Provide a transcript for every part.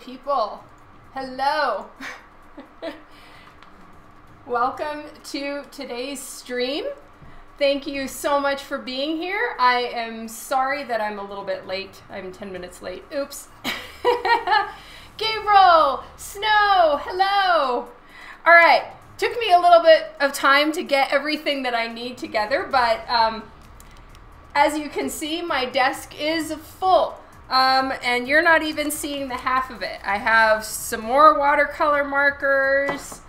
people. Hello. Welcome to today's stream. Thank you so much for being here. I am sorry that I'm a little bit late. I'm 10 minutes late. Oops. Gabriel, Snow, hello. All right. Took me a little bit of time to get everything that I need together, but as you can see, my desk is full. And you're not even seeing the half of it. I have some more watercolor markers,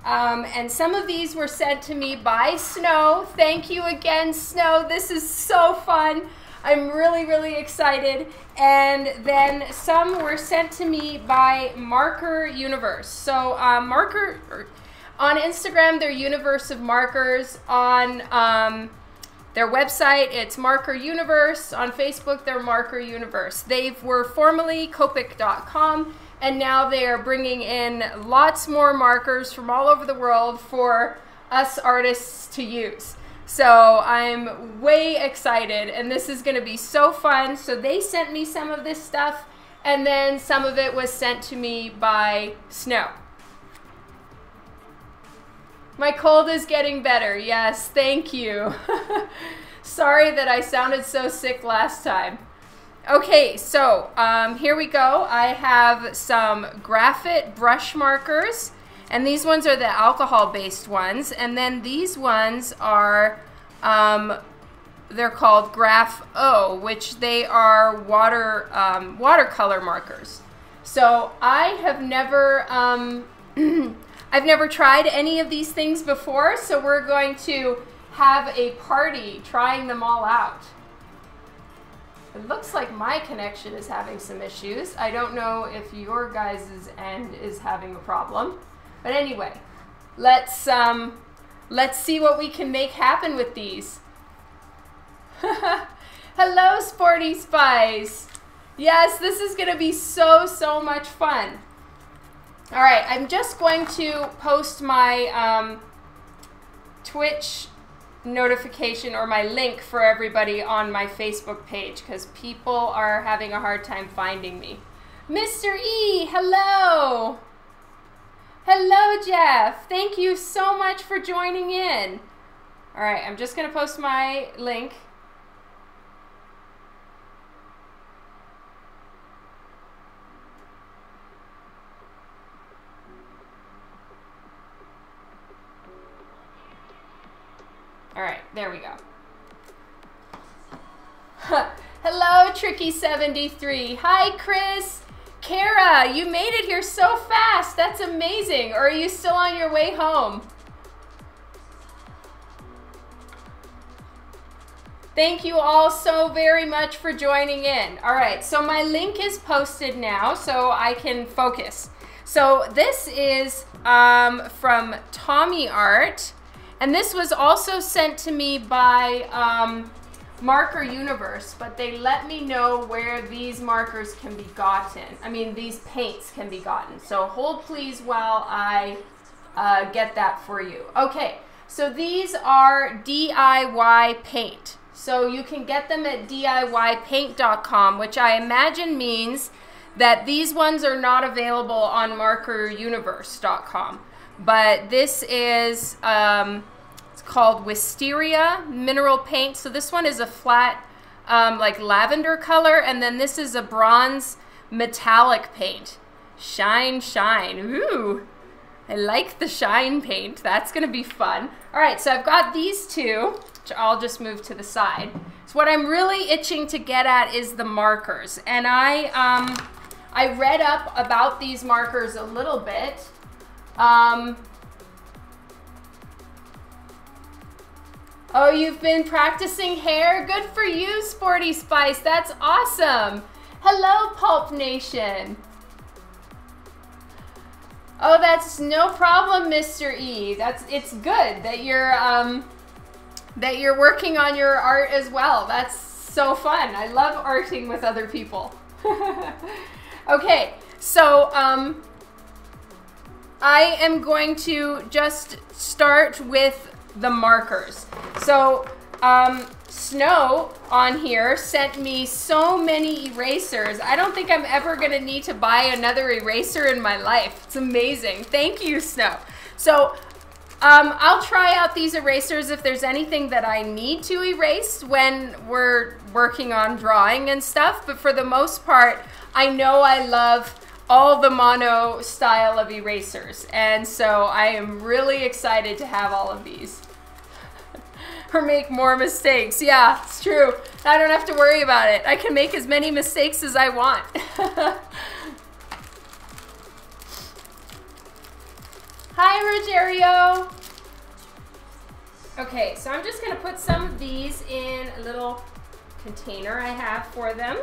and some of these were sent to me by Snow. Thank you again, Snow. This is so fun. I'm really, really excited. And then some were sent to me by Marker Universe. So Marker, on Instagram, they're Universe of Markers. On their website, it's Marker Universe. On Facebook, they're Marker Universe. They were formerly Copic.com, and now they are bringing in lots more markers from all over the world for us artists to use. So I'm way excited, and this is going to be so fun. So they sent me some of this stuff, and then some of it was sent to me by Snow. My cold is getting better. Yes, thank you. Sorry that I sounded so sick last time. Okay, so here we go. I have some graphite brush markers, and these ones are the alcohol-based ones. And then these ones are, they're called Graph O, which they are watercolor markers. So I have never... I've never tried any of these things before, so we're going to have a party trying them all out. It looks like my connection is having some issues. I don't know if your guys' end is having a problem. But anyway, let's see what we can make happen with these. Hello, Sporty Spice. Yes, this is gonna be so much fun. All right, I'm just going to post my Twitch notification or my link for everybody on my Facebook page because people are having a hard time finding me. Mr. E, hello. Hello, Jeff. Thank you so much for joining in. All right, I'm just going to post my link. All right, there we go. Hello, Tricky73. Hi, Chris. Kara, you made it here so fast. That's amazing. Or are you still on your way home? Thank you all so very much for joining in. All right, so my link is posted now so I can focus. So this is from Tommy Art. And this was also sent to me by Marker Universe, but they let me know where these markers can be gotten. I mean, these paints can be gotten. So hold please while I get that for you. Okay, so these are DIY paint. So you can get them at DIYpaint.com, which I imagine means that these ones are not available on MarkerUniverse.com. But this is, it's called Wisteria Mineral Paint. So this one is a flat, like lavender color, and then this is a bronze metallic paint. Shine, shine. Ooh, I like the shine paint. That's gonna be fun. All right, so I've got these two, which I'll just move to the side. So what I'm really itching to get at is the markers. And I read up about these markers a little bit. Oh, you've been practicing hair? Good for you, Sporty Spice. That's awesome. Hello, Pulp Nation. Oh, that's no problem, Mr. E. It's good that you're working on your art as well. That's so fun. I love arting with other people. Okay, so I am going to just start with the markers. So Snow on here sent me so many erasers. I don't think I'm ever gonna need to buy another eraser in my life. It's amazing. Thank you, Snow. So I'll try out these erasers if there's anything that I need to erase when we're working on drawing and stuff. But for the most part, I know I love all the mono style of erasers. And so I am really excited to have all of these. Or make more mistakes. Yeah, it's true. I don't have to worry about it. I can make as many mistakes as I want. Hi, Rogerio. Okay, so I'm just gonna put some of these in a little container I have for them.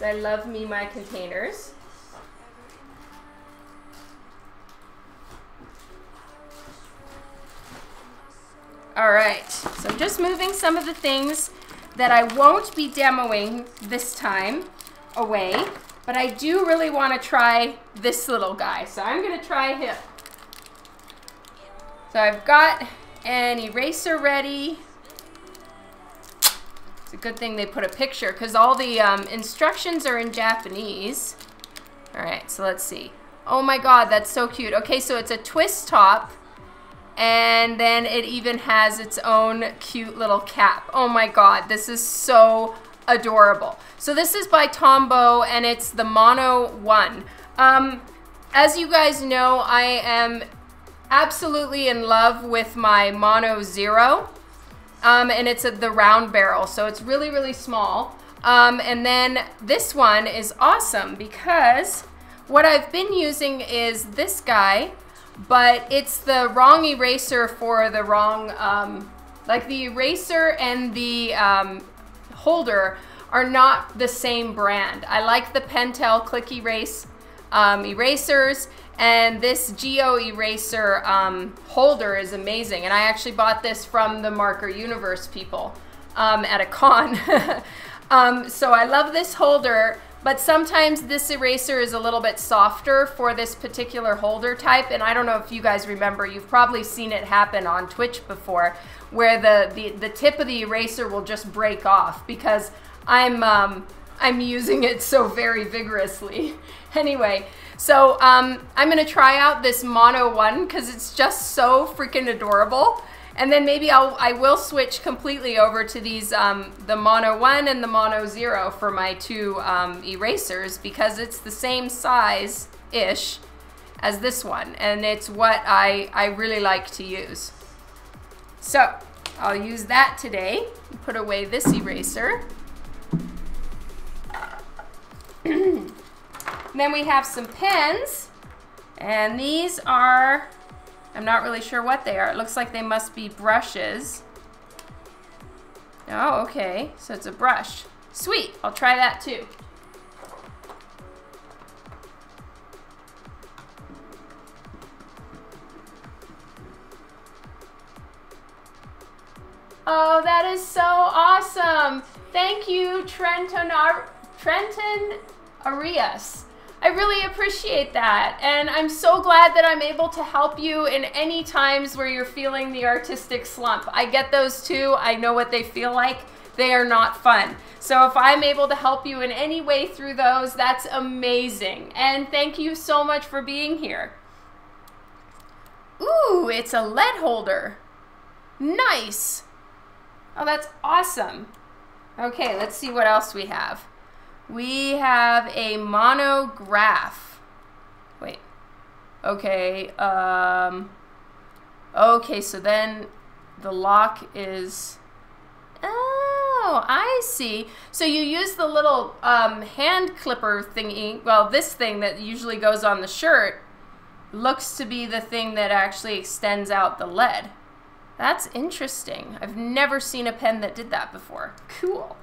I love me my containers. All right, so I'm just moving some of the things that I won't be demoing this time away, but I do really want to try this little guy. So I'm gonna try him. So I've got an eraser ready. It's a good thing they put a picture because all the instructions are in Japanese. All right, so let's see. Oh my God, that's so cute. Okay, so it's a twist top. And then it even has its own cute little cap. Oh my God, this is so adorable. So this is by Tombow and it's the Mono 1. As you guys know, I am absolutely in love with my Mono 0. And it's the round barrel, so it's really, really small. And then this one is awesome because what I've been using is this guy, but it's the wrong eraser for the wrong, like the eraser and the holder are not the same brand. I like the Pentel Click Erase erasers, and this Geo eraser holder is amazing. And I actually bought this from the Marker Universe people at a con. So I love this holder. But sometimes this eraser is a little bit softer for this particular holder type. And I don't know if you guys remember, you've probably seen it happen on Twitch before, where the tip of the eraser will just break off because I'm using it so very vigorously. Anyway, so I'm gonna try out this Mono 1 because it's just so freaking adorable. And then maybe I will switch completely over to these, the Mono 1 and the Mono 0 for my two erasers because it's the same size-ish as this one. And it's what I really like to use. So I'll use that today. Put away this eraser. Then we have some pens. And these are... I'm not really sure what they are. It looks like they must be brushes. Oh, okay. So it's a brush. Sweet. I'll try that too. Oh, that is so awesome. Thank you, Trenton Arias. I really appreciate that, and I'm so glad that I'm able to help you in any times where you're feeling the artistic slump. I get those too. I know what they feel like. They are not fun. So if I'm able to help you in any way through those, that's amazing. And thank you so much for being here. Ooh, it's a lead holder. Nice. Oh, that's awesome. Okay, let's see what else we have. We have a monograph. Wait. Okay. Okay, so then the lock is... Oh, I see. So you use the little hand clipper thingy. Well, this thing that usually goes on the shirt looks to be the thing that actually extends out the lead. That's interesting. I've never seen a pen that did that before. Cool.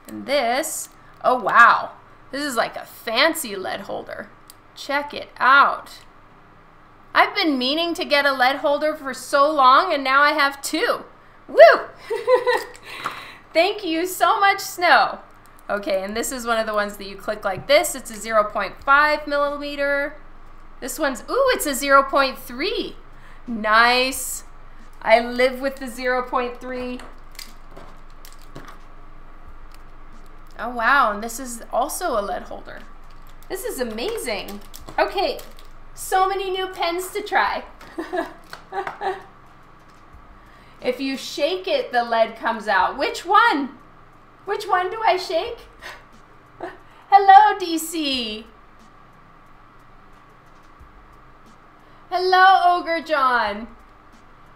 And this, oh wow, this is like a fancy lead holder. Check it out. I've been meaning to get a lead holder for so long and now I have two. Woo! Thank you so much, Snow. Okay, and this is one of the ones that you click like this. It's a 0.5 millimeter. This one's, ooh, it's a 0.3. Nice. I live with the 0.3. Oh, wow. And this is also a lead holder. This is amazing. Okay, so many new pens to try. If you shake it, the lead comes out. Which one? Which one do I shake? Hello, DC. Hello, Ogre John.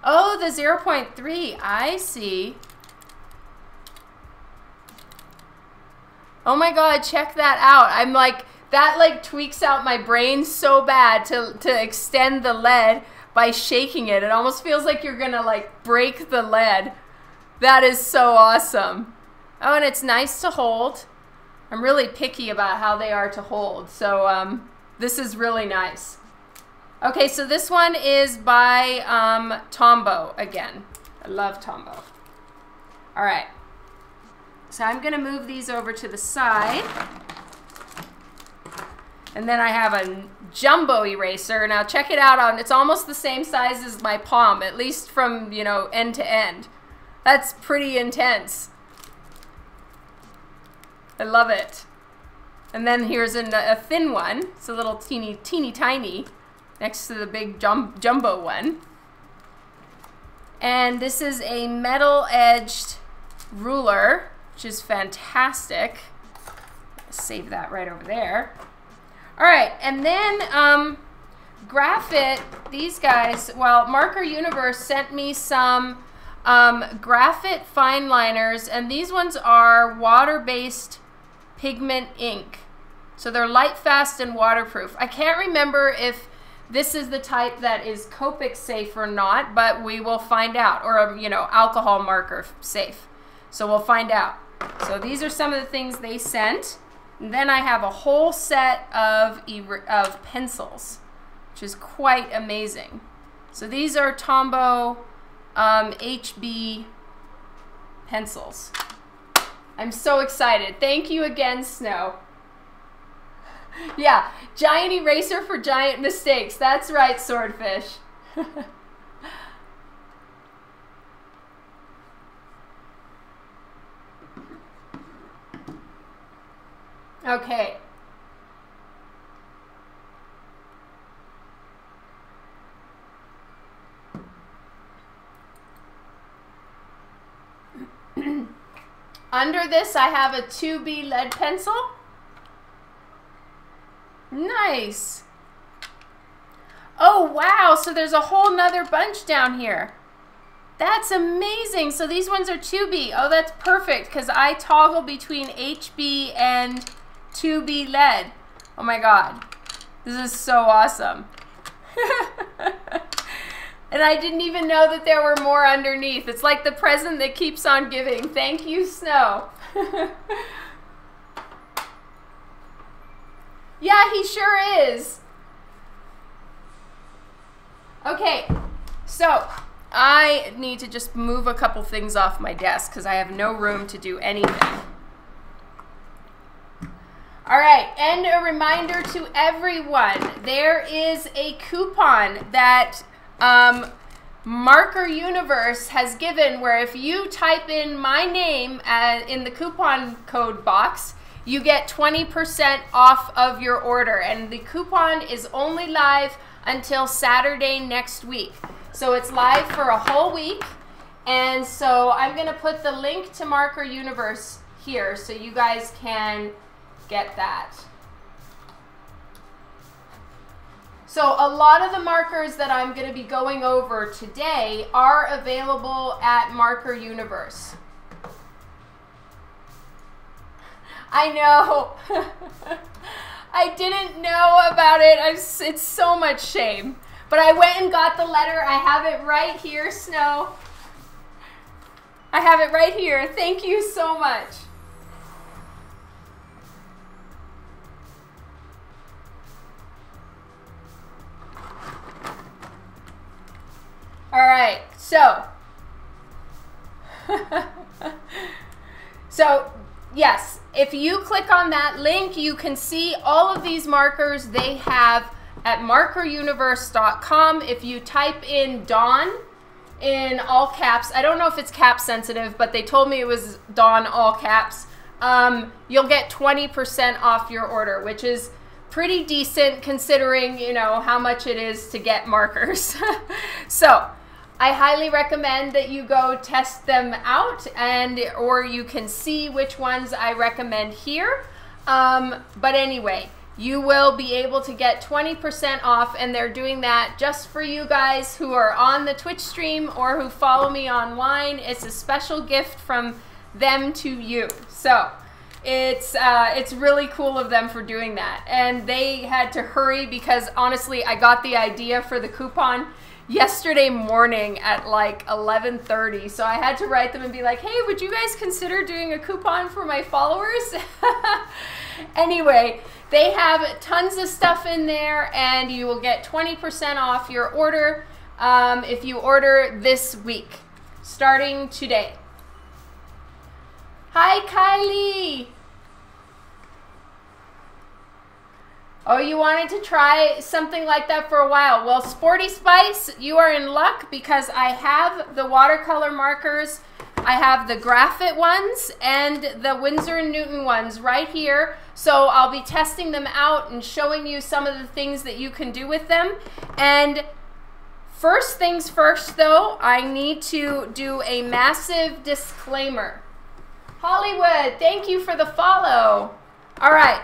Oh, the 0.3. I see. Oh my God, check that out. I'm like, that like tweaks out my brain so bad to extend the lead by shaking it. It almost feels like you're gonna like break the lead. That is so awesome. Oh, and it's nice to hold. I'm really picky about how they are to hold. So this is really nice. Okay, so this one is by Tombow again. I love Tombow. All right. So I'm gonna move these over to the side. And then I have a jumbo eraser. Now check it out, it's almost the same size as my palm, at least from, you know, end to end. That's pretty intense. I love it. And then here's a thin one. It's a little teeny tiny next to the big jumbo one. And this is a metal edged ruler, which is fantastic. Save that right over there. All right, and then Graphit, these guys, well, Marker Universe sent me some Graphit fine liners, and these ones are water-based pigment ink. So they're light, fast, and waterproof. I can't remember if this is the type that is Copic safe or not, but we will find out, or, you know, alcohol marker safe. So we'll find out. So these are some of the things they sent. And then I have a whole set of pencils, which is quite amazing. So these are Tombow HB pencils. I'm so excited. Thank you again, Snow. Yeah, giant eraser for giant mistakes. That's right, Swordfish. Okay. Under this, I have a 2B lead pencil. Nice. Oh, wow. So there's a whole nother bunch down here. That's amazing. So these ones are 2B. Oh, that's perfect because I toggle between HB and 2B lead. Oh my God. This is so awesome. And I didn't even know that there were more underneath. It's like the present that keeps on giving. Thank you, Snow. Yeah, he sure is. Okay, so I need to just move a couple things off my desk because I have no room to do anything. All right, and a reminder to everyone, there is a coupon that Marker Universe has given where if you type in my name in the coupon code box, you get 20% off of your order. And the coupon is only live until Saturday next week. So it's live for a whole week. And so I'm going to put the link to Marker Universe here so you guys can get that. So a lot of the markers that I'm going to be going over today are available at Marker Universe. I know. I didn't know about it. It's so much shame. But I went and got the letter. I have it right here, Snow. I have it right here. Thank you so much. All right, so yes, if you click on that link, you can see all of these markers they have at markeruniverse.com. If you type in Dawn in all caps, I don't know if it's cap sensitive, but they told me it was Dawn all caps. you'll get 20% off your order, which is pretty decent considering, you know, how much it is to get markers. So I highly recommend that you go test them out, or you can see which ones I recommend here. But anyway, you will be able to get 20% off, and they're doing that just for you guys who are on the Twitch stream or who follow me online. It's a special gift from them to you. So it's really cool of them for doing that. And they had to hurry because honestly, I got the idea for the coupon yesterday morning at like 11:30. So I had to write them and be like, hey, would you guys consider doing a coupon for my followers? Anyway, they have tons of stuff in there, and you will get 20% off your order if you order this week, starting today. Hi, Kylie. Oh, you wanted to try something like that for a while. Well, Sporty Spice, you are in luck because I have the watercolor markers. I have the Graphit ones and the Winsor & Newton ones right here. So I'll be testing them out and showing you some of the things that you can do with them. And first things first, though, I need to do a massive disclaimer. Hollywood, thank you for the follow. All right.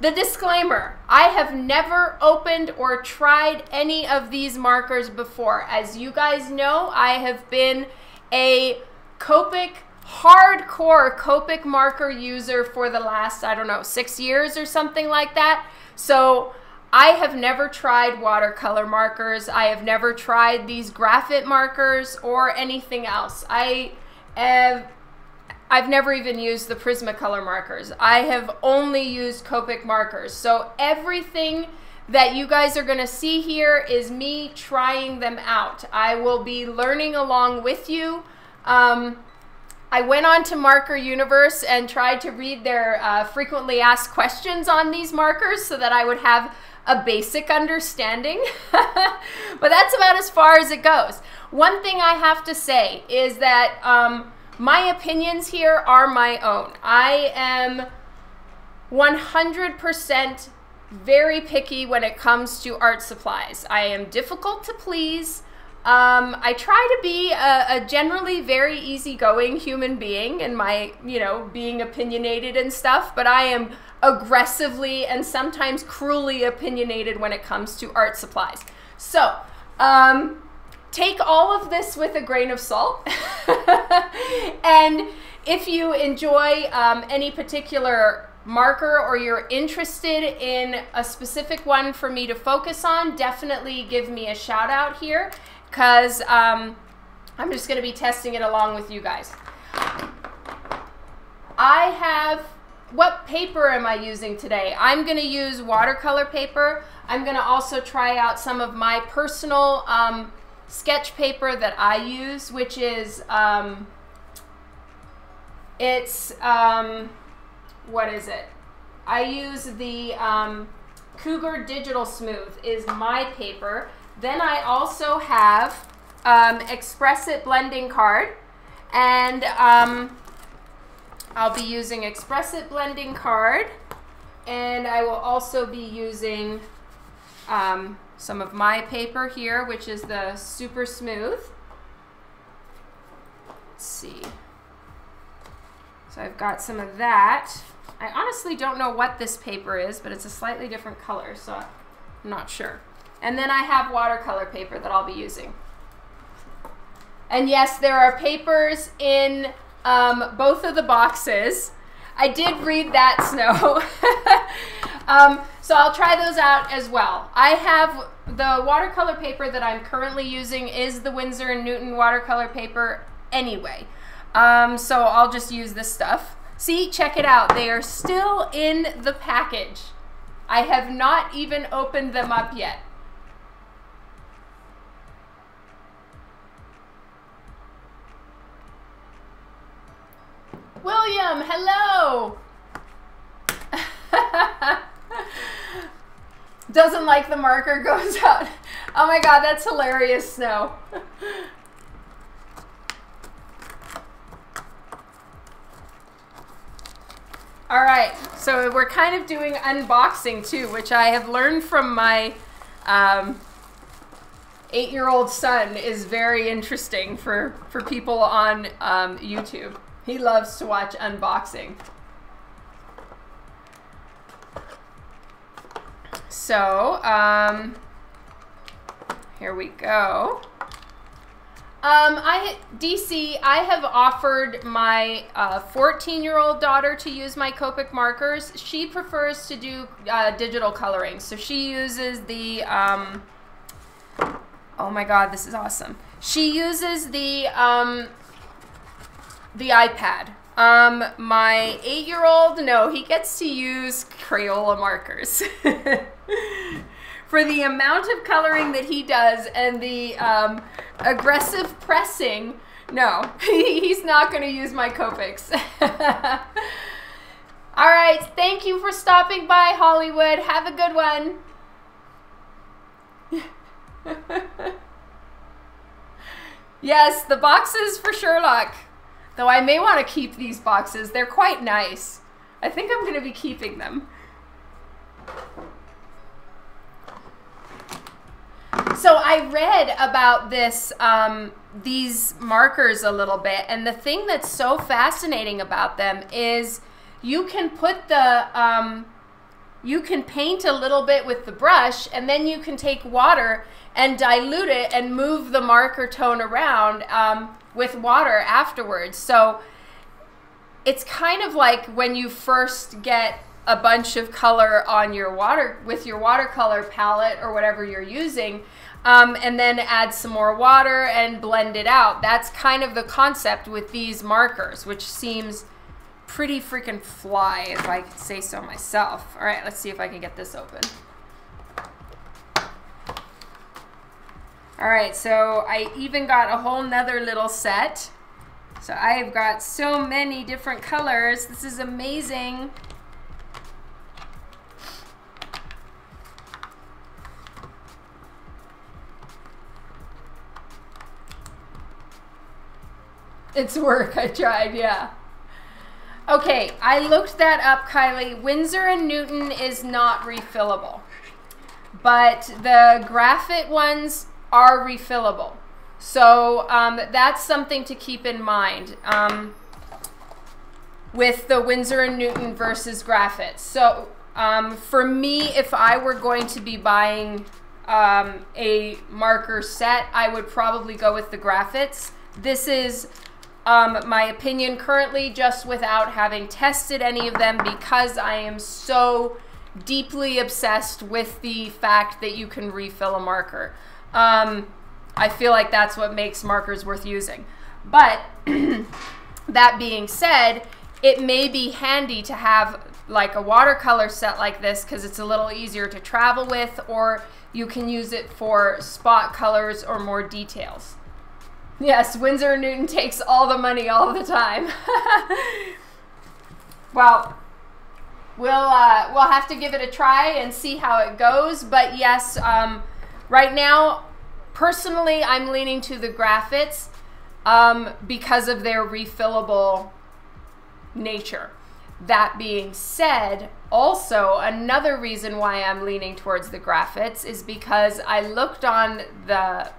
The disclaimer, I have never opened or tried any of these markers before. As you guys know, I have been a Copic, hardcore Copic marker user for the last, I don't know, 6 years or something like that. So I have never tried watercolor markers. I have never tried these Graphit markers or anything else. I've never even used the Prismacolor markers. I have only used Copic markers. So everything that you guys are gonna see here is me trying them out. I will be learning along with you. I went on to Marker Universe and tried to read their frequently asked questions on these markers so that I would have a basic understanding. But that's about as far as it goes. One thing I have to say is that my opinions here are my own. I am 100% very picky when it comes to art supplies. I am difficult to please. I try to be a generally very easygoing human being in my, you know, being opinionated and stuff, but I am aggressively and sometimes cruelly opinionated when it comes to art supplies. So, take all of this with a grain of salt. And if you enjoy any particular marker or you're interested in a specific one for me to focus on, definitely give me a shout out here because I'm just going to be testing it along with you guys. I have, what paper am I using today? I'm going to use watercolor paper. I'm going to also try out some of my personal sketch paper that I use, which is what is it? I use the Cougar Digital Smooth is my paper. Then I also have Express-It blending card, and I'll be using Express-It blending card, and I will also be using some of my paper here, which is the Super Smooth. Let's see. So I've got some of that. I honestly don't know what this paper is, but it's a slightly different color, so I'm not sure. And then I have watercolor paper that I'll be using. And yes, there are papers in both of the boxes. I did read that, Snow. So I'll try those out as well. I have the watercolor paper that I'm currently using is the Winsor & Newton watercolor paper anyway. So I'll just use this stuff. See, check it out. They are still in the package. I have not even opened them up yet. William, hello. Doesn't like the marker goes out. Oh my God, that's hilarious, Snow. All right, so we're kind of doing unboxing too, which I have learned from my 8-year-old son is very interesting for people on YouTube. He loves to watch unboxing. So, here we go. DC, I have offered my 14-year-old daughter to use my Copic markers. She prefers to do digital coloring. So she uses the, oh my God, this is awesome. She uses the iPad. My 8-year-old, no, he gets to use Crayola markers. For the amount of coloring that he does and the aggressive pressing, no, he's not going to use my Copics. All right, thank you for stopping by, Hollywood. Have a good one. Yes, the boxes for Sherlock. Though I may want to keep these boxes. They're quite nice. I think I'm going to be keeping them. So I read about this, these markers a little bit, and the thing that's so fascinating about them is you can put the, you can paint a little bit with the brush, and then you can take water and dilute it and move the marker tone around with water afterwards. So it's kind of like when you first get a bunch of color on your watercolor palette or whatever you're using, and then add some more water and blend it out. That's kind of the concept with these markers, which seems pretty freaking fly, if I could say so myself. All right, let's see if I can get this open. All right, so I even got a whole nother little set. So I've got so many different colors. This is amazing. It's work, I tried, yeah. Okay, I looked that up, Kylie. Winsor & Newton is not refillable, but the graphite ones are refillable. So that's something to keep in mind with the Winsor & Newton versus graphite. So for me, if I were going to be buying a marker set, I would probably go with the graphites. This is my opinion currently, just without having tested any of them, because I am so deeply obsessed with the fact that you can refill a marker. I feel like that's what makes markers worth using. But that being said, it may be handy to have like a watercolor set like this because it's a little easier to travel with, or you can use it for spot colors or more details. Yes, Winsor & Newton takes all the money all the time. Well, we'll have to give it a try and see how it goes. But yes, right now, personally, I'm leaning to the graphites because of their refillable nature. That being said, also another reason why I'm leaning towards the graphites is because I looked on the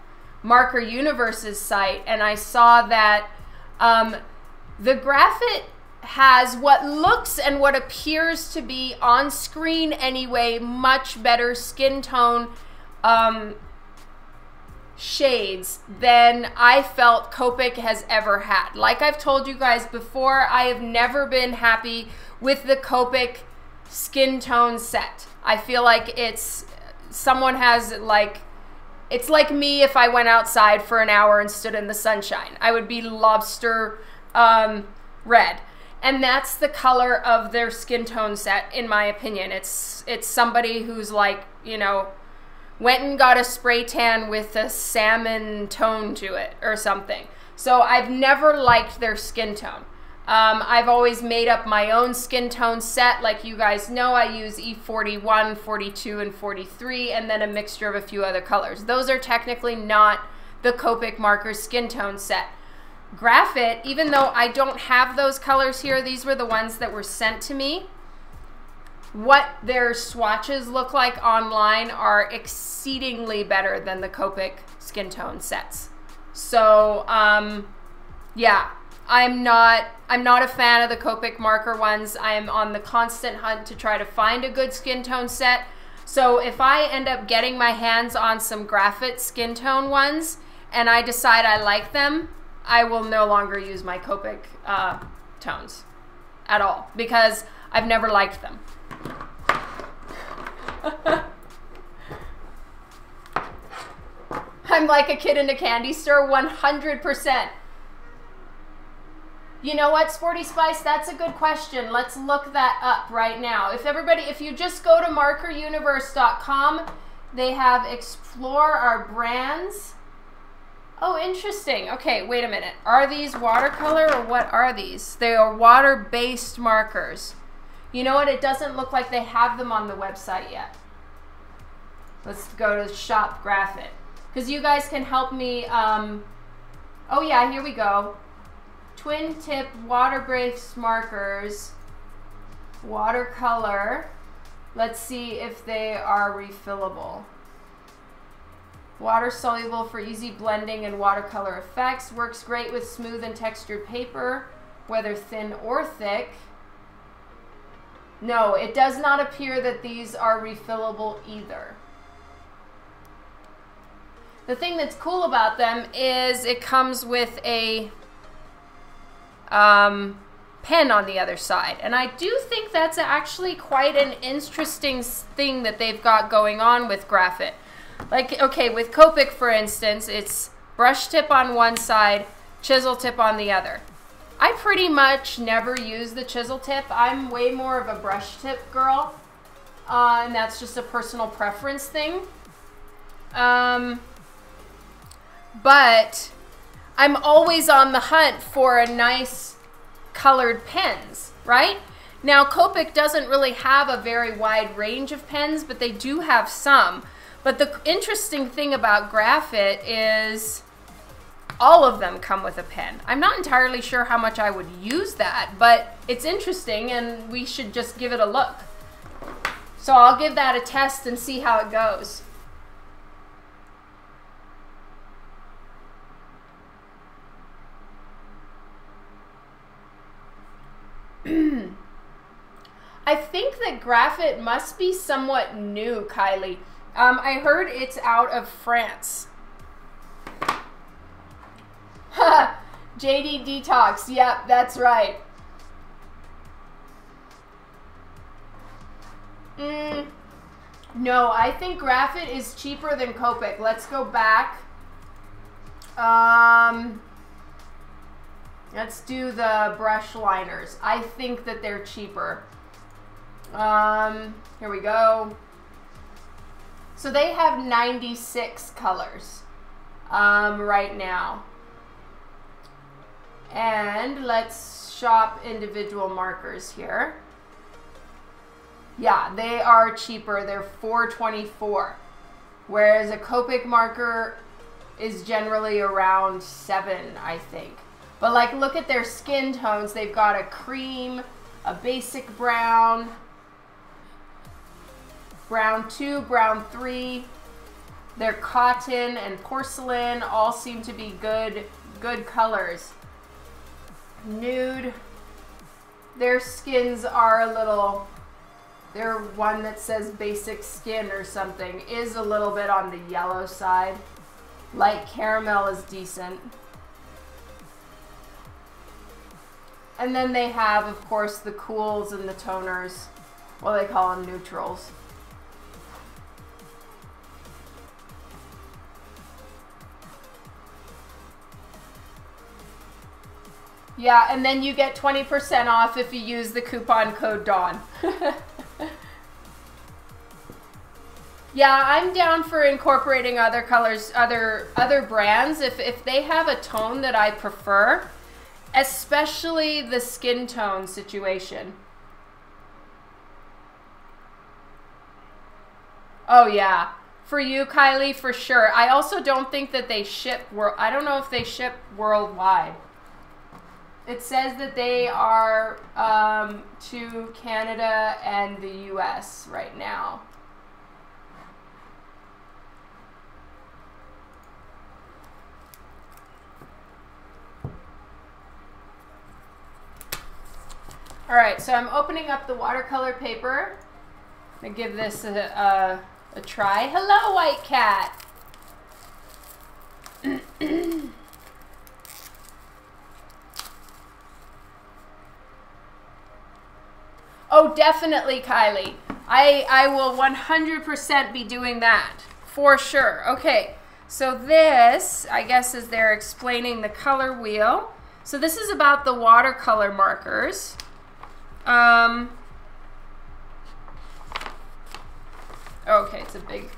Marker Universe's site and I saw that the graphite has what looks and what appears to be on screen anyway much better skin tone shades than I felt Copic has ever had. Like I've told you guys before, I have never been happy with the Copic skin tone set. I feel like it's someone has like, it's like me if I went outside for an hour and stood in the sunshine. I would be lobster red. And that's the color of their skin tone set, in my opinion. It's somebody who's like, you know, went and got a spray tan with a salmon tone to it or something. So I've never liked their skin tone. I've always made up my own skin tone set. Like you guys know, I use E41, 42, and 43, and then a mixture of a few other colors. Those are technically not the Copic marker skin tone set. Graphit, even though I don't have those colors here, these were the ones that were sent to me. What their swatches look like online are exceedingly better than the Copic skin tone sets. So yeah, I'm not a fan of the Copic marker ones. I'm on the constant hunt to try to find a good skin tone set. So if I end up getting my hands on some Graphit skin tone ones and I decide I like them, I will no longer use my Copic tones at all because I've never liked them. I'm like a kid in a candy store, 100%. You know what, Sporty Spice? That's a good question. Let's look that up right now. If you just go to markeruniverse.com, they have Explore Our Brands. Oh, interesting. Okay, wait a minute. Are these watercolor or what are these? They are water-based markers. You know what? It doesn't look like they have them on the website yet. Let's go to Shop Graphit. Because you guys can help me. Oh yeah, here we go. Twin tip water-based markers. Watercolor. Let's see if they are refillable. Water soluble for easy blending and watercolor effects. Works great with smooth and textured paper, whether thin or thick. No, it does not appear that these are refillable either. The thing that's cool about them is it comes with a pen on the other side. And I do think that's actually quite an interesting thing that they've got going on with Graphit. Like, okay, with Copic, for instance, it's brush tip on one side, chisel tip on the other. I pretty much never use the chisel tip. I'm way more of a brush tip girl, and that's just a personal preference thing. But I'm always on the hunt for a nice colored pens, right? Now, Copic doesn't really have a very wide range of pens, but they do have some. But the interesting thing about Graphit is all of them come with a pen. I'm not entirely sure how much I would use that, but it's interesting and we should just give it a look. So I'll give that a test and see how it goes. I think that Graphit must be somewhat new, Kylie. I heard it's out of France. JD Detox, yep, that's right. No, I think Graphit is cheaper than Copic. Let's go back. Let's do the brush liners. I think that they're cheaper. Here we go. So they have 96 colors right now. And let's shop individual markers here. Yeah, they are cheaper. They're $4.24. Whereas a Copic marker is generally around $7, I think. But like, look at their skin tones. They've got a cream, a basic brown, brown 2, brown 3. Their cotton and porcelain all seem to be good colors. Nude. Their skins are a little, their one that says basic skin or something is a little bit on the yellow side. Light caramel is decent. And then they have, of course, the cools and the toners. Well, they call them neutrals. Yeah, and then you get 20% off if you use the coupon code Dawn. Yeah, I'm down for incorporating other colors, other brands if they have a tone that I prefer, especially the skin tone situation. Oh yeah, for you, Kylie, for sure. I also don't think that they ship. I don't know if they ship worldwide. It says that they are to Canada and the US right now. All right, so I'm opening up the watercolor paper. I'm gonna give this a try. Hello, White Cat. Oh, definitely, Kylie. I will 100% be doing that, for sure. Okay, so this, I guess, is they're explaining the color wheel. So this is about the watercolor markers. Okay, it's a big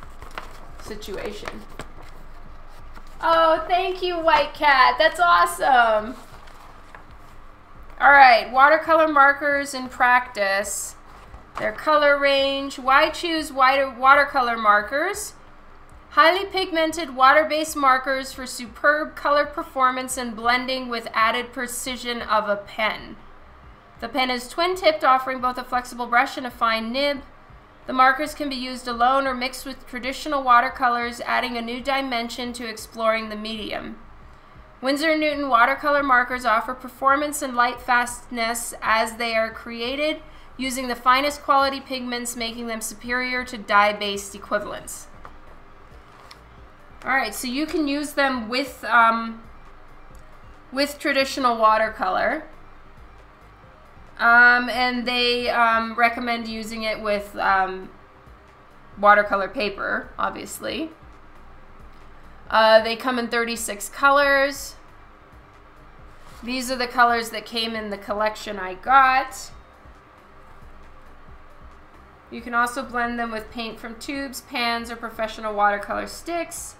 situation. Oh, thank you, White Cat. That's awesome. All right, watercolor markers in practice. Their color range. Why choose watercolor markers? Highly pigmented water-based markers for superb color performance and blending with added precision of a pen. The pen is twin-tipped, offering both a flexible brush and a fine nib. The markers can be used alone or mixed with traditional watercolors, adding a new dimension to exploring the medium. Winsor & Newton watercolor markers offer performance and light fastness as they are created using the finest quality pigments, making them superior to dye-based equivalents. All right, so you can use them with traditional watercolor. And they recommend using it with watercolor paper, obviously. They come in 36 colors. These are the colors that came in the collection I got. You can also blend them with paint from tubes, pans, or professional watercolor sticks.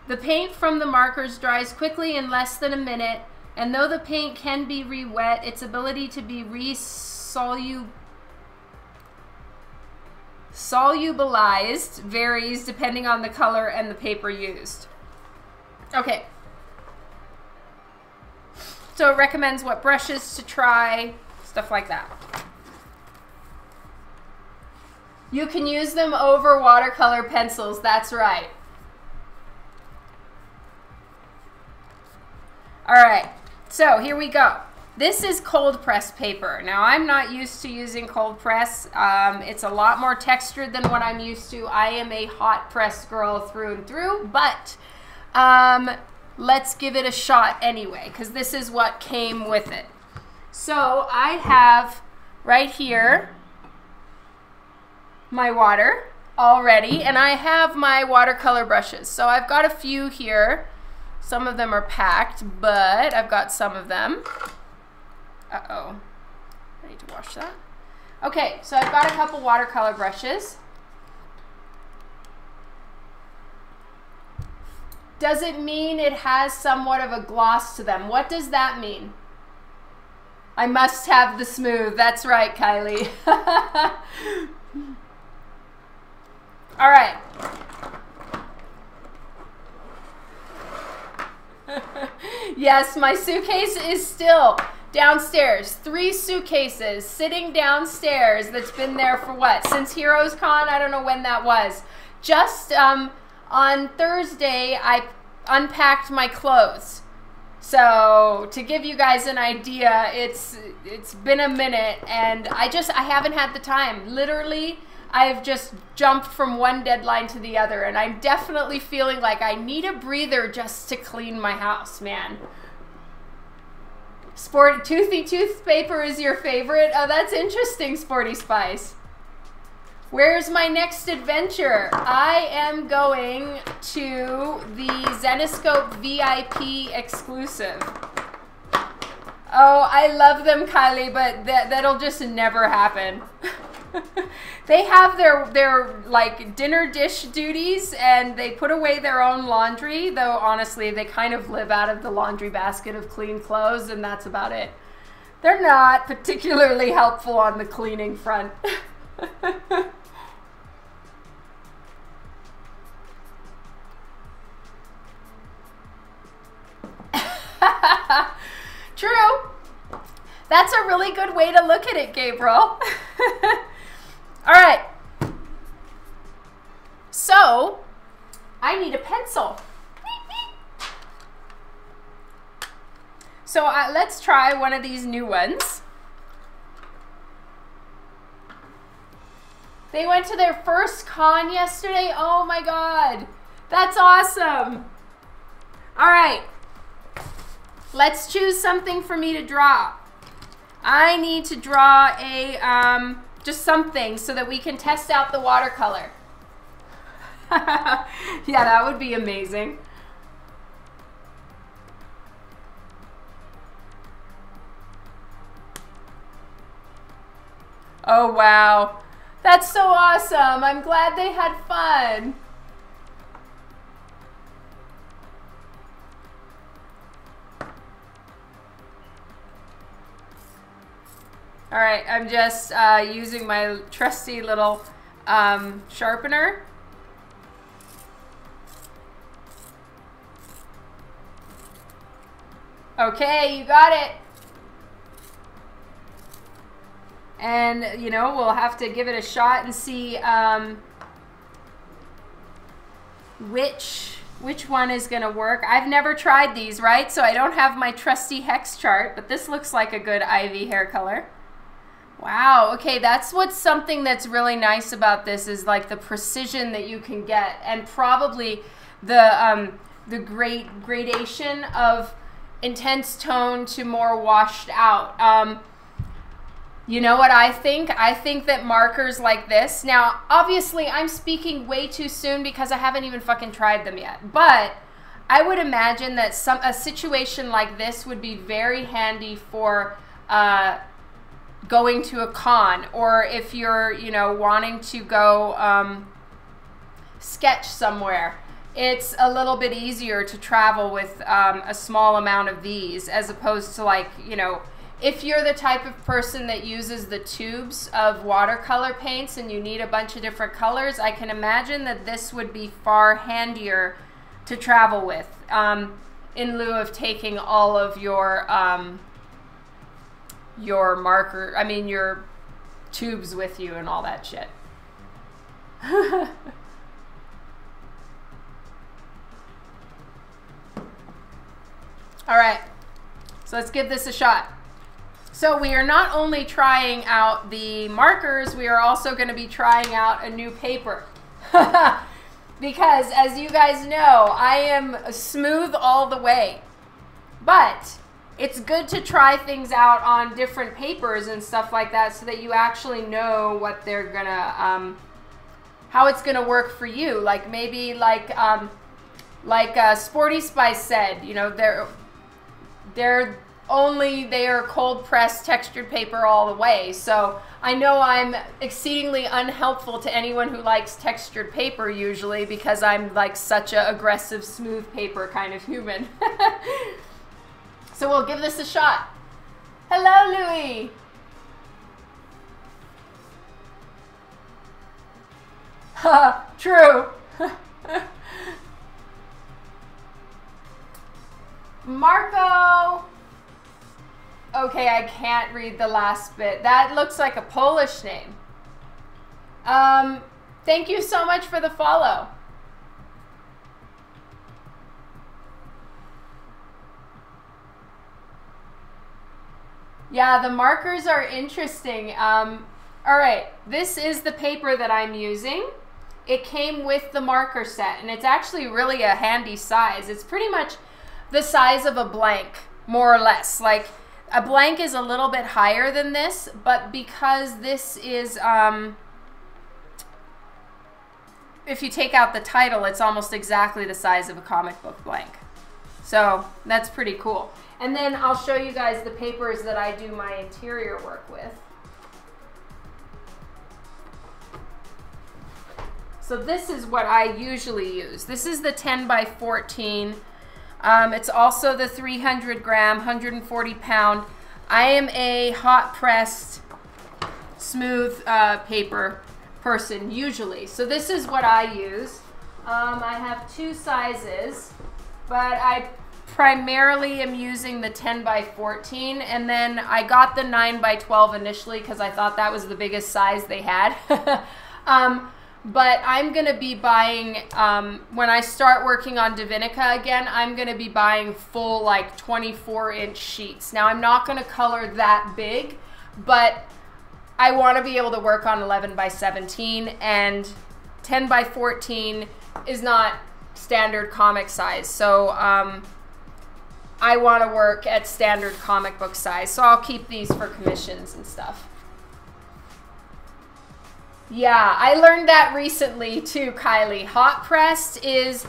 The paint from the markers dries quickly in less than a minute. And though the paint can be re-wet, its ability to be solubilized varies depending on the color and the paper used. Okay. So it recommends what brushes to try, stuff like that. You can use them over watercolor pencils, that's right. All right. So here we go. This is cold press paper. Now I'm not used to using cold press. It's a lot more textured than what I'm used to. I am a hot press girl through and through, but let's give it a shot anyway, because this is what came with it. So I have right here my water already, and I have my watercolor brushes. So I've got a few here. Some of them are packed, but I've got some of them. Uh-oh. I need to wash that. Okay, so I've got a couple watercolor brushes. Does it mean it has somewhat of a gloss to them? What does that mean? I must have the smooth. That's right, Kylie. All right. Yes, my suitcase is still downstairs. 3 suitcases sitting downstairs that's been there for what? Since Heroes Con? I don't know when that was. Just on Thursday, I unpacked my clothes. So to give you guys an idea, it's been a minute, and I haven't had the time. Literally, I've just jumped from one deadline to the other, and I'm definitely feeling like I need a breather just to clean my house, man. Toothy Tooth paper is your favorite? Oh, that's interesting, Sporty Spice. Where's my next adventure? I am going to the Zenescope VIP exclusive. Oh, I love them, Kylie, but that'll just never happen. They have their like dinner dish duties, and they put away their own laundry, though honestly they kind of live out of the laundry basket of clean clothes, and that's about it. They're not particularly helpful on the cleaning front. good way to look at it, Gabriel. All right. So, I need a pencil. So let's try one of these new ones. They went to their first con yesterday. Oh my God, that's awesome. All right, let's choose something for me to draw. I need to draw a, just something so that we can test out the watercolor. Yeah, that would be amazing. Oh, wow. That's so awesome. I'm glad they had fun. All right, I'm just using my trusty little sharpener. Okay, you got it. And, you know, we'll have to give it a shot and see which one is going to work. I've never tried these, right? So I don't have my trusty hex chart, but this looks like a good Ivy hair color. Wow, okay, that's what's something that's really nice about this is like the precision that you can get, and probably the great gradation of intense tone to more washed out. You know what I think? I think that markers like this, now obviously I'm speaking way too soon because I haven't even fucking tried them yet, but I would imagine that a situation like this would be very handy for going to a con, or if you're, you know, wanting to go sketch somewhere. It's a little bit easier to travel with a small amount of these as opposed to, like, you know, if you're the type of person that uses the tubes of watercolor paints and you need a bunch of different colors, I can imagine that this would be far handier to travel with in lieu of taking all of your marker, I mean your tubes with you and all that shit. All right, so let's give this a shot. So we are not only trying out the markers, we are also going to be trying out a new paper. Because as you guys know, I am smooth all the way. But it's good to try things out on different papers and stuff like that so that you actually know what they're gonna, how it's gonna work for you. Like maybe like Sporty Spice said, you know, they are cold pressed textured paper all the way. So I know I'm exceedingly unhelpful to anyone who likes textured paper usually because I'm like such a aggressive smooth paper kind of human. So we'll give this a shot. Hello, Louie. True. Marco. Okay, I can't read the last bit. That looks like a Polish name. Thank you so much for the follow. Yeah, the markers are interesting. All right, this is the paper that I'm using. It came with the marker set, and it's actually really a handy size. It's pretty much the size of a blank, more or less. Like, a blank is a little bit higher than this, but because this is, if you take out the title, it's almost exactly the size of a comic book blank. So that's pretty cool. And then I'll show you guys the papers that I do my interior work with. So this is what I usually use. This is the 10 by 14. It's also the 300 gram, 140 pound. I am a hot pressed, smooth paper person usually. So this is what I use. I have two sizes, but primarily am using the 10 by 14, and then I got the 9 by 12 initially because I thought that was the biggest size they had. But I'm going to be buying, when I start working on Divinica again, I'm going to be buying full like 24-inch sheets. Now I'm not going to color that big, but I want to be able to work on 11 by 17, and 10 by 14 is not standard comic size. So I want to work at standard comic book size. So I'll keep these for commissions and stuff. Yeah, I learned that recently too, Kylie. Hot pressed is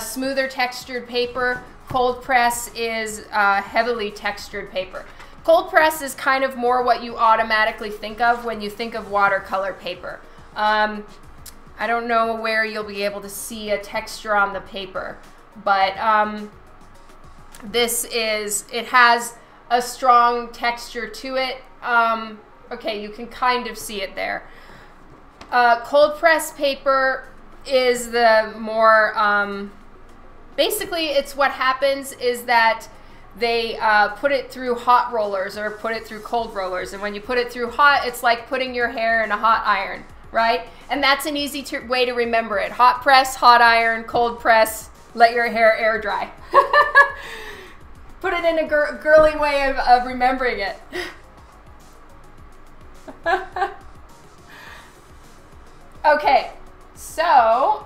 smoother textured paper. Cold press is heavily textured paper. Cold press is kind of more what you automatically think of when you think of watercolor paper. I don't know where you'll be able to see a texture on the paper, but it has a strong texture to it. Okay, you can kind of see it there. Cold press paper is the more, basically it's what happens is that they put it through hot rollers or put it through cold rollers. And when you put it through hot, it's like putting your hair in a hot iron, right? And that's an easy way to remember it. Hot press, hot iron, cold press, let your hair air dry. Put it in a girly way of remembering it. Okay, so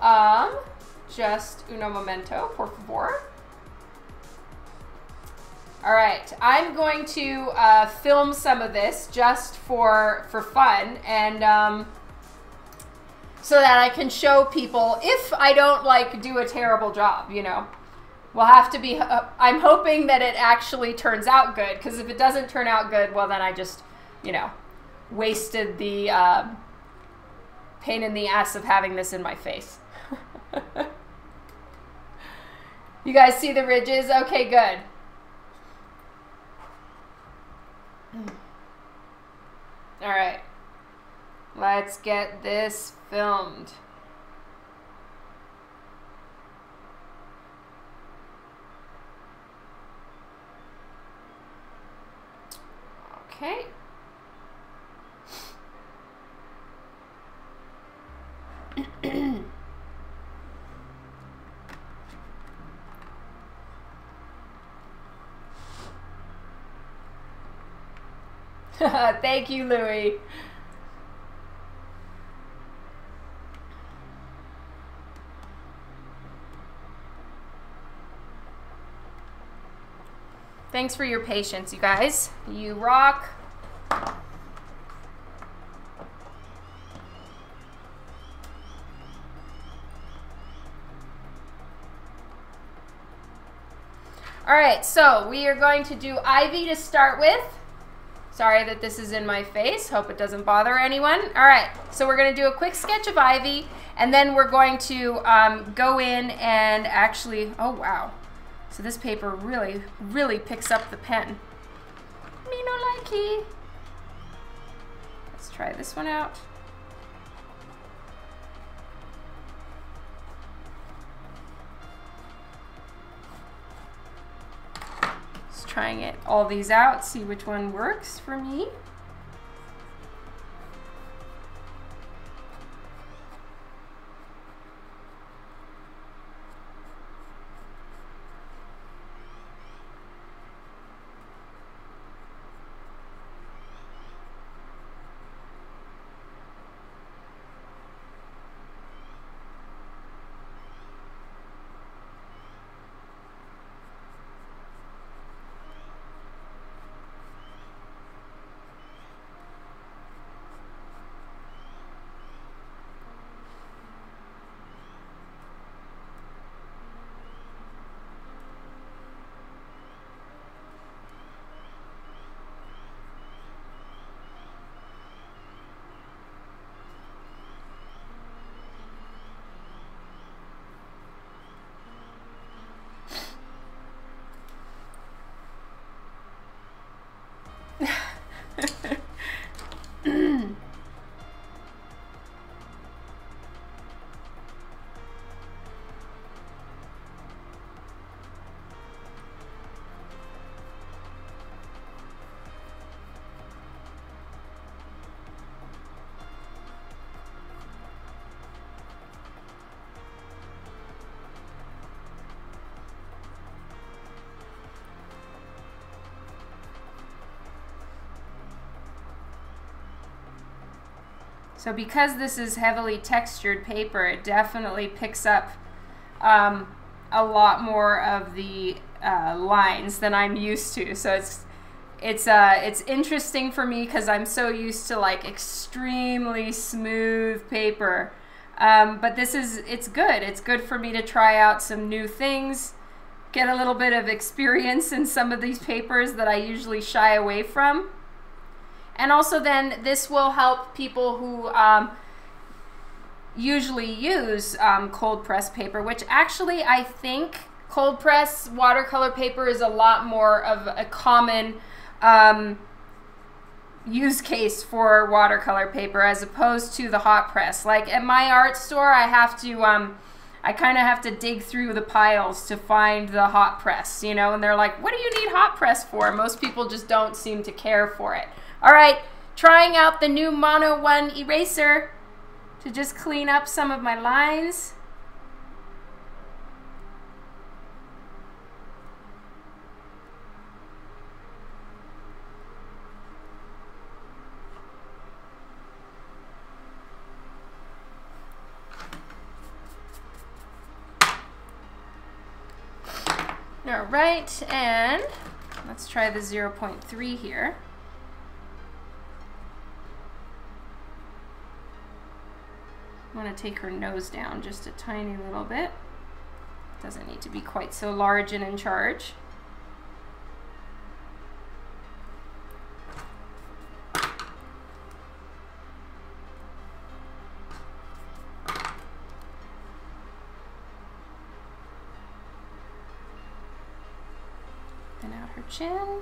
just uno momento, por favor. All right, I'm going to film some of this just for fun, and so that I can show people if I don't like do a terrible job, you know. We'll have to be, I'm hoping that it actually turns out good, because if it doesn't turn out good, well then I just, you know, wasted the pain in the ass of having this in my face. You guys see the ridges? Okay, good. All right, let's get this filmed. Okay. Thank you, Louie. Thanks for your patience, you guys. You rock. All right, so we are going to do Ivy to start with. Sorry that this is in my face. Hope it doesn't bother anyone. All right, so we're going to do a quick sketch of Ivy, and then we're going to go in and actually, oh wow. So this paper really, really picks up the pen. Me no likey. Let's try this one out. Just trying all these out, see which one works for me. So because this is heavily textured paper, it definitely picks up a lot more of the lines than I'm used to. So it's interesting for me because I'm so used to like extremely smooth paper. But it's good. It's good for me to try out some new things, get a little bit of experience in some of these papers that I usually shy away from. And also then this will help people who usually use cold press paper, which actually I think cold press watercolor paper is a lot more of a common use case for watercolor paper as opposed to the hot press. Like at my art store, I have to I kind of have to dig through the piles to find the hot press, you know, and they're like, what do you need hot press for? Most people just don't seem to care for it. All right, trying out the new Mono 1 eraser to just clean up some of my lines. All right, and let's try the 0.3 here. I want to take her nose down just a tiny little bit. Doesn't need to be quite so large and in charge. And out her chin.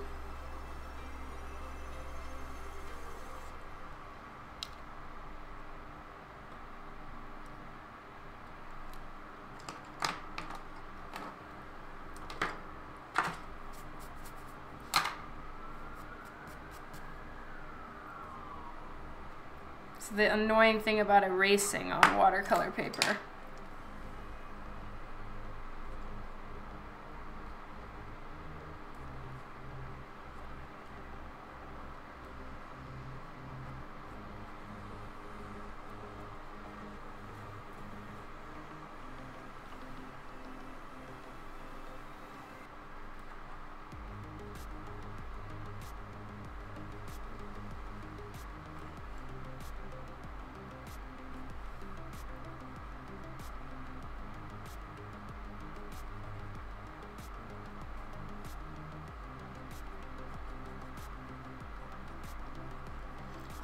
It's the annoying thing about erasing on watercolor paper.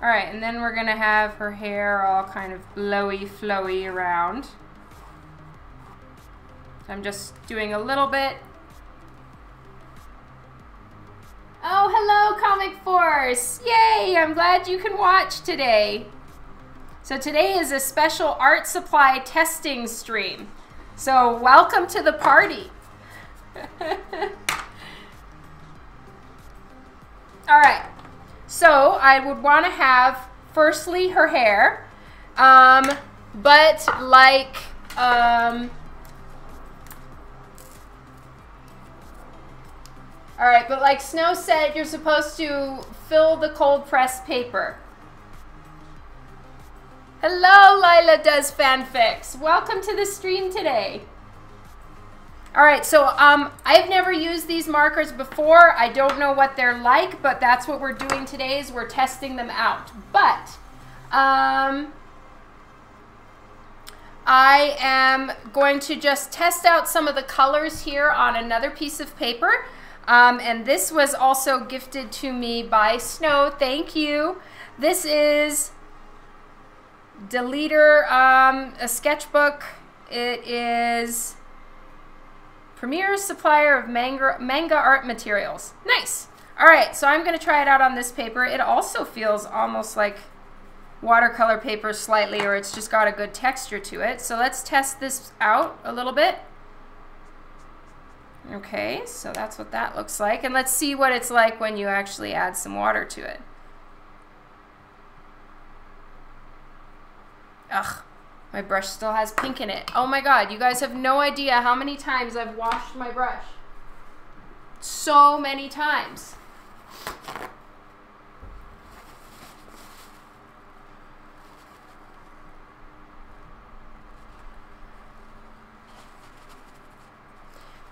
All right, and then we're gonna have her hair all kind of blowy, flowy around. So I'm just doing a little bit. Oh, hello, Comic Force! Yay, I'm glad you can watch today. So today is a special art supply testing stream. So welcome to the party. All right. So I would want to have, firstly, her hair, but like, all right, but like Snow said, you're supposed to fill the cold press paper. Hello, Lila Does Fanfics. Welcome to the stream today. All right, so I've never used these markers before. I don't know what they're like, but that's what we're doing today is we're testing them out. But I am going to just test out some of the colors here on another piece of paper. And this was also gifted to me by Snow. Thank you. This is Deleter, a sketchbook. It is premier supplier of manga art materials. Nice. All right, so I'm going to try it out on this paper. It also feels almost like watercolor paper slightly, or it's just got a good texture to it. So let's test this out a little bit. Okay, so that's what that looks like. And let's see what it's like when you actually add some water to it. Ugh. My brush still has pink in it. Oh my God, you guys have no idea how many times I've washed my brush. So many times.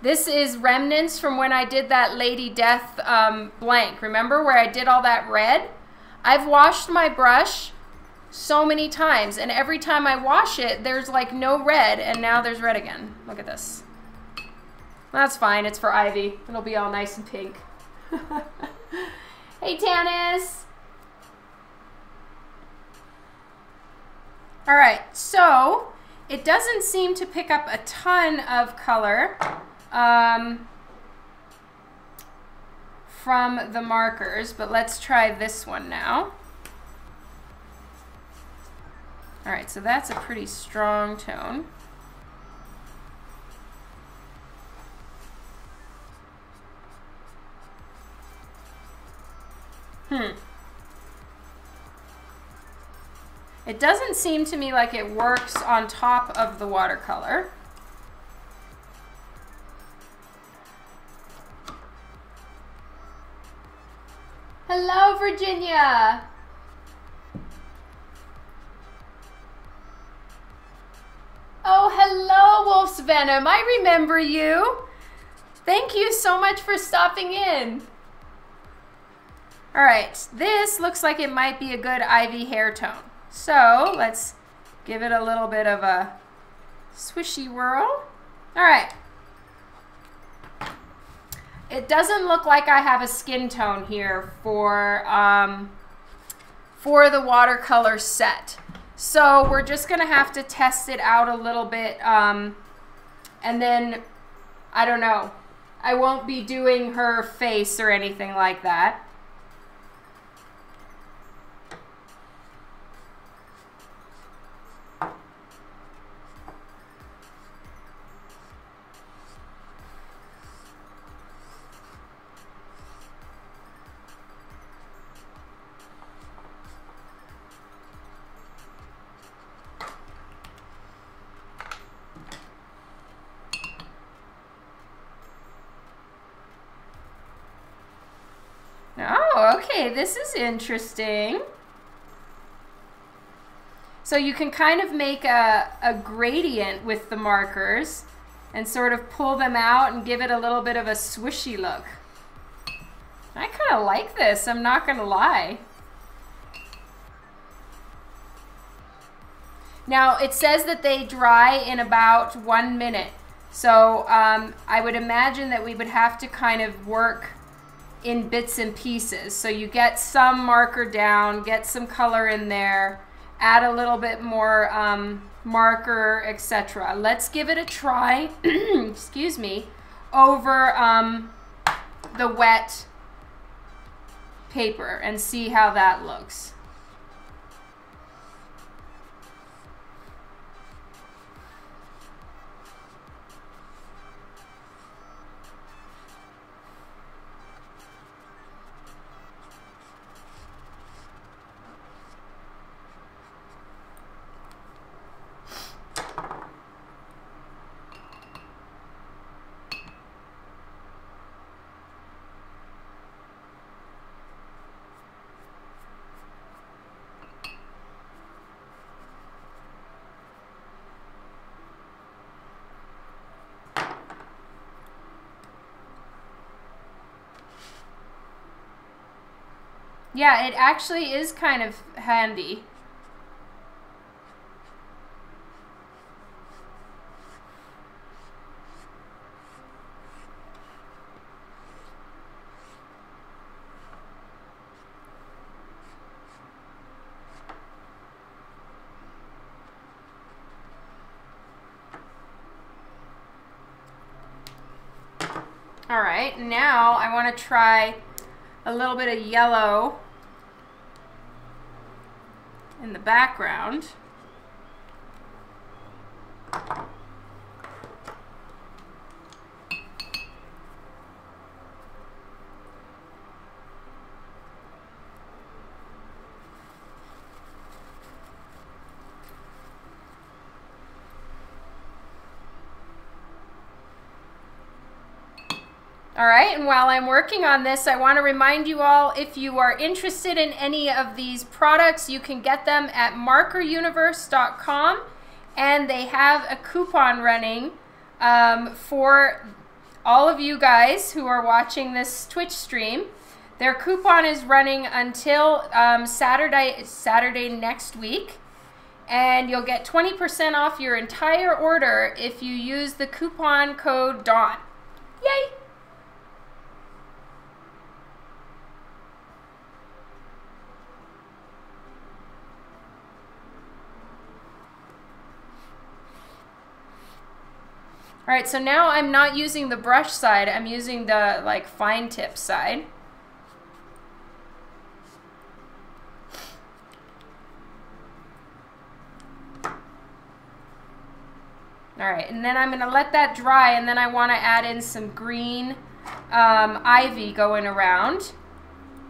This is remnants from when I did that Lady Death blank. Remember where I did all that red? I've washed my brush so many times, and every time I wash it, there's like no red, and now there's red again. Look at this. That's fine, it's for Ivy. It'll be all nice and pink. Hey, Tanis. All right, so it doesn't seem to pick up a ton of color from the markers, but let's try this one now. All right, so that's a pretty strong tone. It doesn't seem to me like it works on top of the watercolor. Hello, Virginia. Oh, hello, Wolf's Venom. I remember you. Thank you so much for stopping in. All right, this looks like it might be a good Ivy hair tone. So let's give it a little bit of a swishy whirl. All right. It doesn't look like I have a skin tone here for the watercolor set. So we're just gonna have to test it out a little bit, and then, I don't know, I won't be doing her face or anything like that. Oh, okay, this is interesting. So you can kind of make a gradient with the markers and sort of pull them out and give it a little bit of a swishy look. I kind of like this, I'm not gonna lie. Now, it says that they dry in about 1 minute. So I would imagine that we would have to kind of work in bits and pieces. So you get some marker down, get some color in there, add a little bit more marker, etc. Let's give it a try, excuse me, over the wet paper and see how that looks. Yeah, it actually is kind of handy. All right, now I want to try a little bit of yellow in the background. All right, and while I'm working on this, I want to remind you all, if you are interested in any of these products, you can get them at markeruniverse.com, and they have a coupon running for all of you guys who are watching this Twitch stream, their coupon is running until Saturday next week. And you'll get 20% off your entire order if you use the coupon code DAWN. Yay! All right, so now I'm not using the brush side, I'm using the like fine tip side. All right, and then I'm gonna let that dry, and then I wanna add in some green ivy going around,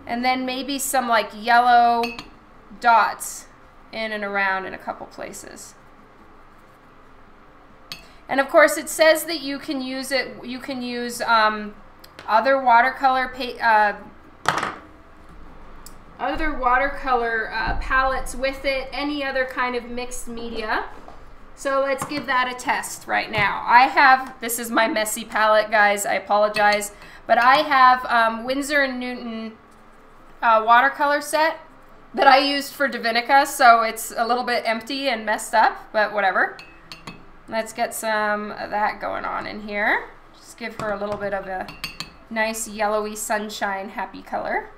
and then maybe some like yellow dots in and around in a couple places. And of course it says that you can use it, you can use other watercolor palettes with it, any other kind of mixed media. So let's give that a test right now. I have, this is my messy palette, guys, I apologize, but I have Winsor & Newton watercolor set that I used for Divinica, so it's a little bit empty and messed up, but whatever. Let's get some of that going on in here. Just give her a little bit of a nice yellowy sunshine happy color.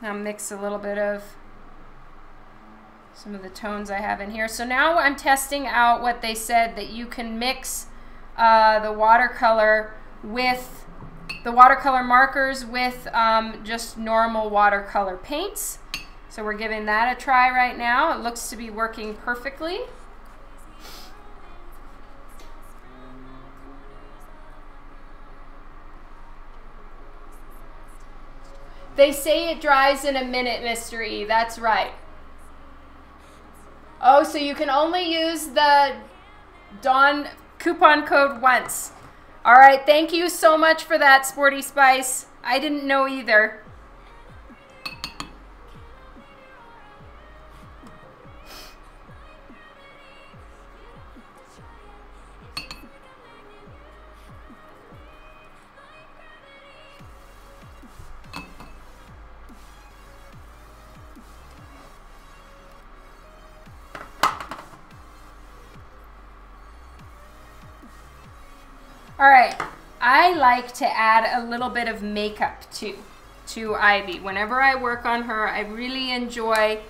Now mix a little bit of some of the tones I have in here. So now I'm testing out what they said, that you can mix the watercolor markers with just normal watercolor paints. So we're giving that a try right now. It looks to be working perfectly. They say it dries in a minute, Mr. E. That's right. Oh, so you can only use the Dawn coupon code once. All right, thank you so much for that, Sporty Spice. I didn't know either. All right, I like to add a little bit of makeup to Ivy. Whenever I work on her, I really enjoy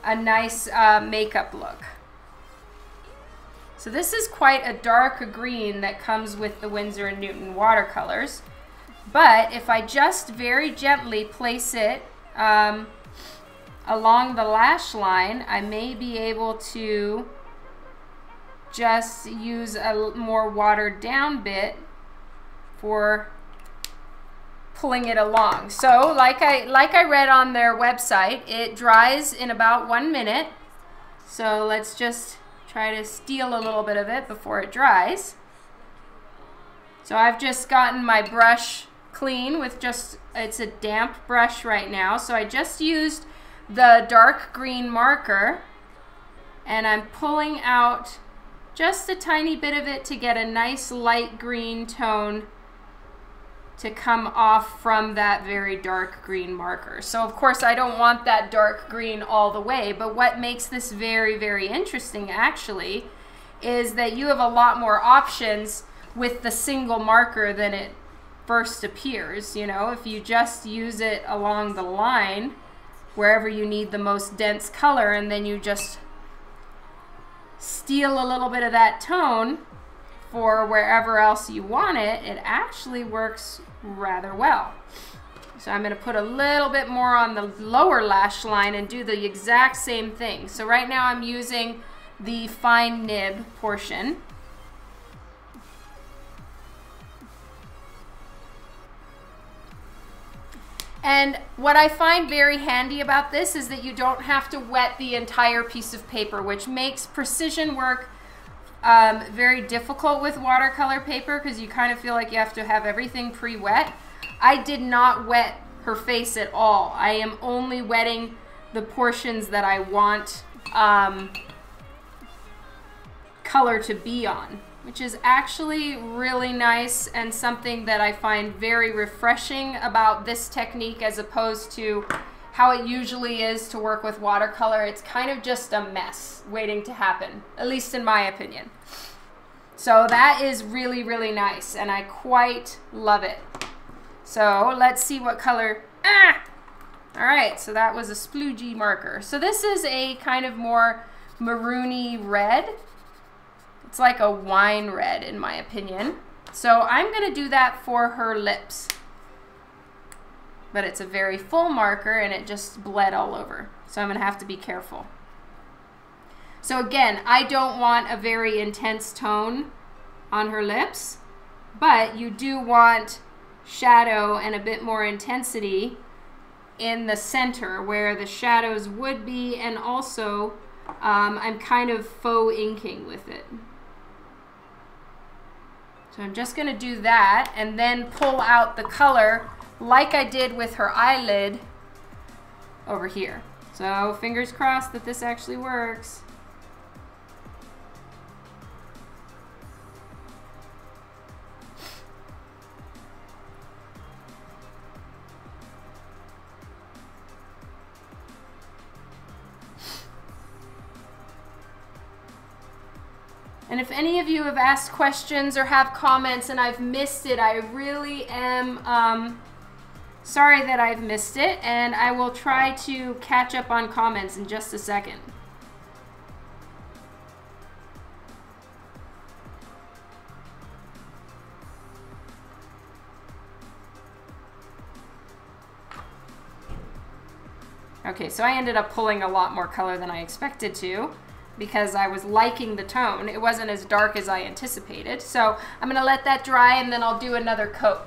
a nice makeup look. So this is quite a dark green that comes with the Winsor & Newton watercolors. But if I just very gently place it along the lash line, I may be able to just use a more watered down bit for pulling it along. So like I read on their website, it dries in about 1 minute. So let's just try to steal a little bit of it before it dries. So I've just gotten my brush clean with just, it's a damp brush right now. So I just used the dark green marker and I'm pulling out just a tiny bit of it to get a nice light green tone to come off from that very dark green marker. So of course I don't want that dark green all the way, but what makes this very, very interesting actually is that you have a lot more options with the single marker than it first appears. You know, if you just use it along the line wherever you need the most dense color and then you just steal a little bit of that tone for wherever else you want it, it actually works rather well. So I'm going to put a little bit more on the lower lash line and do the exact same thing. So right now I'm using the fine nib portion. And what I find very handy about this is that you don't have to wet the entire piece of paper, which makes precision work very difficult with watercolor paper because you kind of feel like you have to have everything pre-wet. I did not wet her face at all. I am only wetting the portions that I want color to be on, which is actually really nice and something that I find very refreshing about this technique as opposed to how it usually is to work with watercolor. It's kind of just a mess waiting to happen, at least in my opinion. So that is really, really nice, and I quite love it. So let's see what color. All right, so that was a sploogey marker. So this is a kind of more maroony red. It's like a wine red in my opinion. So I'm gonna do that for her lips. But it's a very full marker and it just bled all over. So I'm gonna have to be careful. So again, I don't want a very intense tone on her lips, but you do want shadow and a bit more intensity in the center where the shadows would be, and also I'm kind of faux inking with it. So I'm just gonna do that and then pull out the color like I did with her eyelid over here. So fingers crossed that this actually works. And if any of you have asked questions or have comments and I've missed it, I really am sorry that I've missed it, and I will try to catch up on comments in just a second. Okay, so I ended up pulling a lot more color than I expected to, because I was liking the tone. It wasn't as dark as I anticipated. So I'm gonna let that dry and then I'll do another coat.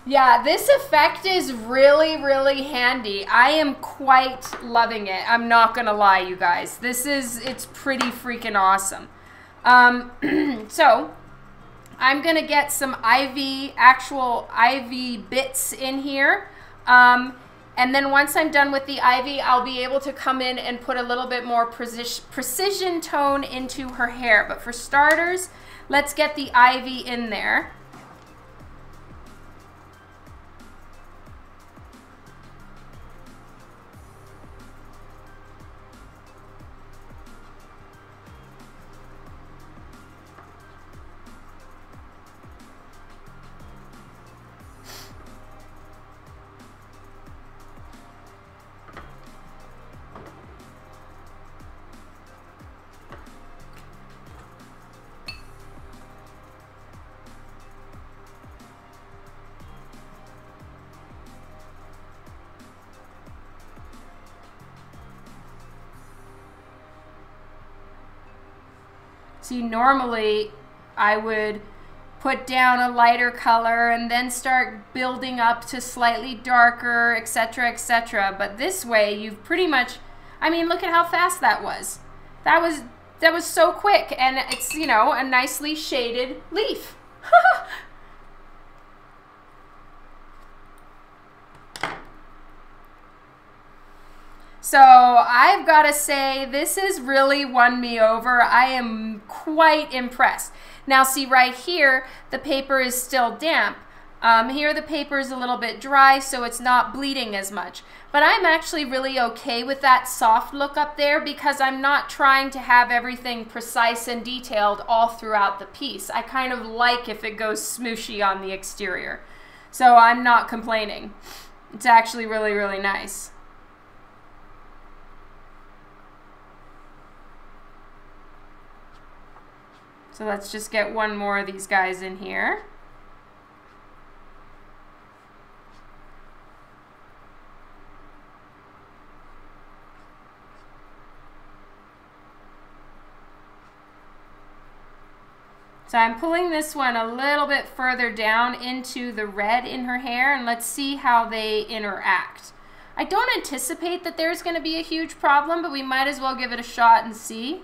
Yeah, this effect is really, really handy. I am quite loving it. I'm not gonna lie, you guys. It's pretty freaking awesome. So I'm gonna get some actual ivy bits in here. And then once I'm done with the ivy, I'll be able to come in and put a little bit more precision tone into her hair. But for starters, let's get the ivy in there. See, normally I would put down a lighter color and then start building up to slightly darker, etc., etc. But this way, you've pretty much, I mean, look at how fast that was. That was so quick, and it's, you know, a nicely shaded leaf. So I've got to say, this has really won me over. I am quite impressed. Now see right here, the paper is still damp. Here the paper is a little bit dry, so it's not bleeding as much. But I'm actually really okay with that soft look up there because I'm not trying to have everything precise and detailed all throughout the piece. I kind of like if it goes smooshy on the exterior. So I'm not complaining. It's actually really, really nice. So let's just get one more of these guys in here. So I'm pulling this one a little bit further down into the red in her hair, and let's see how they interact. I don't anticipate that there's going to be a huge problem, but we might as well give it a shot and see.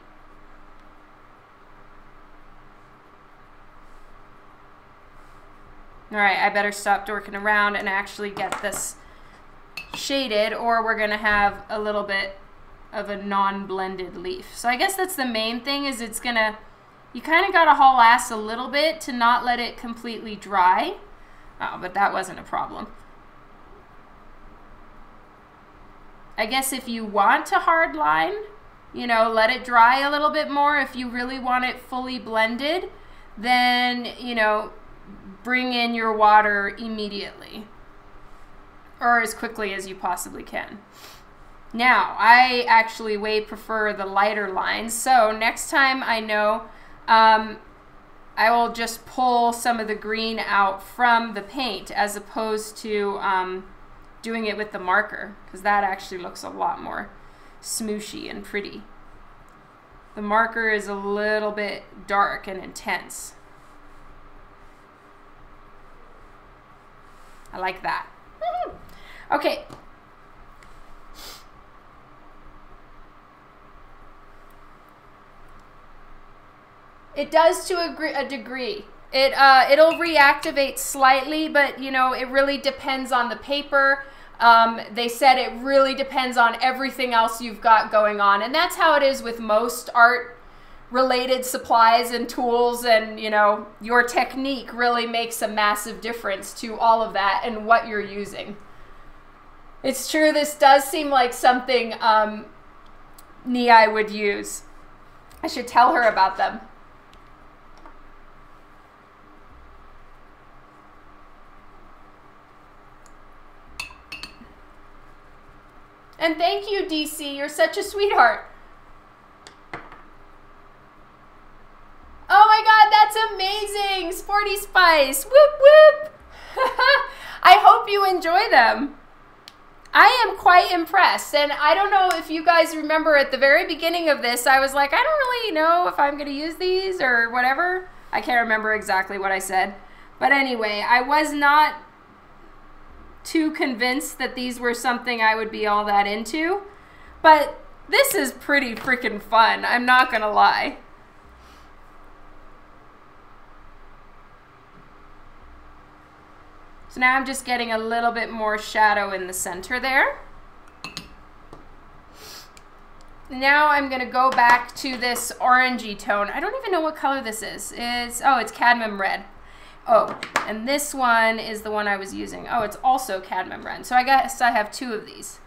All right, I better stop dorking around and actually get this shaded, or we're gonna have a little bit of a non-blended leaf. So I guess that's the main thing, is it's gonna, you kind of gotta haul ass a little bit to not let it completely dry. Oh, but that wasn't a problem. I guess if you want to hard line, you know, let it dry a little bit more. If you really want it fully blended, then, you know, bring in your water immediately, or as quickly as you possibly can. Now, I actually way prefer the lighter lines, so next time I know, I will just pull some of the green out from the paint as opposed to doing it with the marker, because that actually looks a lot more smooshy and pretty. The marker is a little bit dark and intense. I like that. Okay. It does to a degree. It'll reactivate slightly, but you know, it really depends on the paper. They said it really depends on everything else you've got going on, and that's how it is with most art related supplies and tools, and you know, your technique really makes a massive difference to all of that and what you're using. It's true, this does seem like something Nihai would use. I should tell her about them. And thank you, DC. You're such a sweetheart. Oh my God, that's amazing. Sporty Spice. Whoop, whoop. I hope you enjoy them. I am quite impressed. And I don't know if you guys remember at the very beginning of this, I was like, I don't really know if I'm going to use these or whatever. I can't remember exactly what I said. But anyway, I was not too convinced that these were something I would be all that into, but this is pretty freaking fun, I'm not gonna lie. So now I'm just getting a little bit more shadow in the center there. Now I'm gonna go back to this orangey tone. I don't even know what color this is. It's cadmium red. Oh, and this one is the one I was using. Oh, it's also cadmium red. So I guess I have two of these.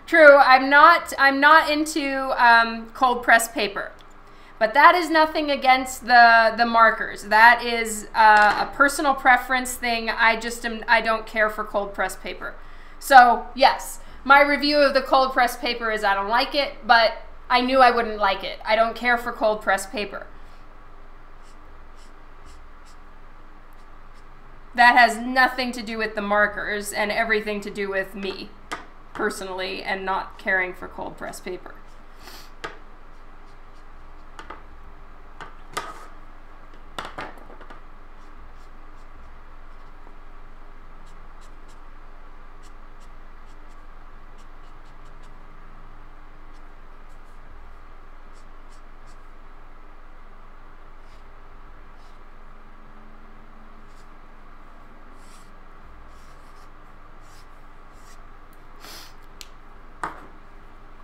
True, I'm not into cold pressed paper. But that is nothing against the markers. That is a personal preference thing. I don't care for cold pressed paper. So, yes. My review of the cold pressed paper is I don't like it, but I knew I wouldn't like it. I don't care for cold pressed paper. That has nothing to do with the markers and everything to do with me personally and not caring for cold pressed paper.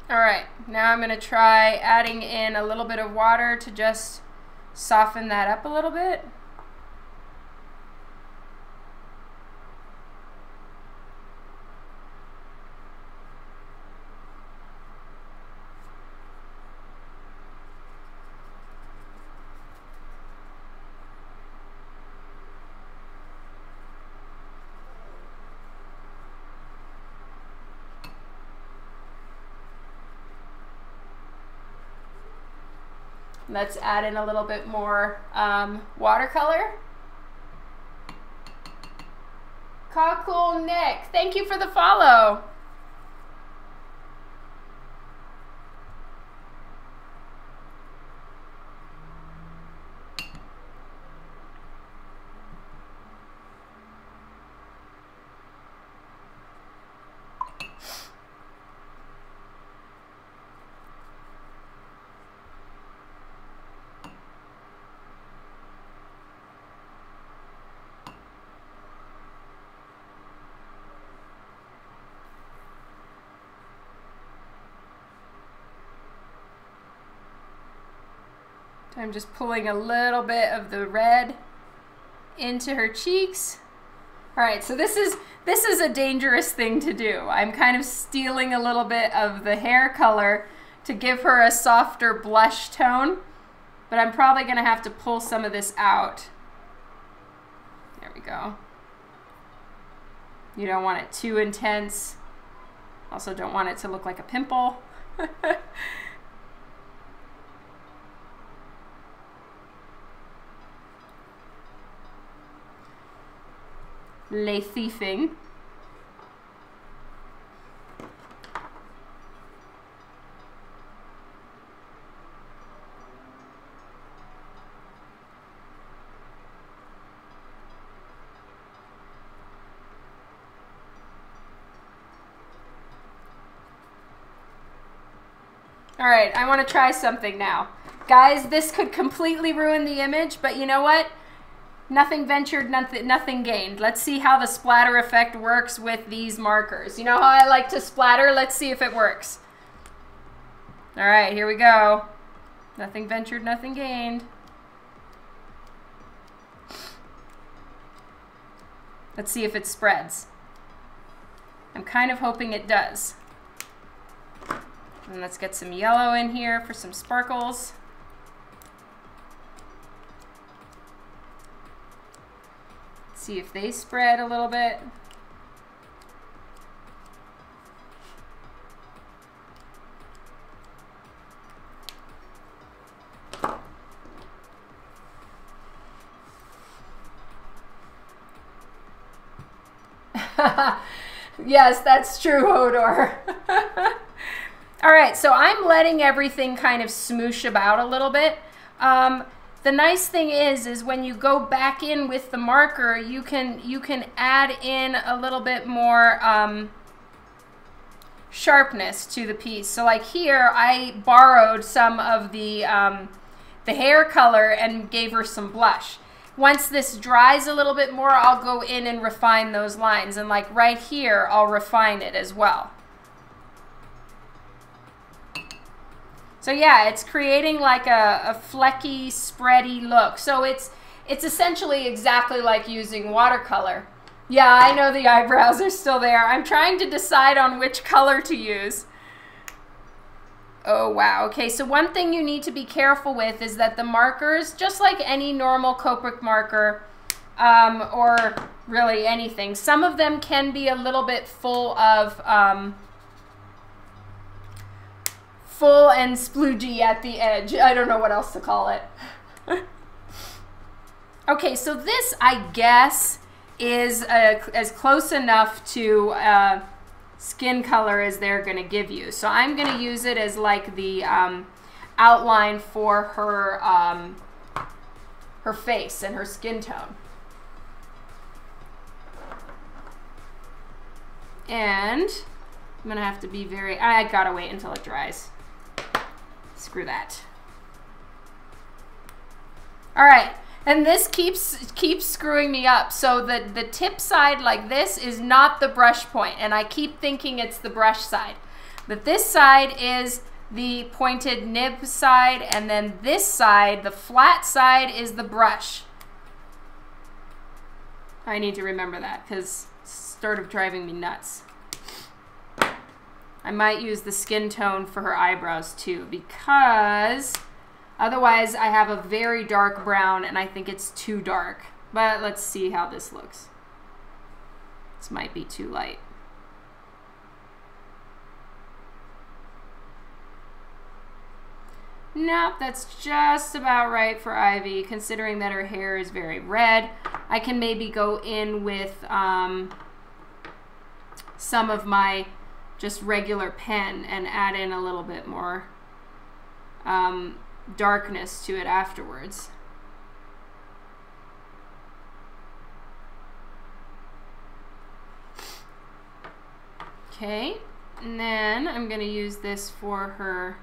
All right, now I'm gonna try adding in a little bit of water to just soften that up a little bit. Let's add in a little bit more watercolor. Cool Nick, thank you for the follow. So I'm just pulling a little bit of the red into her cheeks. All right, so this is a dangerous thing to do. I'm kind of stealing a little bit of the hair color to give her a softer blush tone, but I'm probably gonna have to pull some of this out. There we go. You don't want it too intense. Also don't want it to look like a pimple. Le thiefing. All right, I want to try something now. Guys, this could completely ruin the image, but you know what? Nothing ventured, nothing gained. Let's see how the splatter effect works with these markers. You know how I like to splatter? Let's see if it works. All right, here we go. Nothing ventured, nothing gained. Let's see if it spreads. I'm kind of hoping it does. And let's get some yellow in here for some sparkles. See if they spread a little bit. Yes, that's true, Hodor. All right, so I'm letting everything kind of smoosh about a little bit. The nice thing is when you go back in with the marker, you can add in a little bit more sharpness to the piece. So like here, I borrowed some of the hair color and gave her some blush. Once this dries a little bit more, I'll go in and refine those lines. And like right here, I'll refine it as well. So yeah, it's creating like a flecky, spready look. So it's essentially exactly like using watercolor. Yeah, I know the eyebrows are still there. I'm trying to decide on which color to use. Oh wow, okay, so one thing you need to be careful with is that the markers, just like any normal Copic marker, or really anything, some of them can be a little bit full and sploogey at the edge. I don't know what else to call it. Okay, so this, I guess, is as close enough to skin color as they're going to give you. So I'm going to use it as like the outline for her, her face and her skin tone. And I'm going to have to be very, I got to wait until it dries. Screw that. All right, and this keeps screwing me up. So the tip side like this is not the brush point, and I keep thinking it's the brush side. But this side is the pointed nib side, and then this side, the flat side, is the brush. I need to remember that because it's sort of driving me nuts. I might use the skin tone for her eyebrows too, because otherwise I have a very dark brown and I think it's too dark. But let's see how this looks. This might be too light. Nope, that's just about right for Ivy, considering that her hair is very red. I can maybe go in with some of my just regular pen and add in a little bit more darkness to it afterwards. Okay, and then I'm going to use this for her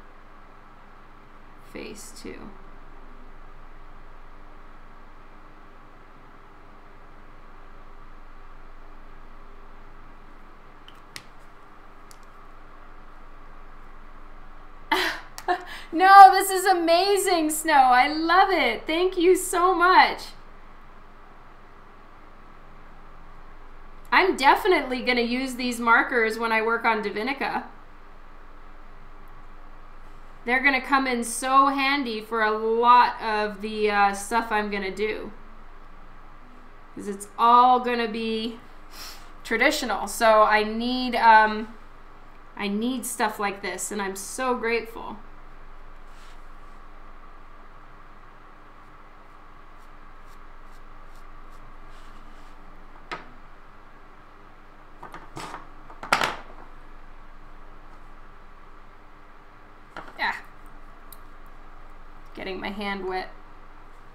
face too. No, this is amazing, Snow. I love it. Thank you so much. I'm definitely going to use these markers when I work on Divinica. They're going to come in so handy for a lot of the stuff I'm going to do. Because it's all going to be traditional. So I need stuff like this, and I'm so grateful. Getting my hand wet.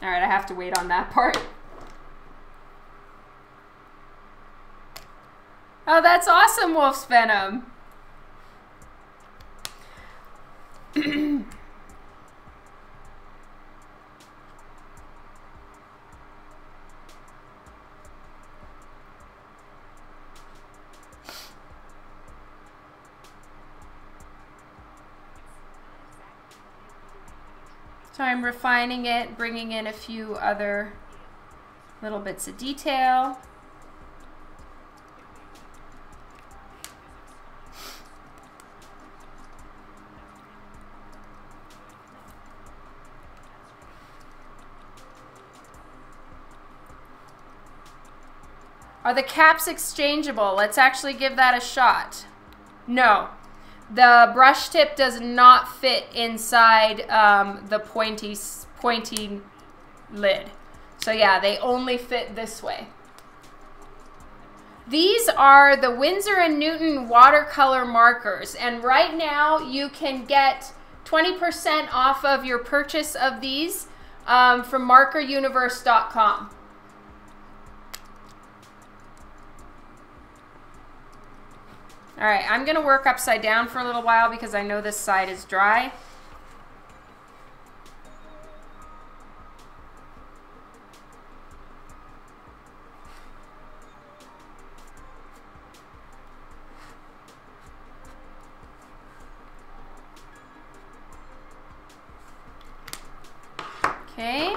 All right, I have to wait on that part. Oh, that's awesome, Wolf's Venom. So I'm refining it, bringing in a few other little bits of detail. Are the caps exchangeable? Let's actually give that a shot. No. The brush tip does not fit inside the pointy lid. So yeah, they only fit this way. These are the Winsor & Newton watercolor markers, and right now you can get 20% off of your purchase of these from markeruniverse.com. All right, I'm gonna work upside down for a little while because I know this side is dry. Okay.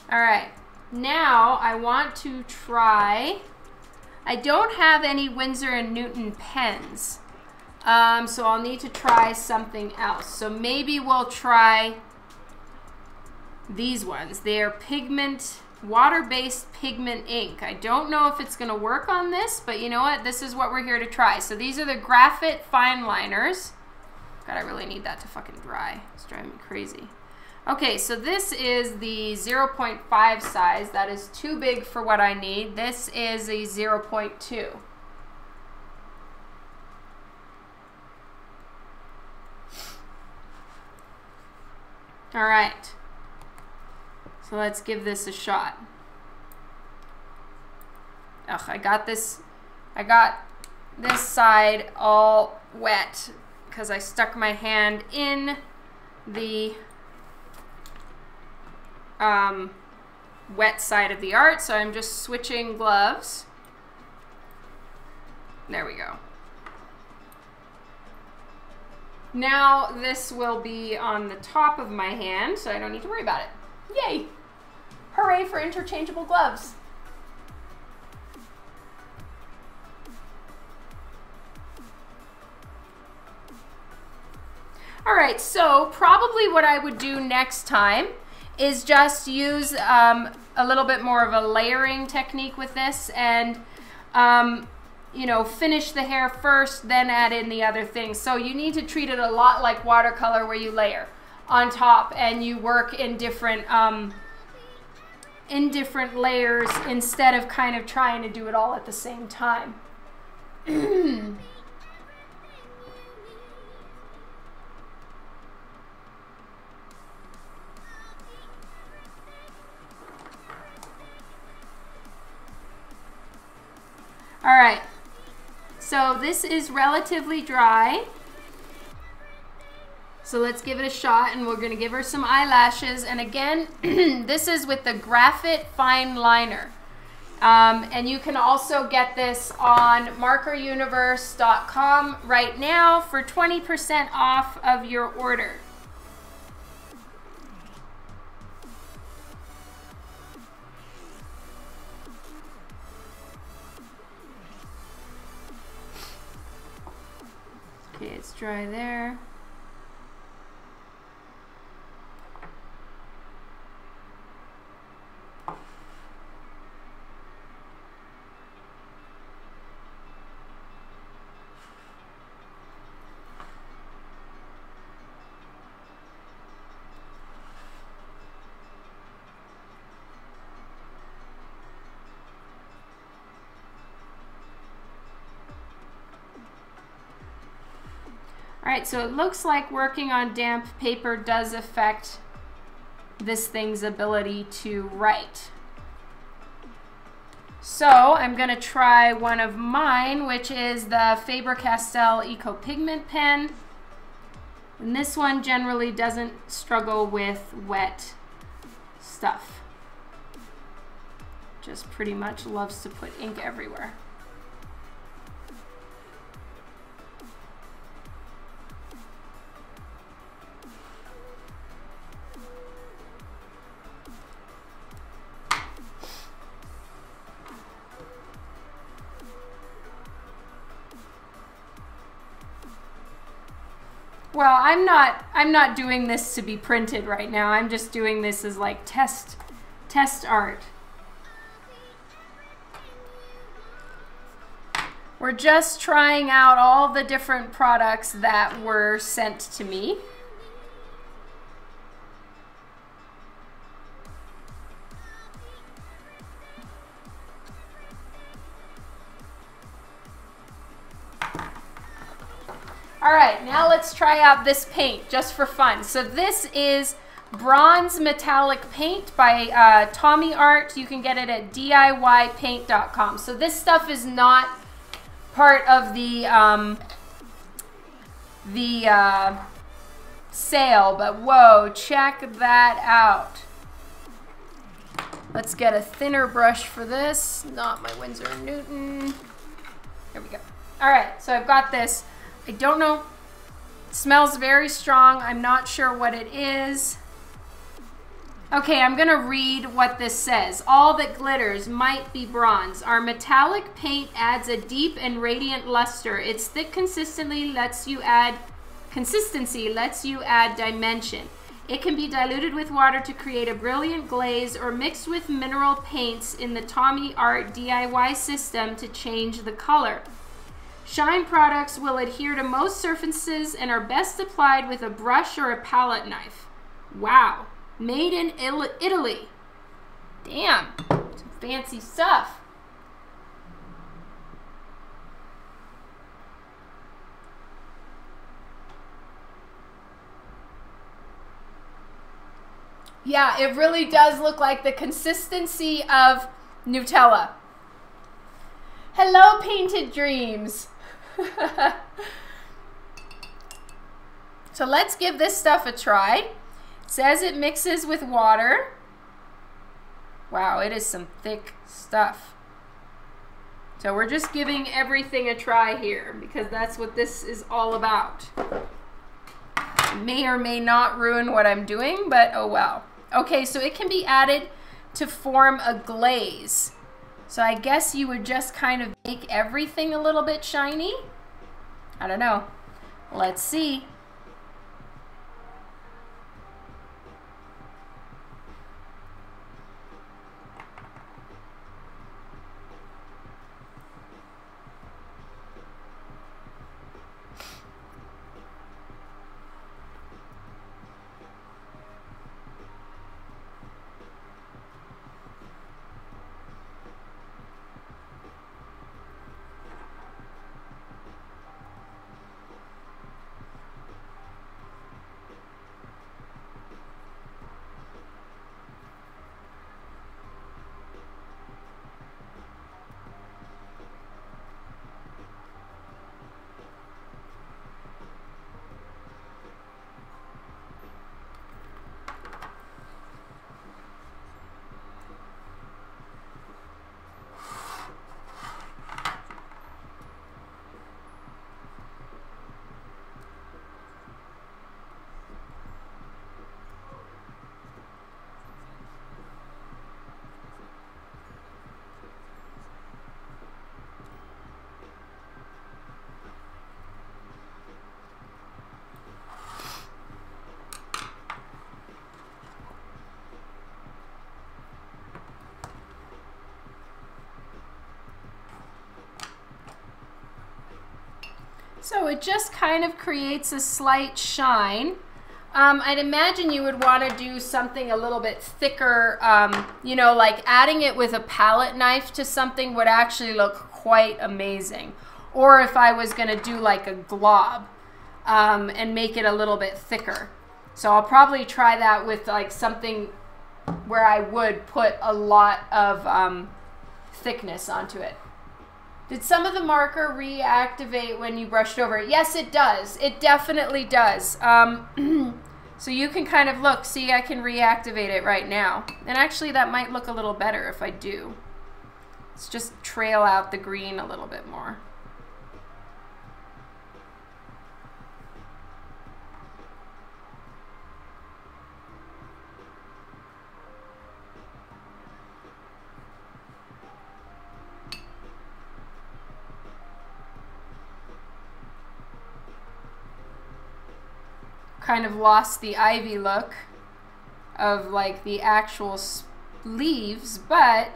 All right, now I want to try, I don't have any Winsor & Newton pens, so I'll need to try something else. So maybe we'll try these ones. They're pigment, water-based pigment ink. I don't know if it's gonna work on this, but you know what? This is what we're here to try. So these are the Graphite fine liners. God, I really need that to fucking dry. It's driving me crazy. Okay, so this is the 0.5 size. That is too big for what I need. This is a 0.2. All right, so let's give this a shot. Ugh, I got this side all wet because I stuck my hand in the wet side of the art, so I'm just switching gloves. There we go. Now this will be on the top of my hand, so I don't need to worry about it. Yay! Hooray for interchangeable gloves. All right, so probably what I would do next time is just use a little bit more of a layering technique with this, and you know, finish the hair first, then add in the other things. So you need to treat it a lot like watercolor, where you layer on top and you work in different layers instead of kind of trying to do it all at the same time. All right, so this is relatively dry. So let's give it a shot, and we're gonna give her some eyelashes. And again, this is with the Graphit Fine Liner. And you can also get this on markeruniverse.com right now for 20% off of your order. Okay, it's dry there. All right, so it looks like working on damp paper does affect this thing's ability to write. So I'm gonna try one of mine, which is the Faber-Castell Eco Pigment pen. And this one generally doesn't struggle with wet stuff. Just pretty much loves to put ink everywhere. Well, I'm not doing this to be printed right now. I'm just doing this as like test art. We're just trying out all the different products that were sent to me. All right, now let's try out this paint just for fun. So this is Bronze Metallic Paint by Tommy Art. You can get it at DIYpaint.com. So this stuff is not part of the sale, but whoa, check that out. Let's get a thinner brush for this, not my Winsor & Newton. There we go. All right, so I've got this. I don't know, it smells very strong. I'm not sure what it is. Okay, I'm gonna read what this says. All that glitters might be bronze. Our metallic paint adds a deep and radiant luster. Its thick consistency lets you add dimension. It can be diluted with water to create a brilliant glaze or mixed with mineral paints in the Tommy Art DIY system to change the color. Shine products will adhere to most surfaces and are best applied with a brush or a palette knife. Wow. Made in Italy. Damn. Some fancy stuff. Yeah, it really does look like the consistency of Nutella. Hello, Painted Dreams. So let's give this stuff a try. It says it mixes with water. Wow, it is some thick stuff. So we're just giving everything a try here because that's what this is all about. It may or may not ruin what I'm doing, but oh well. Okay, so it can be added to form a glaze. So I guess you would just kind of make everything a little bit shiny. I don't know. Let's see. So it just kind of creates a slight shine. I'd imagine you would want to do something a little bit thicker, you know, like adding it with a palette knife to something would actually look quite amazing. Or if I was going to do like a glob and make it a little bit thicker. So I'll probably try that with like something where I would put a lot of thickness onto it. Did some of the marker reactivate when you brushed over it? Yes, it does. It definitely does. So you can kind of look, see, I can reactivate it right now. And actually that might look a little better if I do. Let's just trail out the green a little bit more. Kind of lost the ivy look of like the actual leaves, but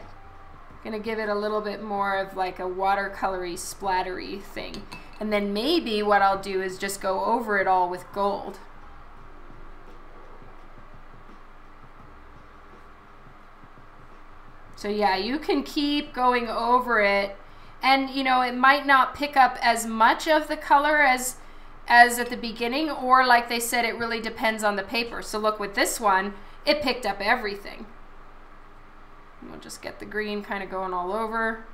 gonna give it a little bit more of like a watercolory splattery thing. And then maybe what I'll do is just go over it all with gold. So yeah, you can keep going over it, and you know, it might not pick up as much of the color as at the beginning, or like they said, it really depends on the paper. So look, with this one, it picked up everything. We'll just get the green kind of going all over.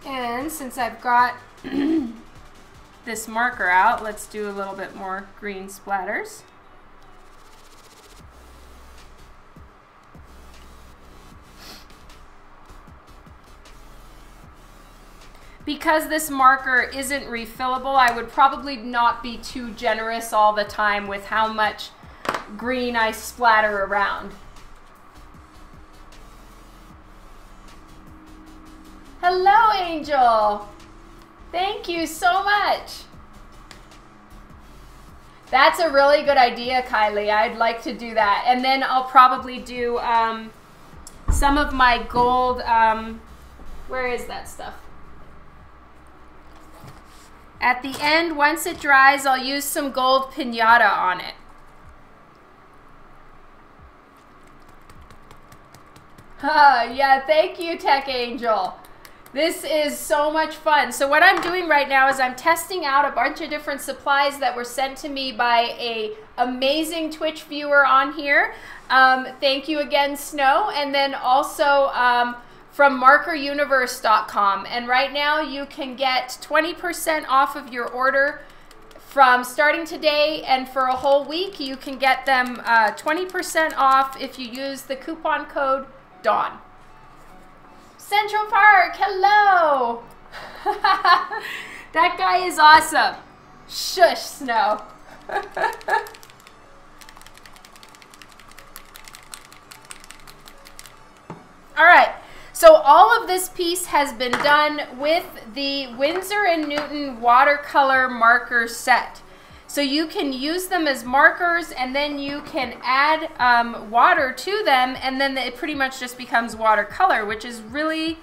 And since I've got this marker out, let's do a little bit more green splatters. Because this marker isn't refillable, I would probably not be too generous all the time with how much green I splatter around. Hello, Angel. Thank you so much. That's a really good idea, Kylie. I'd like to do that. And then I'll probably do some of my gold, where is that stuff? At the end, once it dries, I'll use some gold piñata on it. Yeah, thank you, Tech Angel. This is so much fun. So what I'm doing right now is I'm testing out a bunch of different supplies that were sent to me by a amazing Twitch viewer on here. Thank you again, Snow. And then also from markeruniverse.com. And right now you can get 20% off of your order from starting today, and for a whole week you can get them 20% off if you use the coupon code DAWN. Central Park, hello! That guy is awesome. Shush, Snow. All right, so all of this piece has been done with the Winsor & Newton watercolor marker set. So you can use them as markers, and then you can add water to them, and then it pretty much just becomes watercolor, which is really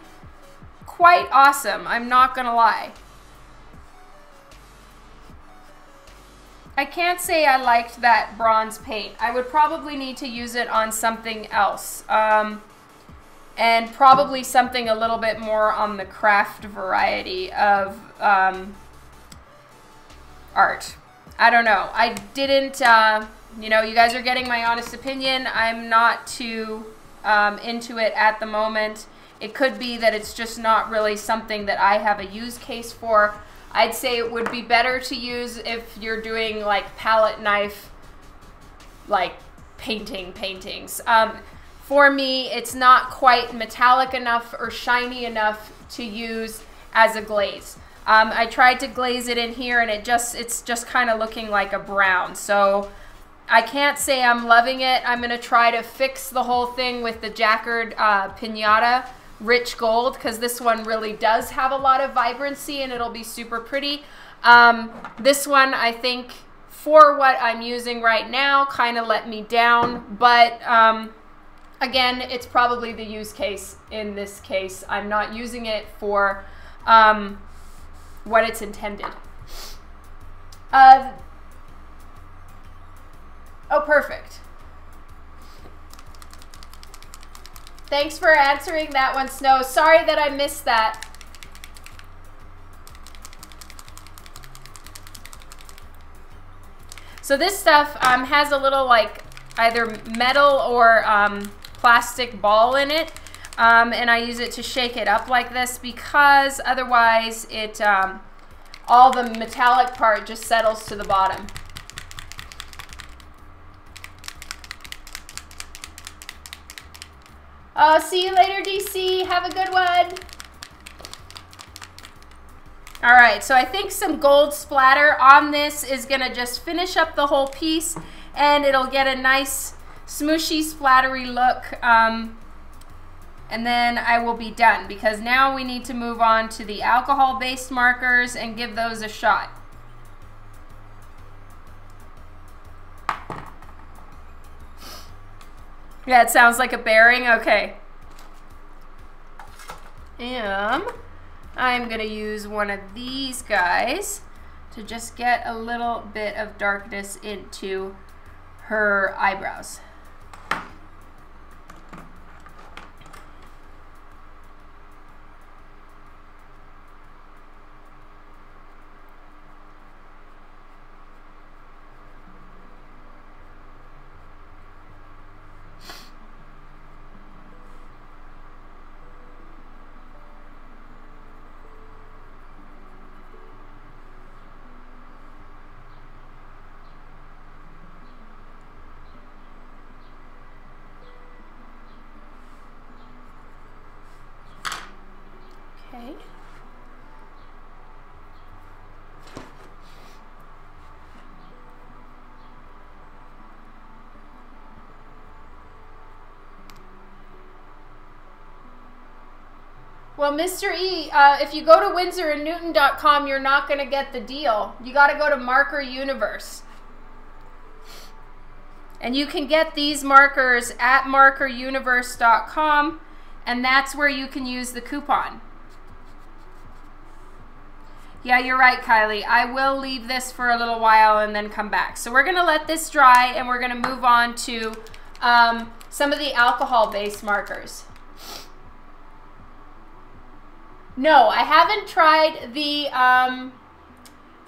quite awesome, I'm not gonna lie. I can't say I liked that bronze paint. I would probably need to use it on something else. and probably something a little bit more on the craft variety of art. I don't know. I didn't, you know, you guys are getting my honest opinion. I'm not too into it at the moment. It could be that it's just not really something that I have a use case for. I'd say it would be better to use if you're doing like palette knife, like paintings. For me, it's not quite metallic enough or shiny enough to use as a glaze. I tried to glaze it in here and it's just kind of looking like a brown. So I can't say I'm loving it. I'm gonna try to fix the whole thing with the Jacquard Pinata Rich Gold, because this one really does have a lot of vibrancy and it'll be super pretty. This one, I think, for what I'm using right now, kind of let me down, but again, it's probably the use case in this case. I'm not using it for what it's intended. Oh, perfect. Thanks for answering that one, Snow. Sorry that I missed that. So this stuff has a little like either metal or plastic ball in it, and I use it to shake it up like this because otherwise it all the metallic part just settles to the bottom. See you later, DC. Have a good one. All right, so I think some gold splatter on this is gonna just finish up the whole piece, and it'll get a nice smooshy, splattery look. And then I will be done, because now we need to move on to the alcohol-based markers and give those a shot. Yeah, it sounds like a bearing. Okay. And I'm going to use one of these guys to just get a little bit of darkness into her eyebrows. Okay. Well, Mr. E, if you go to WindsorandNewton.com, you're not going to get the deal. You got to go to Marker Universe. And you can get these markers at markeruniverse.com, and that's where you can use the coupon. Yeah, you're right, Kylie. I will leave this for a little while and then come back. So we're going to let this dry, and we're going to move on to some of the alcohol-based markers. No, I haven't tried the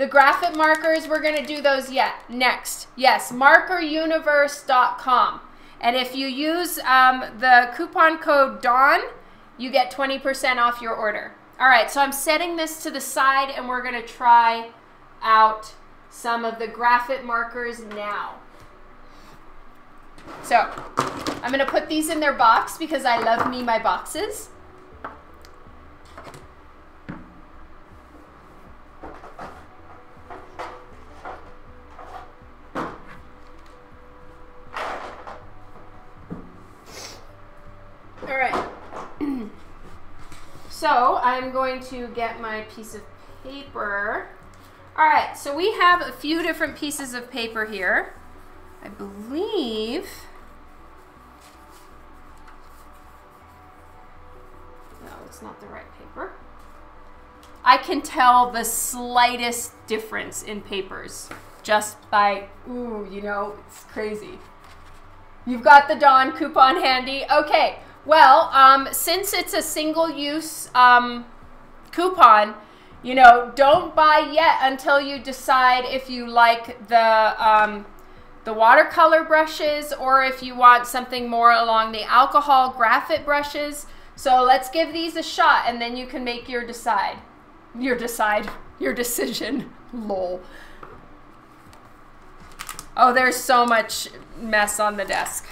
graphite markers. We're going to do those next. Yes, markeruniverse.com. And if you use the coupon code DAWN, you get 20% off your order. All right, so I'm setting this to the side, and we're going to try out some of the graphite markers now. So I'm going to put these in their box because I love me my boxes. All right. So I'm going to get my piece of paper. All right, so we have a few different pieces of paper here. I believe, no, it's not the right paper. I can tell the slightest difference in papers just by, ooh, you know, it's crazy. You've got the Dawn coupon handy. Okay, Well, since it's a single-use coupon, you know, don't buy yet until you decide if you like the watercolor brushes or if you want something more along the alcohol graphite brushes. So let's give these a shot and then you can make your decision. Lol. Oh, there's so much mess on the desk.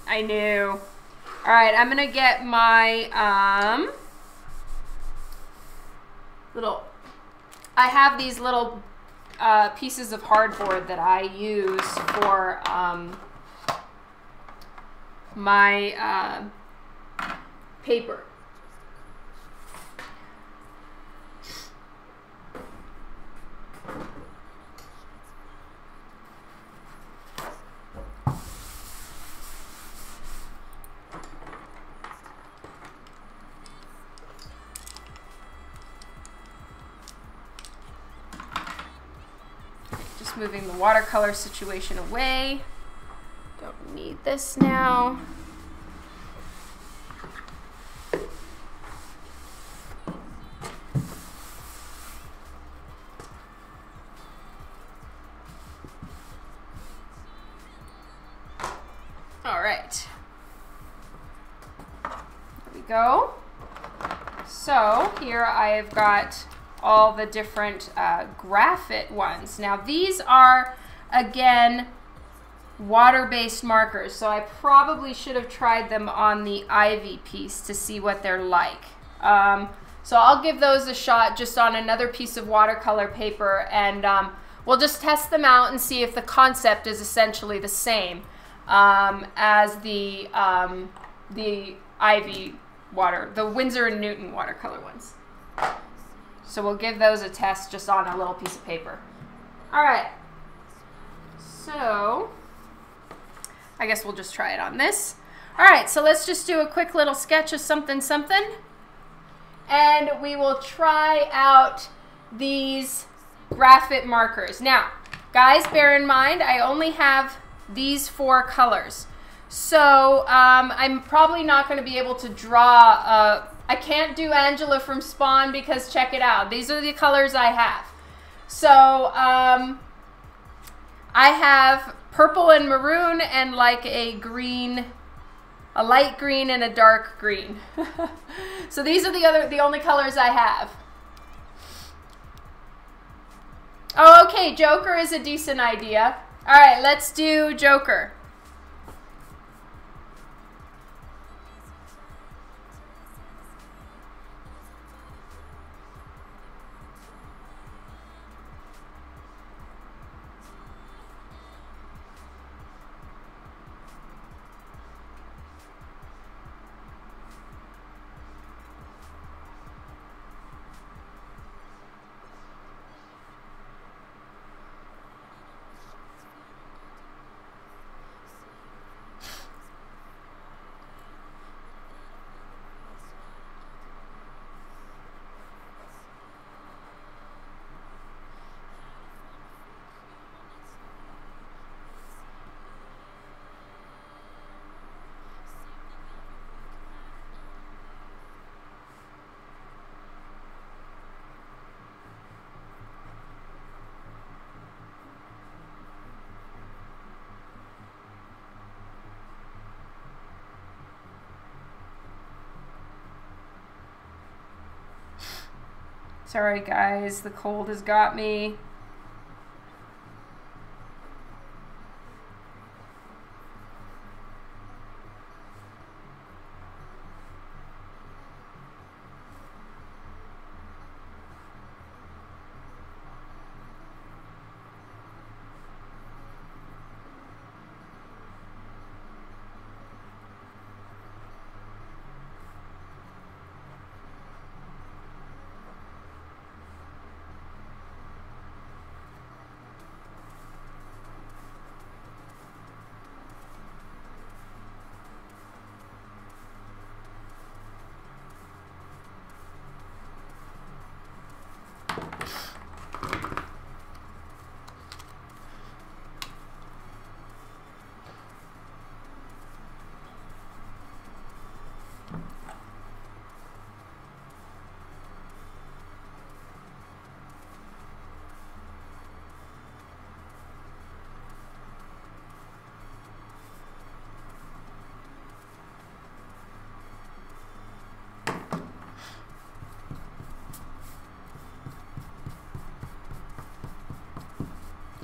I knew. All right, I'm gonna get my I have these little pieces of hardboard that I use for my paper. Just moving the watercolor situation away. Don't need this now. All right, there we go. So here I've got all the different graphite ones. Now these are, again, water-based markers, so I probably should have tried them on the Ivy piece to see what they're like. So I'll give those a shot just on another piece of watercolor paper, and we'll just test them out and see if the concept is essentially the same as the Ivy the Winsor and Newton watercolor ones. So we'll give those a test just on a little piece of paper. All right, so I guess we'll just try it on this. All right, so let's just do a quick little sketch of something. And we will try out these graphite markers. Now, guys, bear in mind, I only have these 4 colors. So I'm probably not going to be able to draw, I can't do Angela from Spawn because check it out. These are the colors I have. So I have purple and maroon and like a green, a light green and a dark green. So these are the only colors I have. Oh, okay, Joker is a decent idea. All right, let's do Joker. Sorry guys, the cold has got me.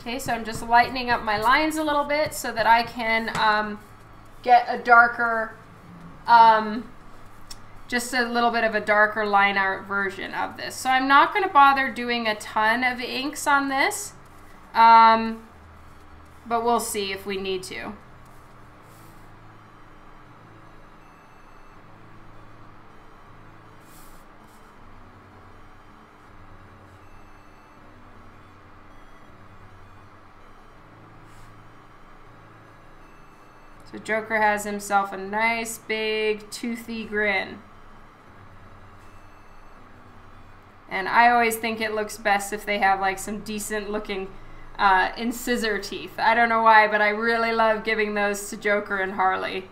Okay, so I'm just lightening up my lines a little bit so that I can get a darker, just a little bit of a darker line art version of this. So I'm not going to bother doing a ton of inks on this, but we'll see if we need to. So Joker has himself a nice big toothy grin. And I always think it looks best if they have like some decent looking incisor teeth. I don't know why, but I really love giving those to Joker and Harley.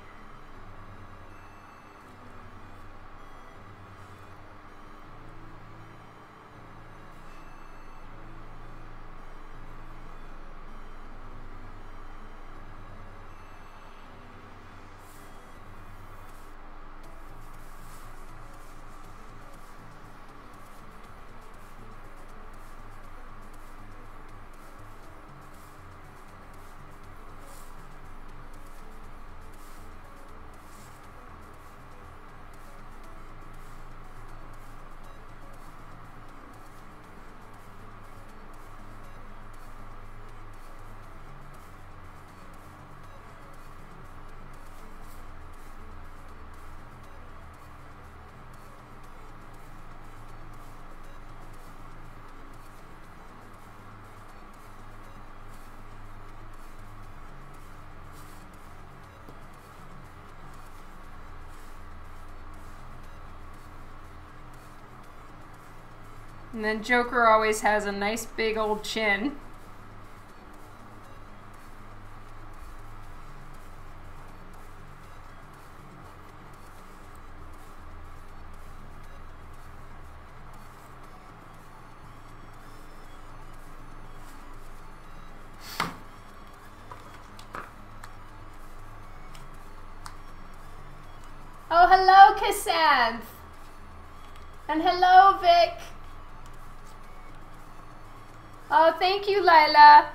And then Joker always has a nice big old chin. Oh, hello, Cassanth. And hello, Vic. Oh, thank you, Lila.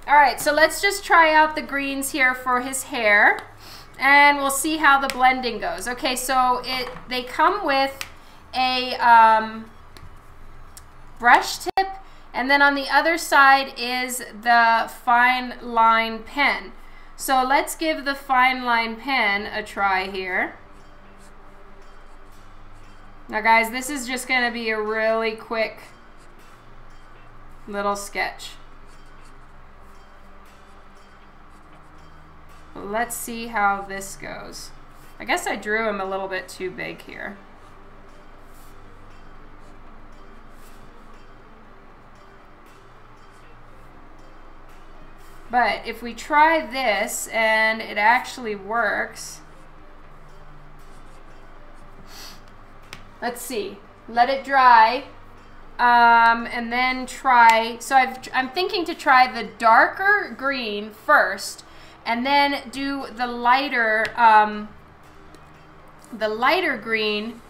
All right, so let's just try out the greens here for his hair, and we'll see how the blending goes. Okay, so they come with a brush tip, and then on the other side is the fine line pen. So let's give the fine line pen a try here. Now, guys, this is just going to be a really quick little sketch. Let's see how this goes. I guess I drew him a little bit too big here. But if we try this and it actually works, let's see. Let it dry. And then try, so I'm thinking to try the darker green first, and then do the lighter green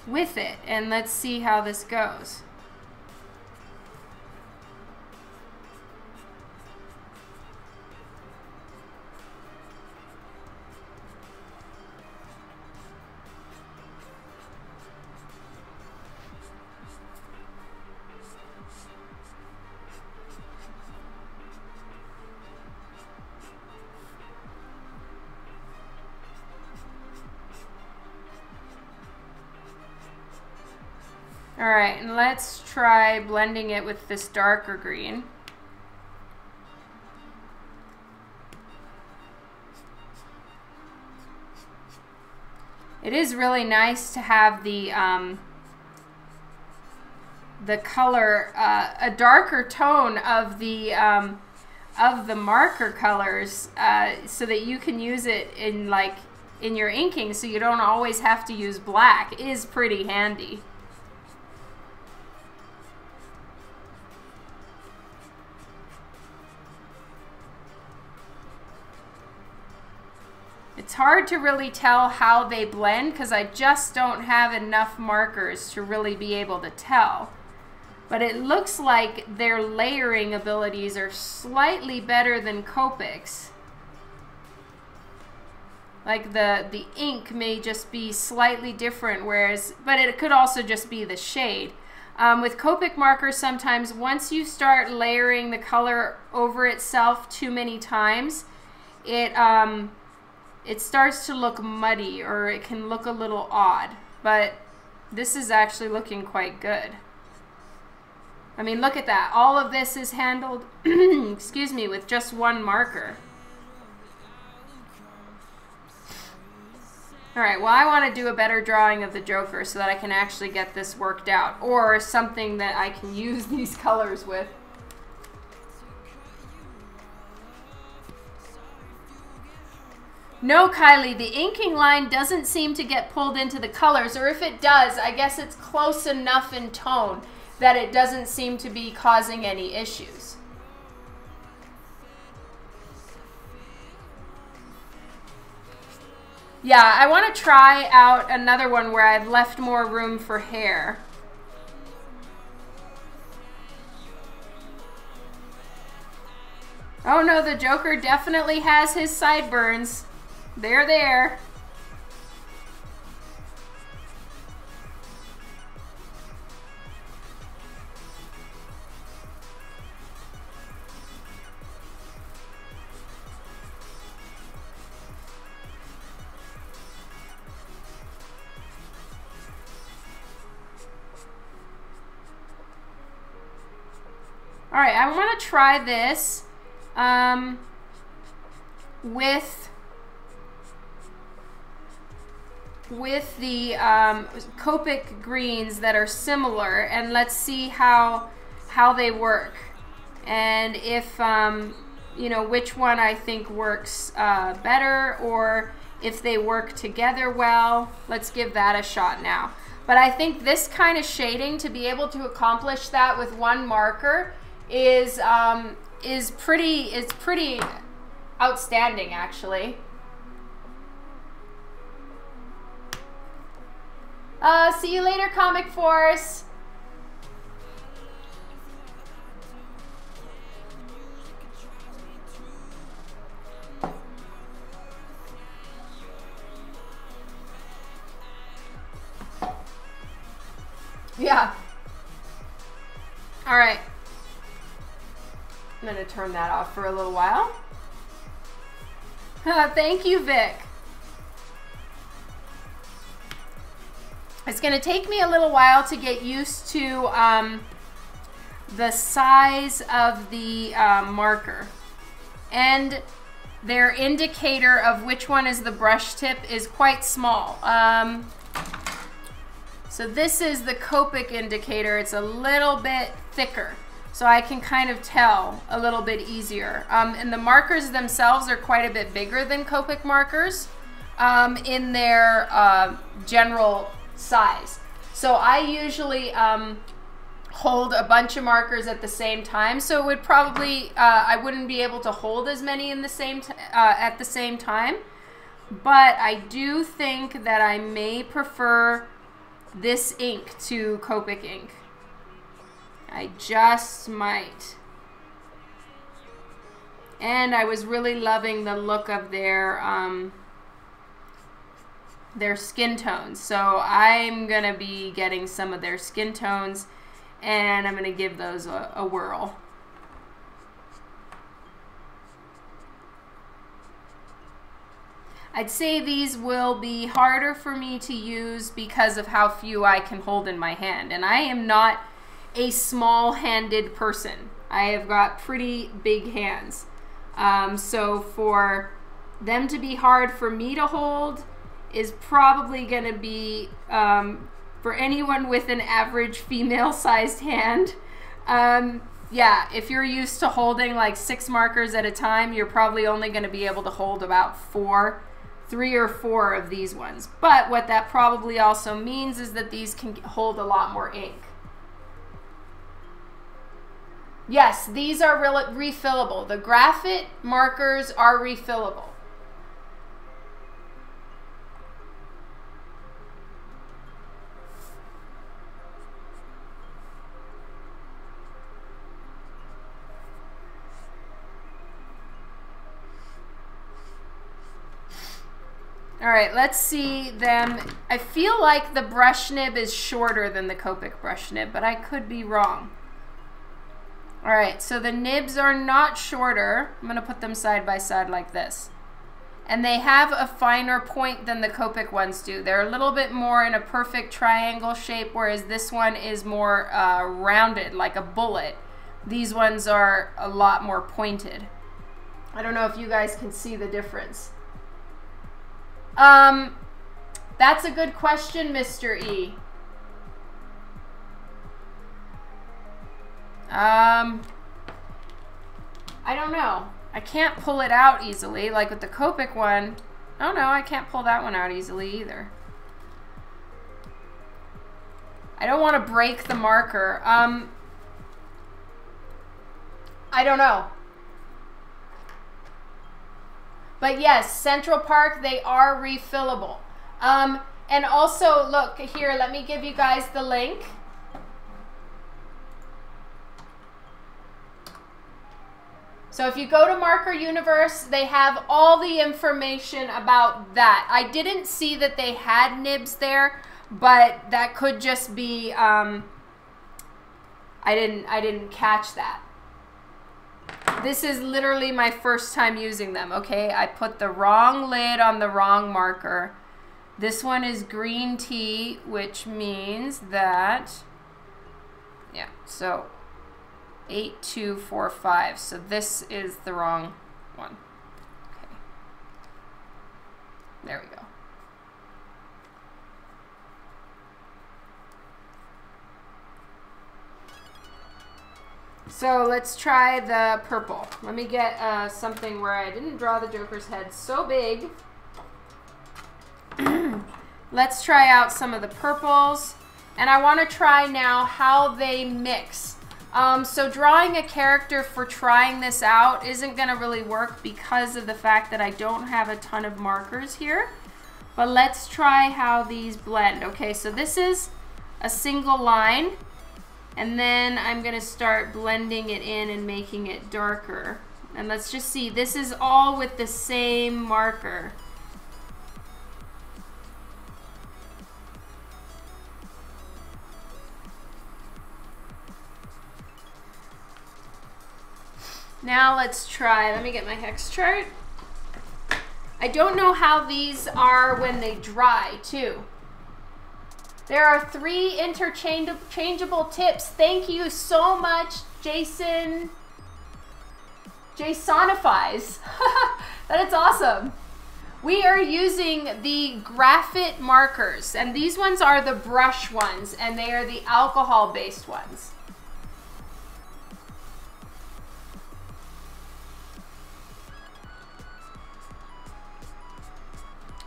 with it, and let's see how this goes. All right, and let's try blending it with this darker green. It is really nice to have the color, a darker tone of the marker colors, so that you can use it in your inking, so you don't always have to use black. It is pretty handy. It's hard to really tell how they blend because I just don't have enough markers to really be able to tell. but it looks like their layering abilities are slightly better than Copic's. Like the ink may just be slightly different, whereas, but it could also just be the shade. With Copic markers, sometimes once you start layering the color over itself too many times, it starts to look muddy, or it can look a little odd. But this is actually looking quite good. I mean, look at that. All of this is handled, excuse me, with just one marker. All right, well, I want to do a better drawing of the Joker so that I can actually get this worked out, or something that I can use these colors with. No, Kylie, the inking line doesn't seem to get pulled into the colors, or if it does, I guess it's close enough in tone that it doesn't seem to be causing any issues. Yeah, I want to try out another one where I've left more room for hair. Oh no, the Joker definitely has his sideburns. They're there. All right, I want to try this with the Copic greens that are similar, and let's see how they work, and if you know, which one I think works better, or if they work together well. Let's give that a shot now. But I think this kind of shading, to be able to accomplish that with one marker, is pretty outstanding, actually. See you later, Comic Force. Yeah. All right. I'm going to turn that off for a little while. Thank you, Vic. It's going to take me a little while to get used to the size of the marker. And their indicator of which one is the brush tip is quite small. So this is the Copic indicator. It's a little bit thicker, so I can kind of tell a little bit easier. And the markers themselves are quite a bit bigger than Copic markers in their general size. So I usually hold a bunch of markers at the same time, so it would probably, I wouldn't be able to hold as many in the same at the same time. But I do think that I may prefer this ink to Copic ink. I just might. And I was really loving the look of their skin tones. So I'm gonna be getting some of their skin tones, and I'm gonna give those a whirl. I'd say these will be harder for me to use because of how few I can hold in my hand. And I am not a small-handed person. I have got pretty big hands. So for them to be hard for me to hold is probably going to be, for anyone with an average female-sized hand, yeah, if you're used to holding like 6 markers at a time, you're probably only going to be able to hold about 3 or 4 of these ones. But what that probably also means is that these can hold a lot more ink. Yes, these are refillable. The graphite markers are refillable. All right, let's see them. I feel like the brush nib is shorter than the Copic brush nib, but I could be wrong. All right, so the nibs are not shorter. I'm gonna put them side by side like this. And they have a finer point than the Copic ones do. They're a little bit more in a perfect triangle shape, whereas this one is more rounded, like a bullet. These ones are a lot more pointed. I don't know if you guys can see the difference. That's a good question, Mr. E. I don't know. I can't pull it out easily, like with the Copic one. Oh no, I can't pull that one out easily either. I don't want to break the marker. I don't know. But yes, Central Park, they are refillable. And also, look here, let me give you guys the link. So if you go to Marker Universe, they have all the information about that. I didn't see that they had nibs there, but that could just be, I didn't catch that. This is literally my first time using them, okay? I put the wrong lid on the wrong marker. This one is green tea, which means that, yeah, so 8245. So this is the wrong one. Okay. There we go. So let's try the purple. Let me get something where I didn't draw the Joker's head so big. Let's try out some of the purples. And I want to try now how they mix. So drawing a character for trying this out isn't going to really work because of the fact that I don't have a ton of markers here. But let's try how these blend. Okay, so this is a single line. And then I'm going to start blending it in and making it darker. And let's just see, this is all with the same marker. Now let's try, let me get my hex chart. I don't know how these are when they dry too. There are 3 interchangeable tips. Thank you so much, Jason. Jasonifies. That is awesome. We are using the graphite markers, and these ones are the brush ones, and they are the alcohol-based ones.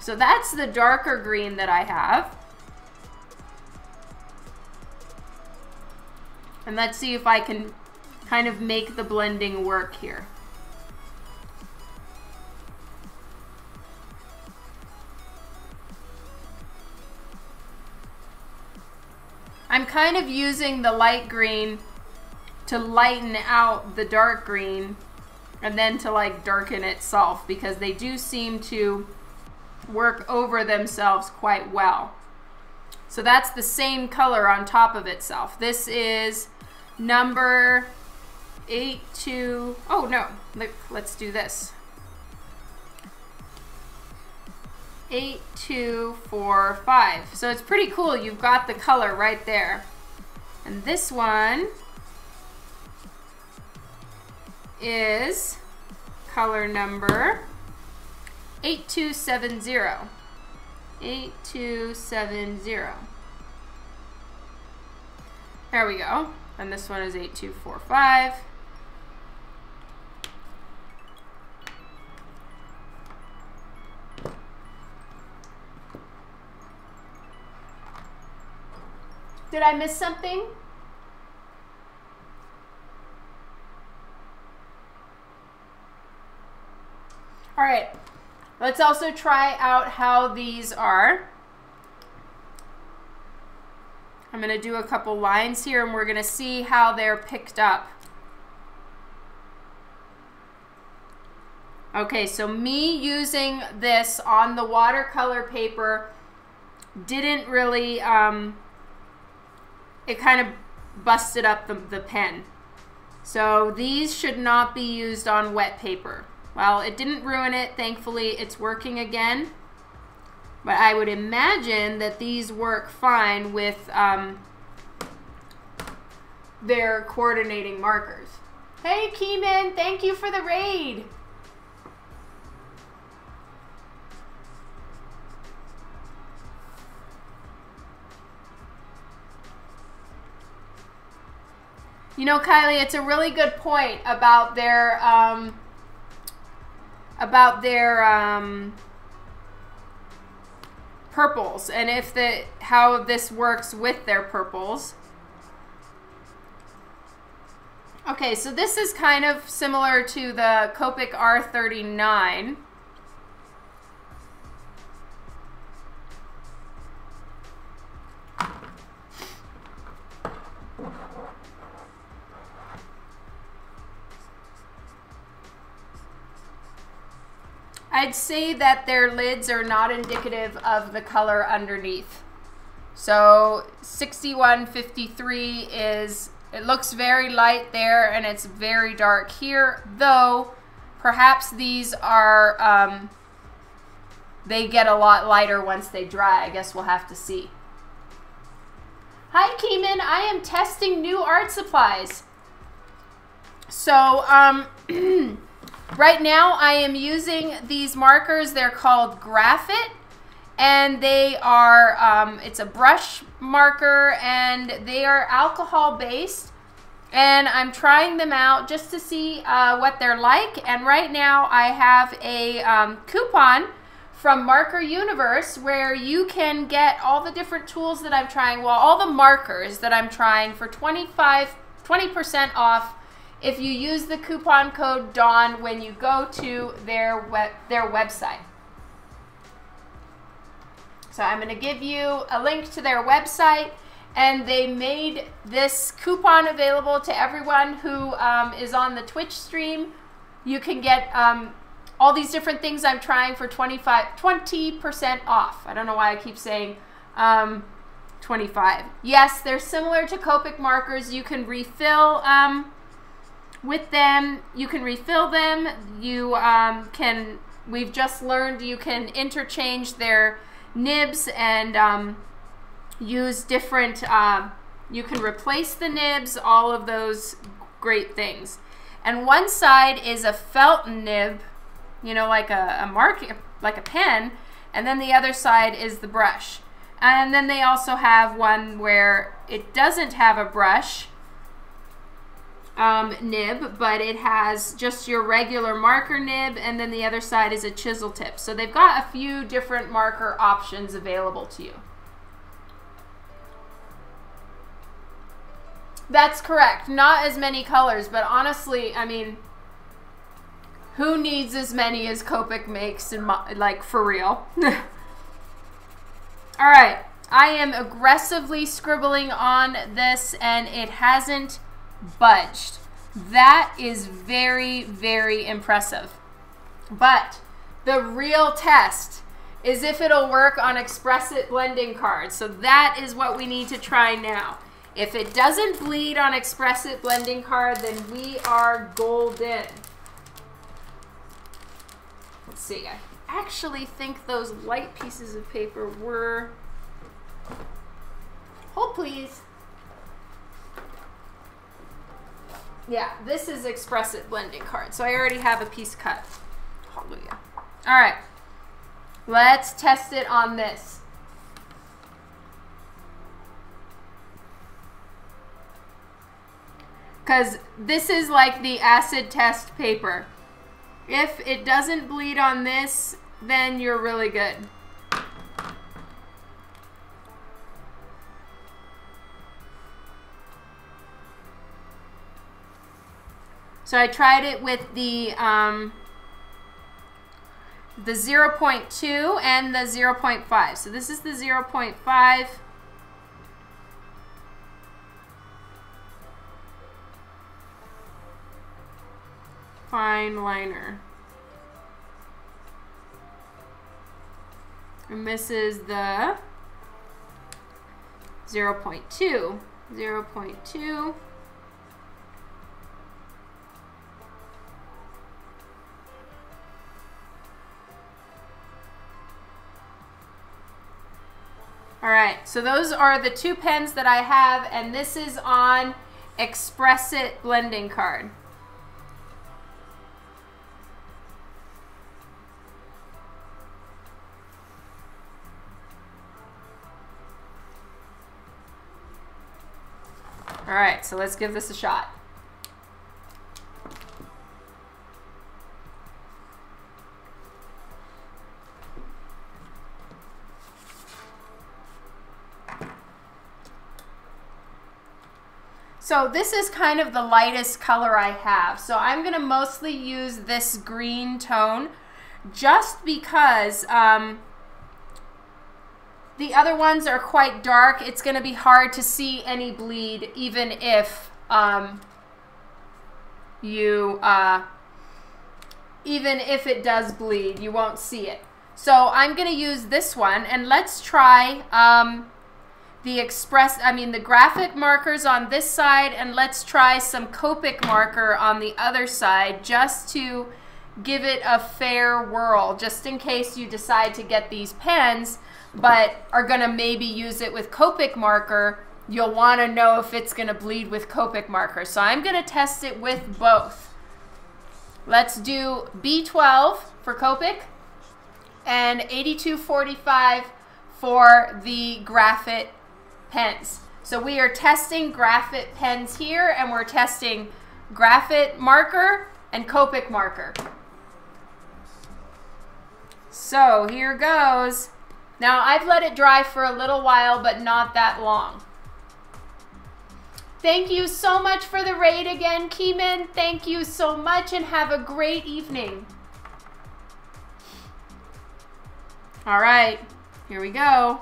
So that's the darker green that I have. And let's see if I can kind of make the blending work here. I'm kind of using the light green to lighten out the dark green and then to like darken itself, because they do seem to work over themselves quite well. So that's the same color on top of itself. This is number 82, oh no, let's do this. 8245. So it's pretty cool. You've got the color right there. And this one is color number 8270. 8270. There we go. And this one is 8245. Did I miss something? All right. Let's also try out how these are. I'm going to do a couple lines here and we're going to see how they're picked up. Okay, so me using this on the watercolor paper didn't really, it kind of busted up the pen. So these should not be used on wet paper. Well, it didn't ruin it. Thankfully, it's working again. But I would imagine that these work fine with their coordinating markers. Hey, Keeman, thank you for the raid. You know, Kylie, it's a really good point about their purples, and if how this works with their purples. Okay, so this is kind of similar to the Copic R39. I'd say that their lids are not indicative of the color underneath. So 6153 is, it looks very light there and it's very dark here, though perhaps these are, they get a lot lighter once they dry. I guess we'll have to see. Hi, Keeman. I am testing new art supplies. So, right now I am using these markers. They're called Graphit, and they are, it's a brush marker, and they are alcohol based, and I'm trying them out just to see what they're like. And right now I have a coupon from Marker Universe where you can get all the different tools that I'm trying, well, all the markers that I'm trying for 20% off if you use the coupon code Dawn when you go to their website. So I'm going to give you a link to their website, and they made this coupon available to everyone who is on the Twitch stream. You can get all these different things I'm trying for 20% off. I don't know why I keep saying 25. Yes, they're similar to Copic markers. You can refill with them. You can refill them. You we've just learned you can interchange their nibs and use different, you can replace the nibs, all of those great things. And one side is a felt nib, you know, like a marker, like a pen, and then the other side is the brush. And then they also have one where it doesn't have a brush nib, but it has just your regular marker nib, and then the other side is a chisel tip. So they've got a few different marker options available to you. That's correct. Not as many colors, but honestly, I mean, who needs as many as Copic makes, in like, for real? All right, I am aggressively scribbling on this, and it hasn't budged. That is very, very impressive. But the real test is if it'll work on Express-It blending cards. So that is what we need to try now. If it doesn't bleed on Express-It blending card, then we are golden. Let's see, I actually think those light pieces of paper were... Hold please. Yeah, this is Express-It blending card, so I already have a piece cut. Hallelujah. All right, let's test it on this. Because this is like the acid test paper. If it doesn't bleed on this, then you're really good. So I tried it with the 0.2 and the 0.5. So this is the 0.5. Fine liner. And this is the 0.2. 0.2. All right, so those are the 2 pens that I have, and this is on Express-It blending card. All right, so let's give this a shot. So this is kind of the lightest color I have. So I'm going to mostly use this green tone just because the other ones are quite dark. It's going to be hard to see any bleed even if even if it does bleed, you won't see it. So I'm going to use this one, and let's try the graphic markers on this side, and let's try some Copic marker on the other side just to give it a fair whirl, just in case you decide to get these pens but are going to maybe use it with Copic marker. You'll want to know if it's going to bleed with Copic marker. So I'm going to test it with both. Let's do B12 for Copic and 8245 for the Graphit pens. So we are testing Graphit pens here, and we're testing Graphit marker and Copic marker. So here goes. Now I've let it dry for a little while, but not that long. Thank you so much for the raid again, Keeman. Thank you so much, and have a great evening. All right, here we go.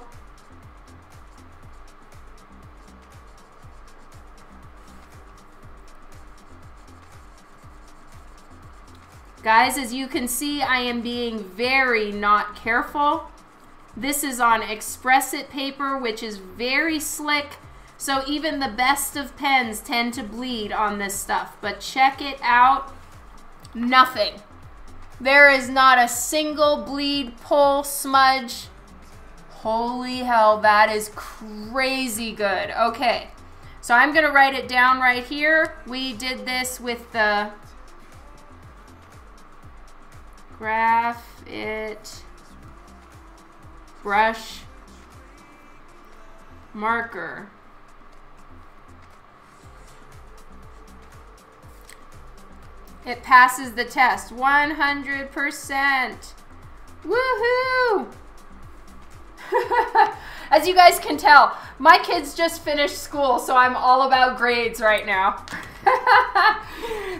Guys, as you can see, I am being very not careful. This is on Express-It paper, which is very slick. So even the best of pens tend to bleed on this stuff. But check it out. Nothing. There is not a single bleed, pull, smudge. Holy hell, that is crazy good. Okay, so I'm going to write it down right here. We did this with the Graphit brush marker. It passes the test 100%. Woohoo! As you guys can tell, my kids just finished school, so I'm all about grades right now.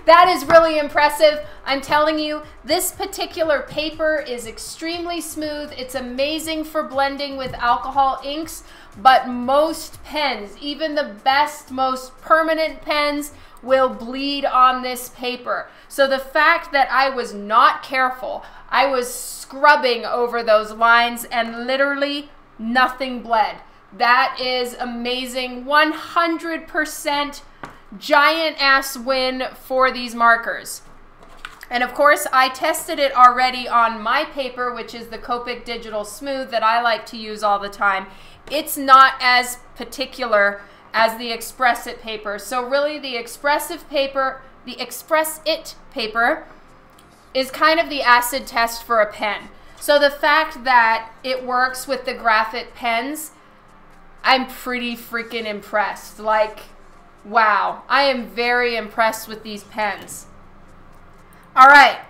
That is really impressive. I'm telling you, this particular paper is extremely smooth. It's amazing for blending with alcohol inks, but most pens, even the best, most permanent pens, will bleed on this paper. So the fact that I was not careful, I was scrubbing over those lines and literally nothing bled. That is amazing. 100% giant ass win for these markers. And of course, I tested it already on my paper, which is the Copic Digital Smooth that I like to use all the time. It's not as particular as the Express-It paper. So really the Express-It paper is kind of the acid test for a pen. So the fact that it works with the Graphit pens, I'm pretty freaking impressed. Like, wow, I am very impressed with these pens. All right,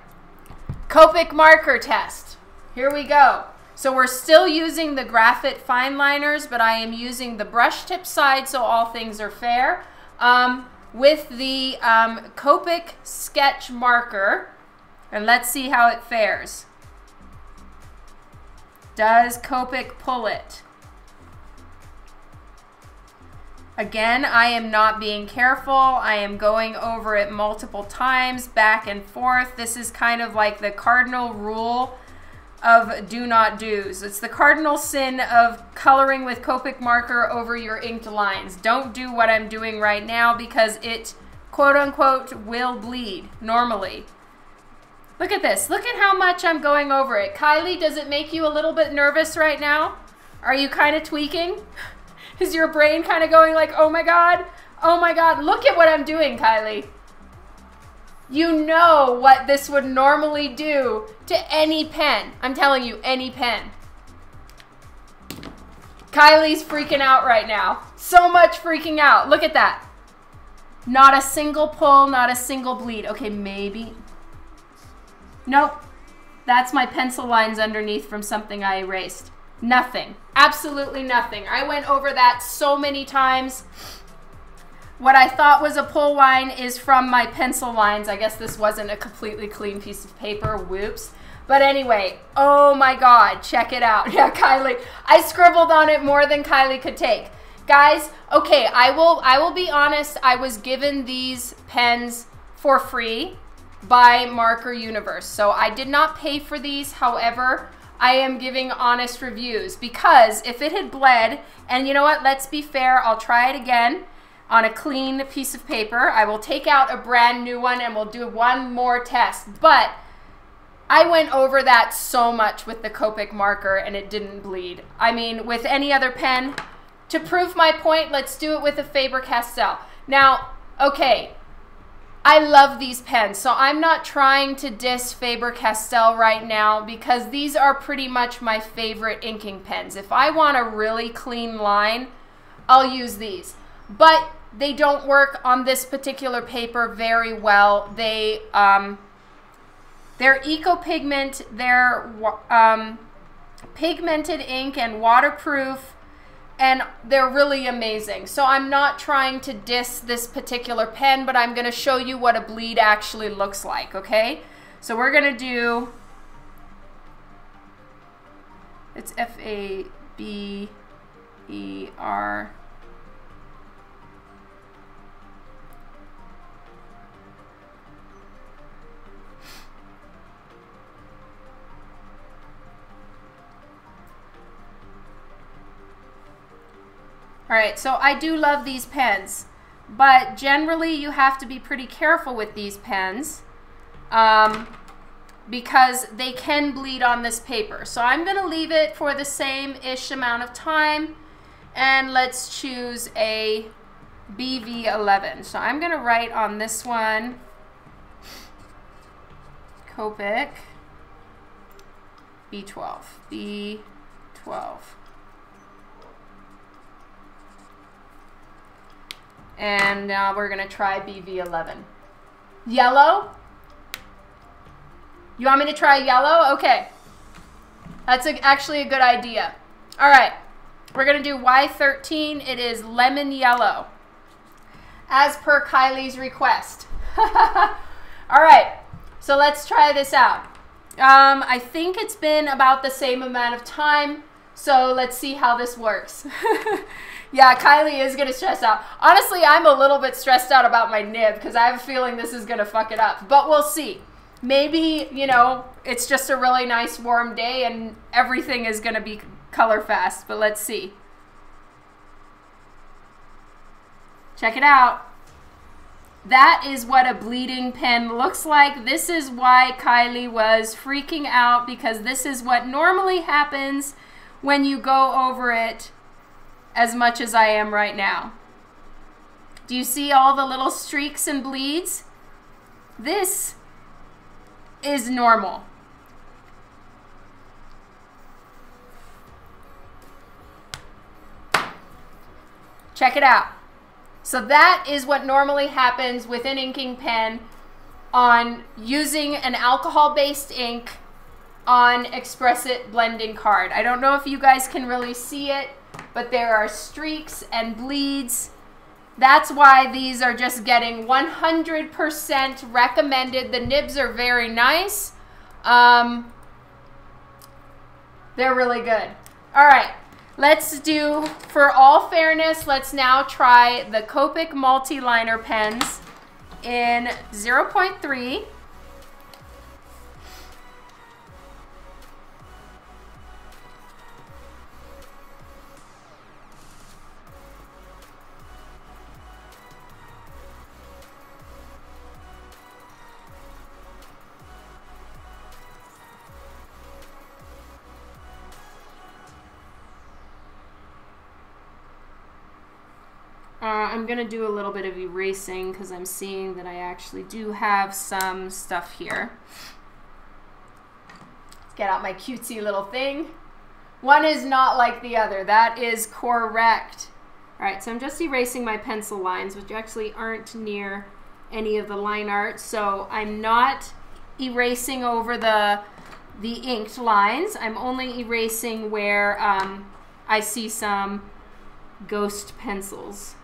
Copic marker test. Here we go. So we're still using the Graphit fine liners, but I am using the brush tip side, so all things are fair. With the Copic sketch marker, and let's see how it fares. Does Copic pull it? Again, I am not being careful. I am going over it multiple times, back and forth. This is kind of like the cardinal rule of do not do's. It's the cardinal sin of coloring with Copic marker over your inked lines. Don't do what I'm doing right now because it, quote unquote, will bleed normally. Look at this. Look at how much I'm going over it. Kylie, does it make you a little bit nervous right now? Are you kind of tweaking? Is your brain kind of going like, oh my God, look at what I'm doing, Kylie. You know what this would normally do to any pen. I'm telling you, any pen. Kylie's freaking out right now. So much freaking out. Look at that. Not a single pull, not a single bleed. Okay, maybe. Nope. That's my pencil lines underneath from something I erased. Nothing. Absolutely nothing. I went over that so many times. What I thought was a pull line is from my pencil lines. I guess this wasn't a completely clean piece of paper. Whoops. But anyway, oh my God, check it out. Yeah, Kylie, I scribbled on it more than Kylie could take. Guys, okay, I will be honest. I was given these pens for free by Marker Universe. So I did not pay for these. However, I am giving honest reviews because if it had bled, and you know what, let's be fair, I'll try it again. On a clean piece of paper. I will take out a brand new one and we'll do one more test. But I went over that so much with the Copic marker and it didn't bleed. I mean, with any other pen, to prove my point, let's do it with a Faber-Castell. Now, okay, I love these pens, so I'm not trying to diss Faber-Castell right now because these are pretty much my favorite inking pens. If I want a really clean line, I'll use these. But they don't work on this particular paper very well. They're eco-pigment, they're pigmented ink and waterproof, and they're really amazing. So I'm not trying to diss this particular pen, but I'm going to show you what a bleed actually looks like, okay? So we're going to do, it's F-A-B-E-R. All right, so I do love these pens, but generally you have to be pretty careful with these pens because they can bleed on this paper. So I'm going to leave it for the same-ish amount of time, and let's choose a BV11. So I'm going to write on this one, Copic B12, B12. And now we're going to try BV11. Yellow? You want me to try yellow? Okay. That's actually a good idea. All right. We're going to do Y13. It is lemon yellow, as per Kylie's request. All right. So let's try this out. I think it's been about the same amount of time. So let's see how this works. Yeah, Kylie is going to stress out. Honestly, I'm a little bit stressed out about my nib because I have a feeling this is going to fuck it up. But we'll see. Maybe, you know, it's just a really nice warm day and everything is going to be color fast. But let's see. Check it out. That is what a bleeding pen looks like. This is why Kylie was freaking out, because this is what normally happens when you go over it as much as I am right now. Do you see all the little streaks and bleeds? This is normal. Check it out. So that is what normally happens with an inking pen on using an alcohol-based ink on Express It blending card. I don't know if you guys can really see it, but there are streaks and bleeds. That's why these are just getting 100% recommended. The nibs are very nice. They're really good. All right, let's do, for all fairness, let's now try the Copic multi-liner pens in 0.3. I'm going to do a little bit of erasing because I'm seeing that I actually do have some stuff here. Let's get out my cutesy little thing. One is not like the other. That is correct. All right, so I'm just erasing my pencil lines, which actually aren't near any of the line art. So I'm not erasing over the inked lines. I'm only erasing where I see some ghost pencils.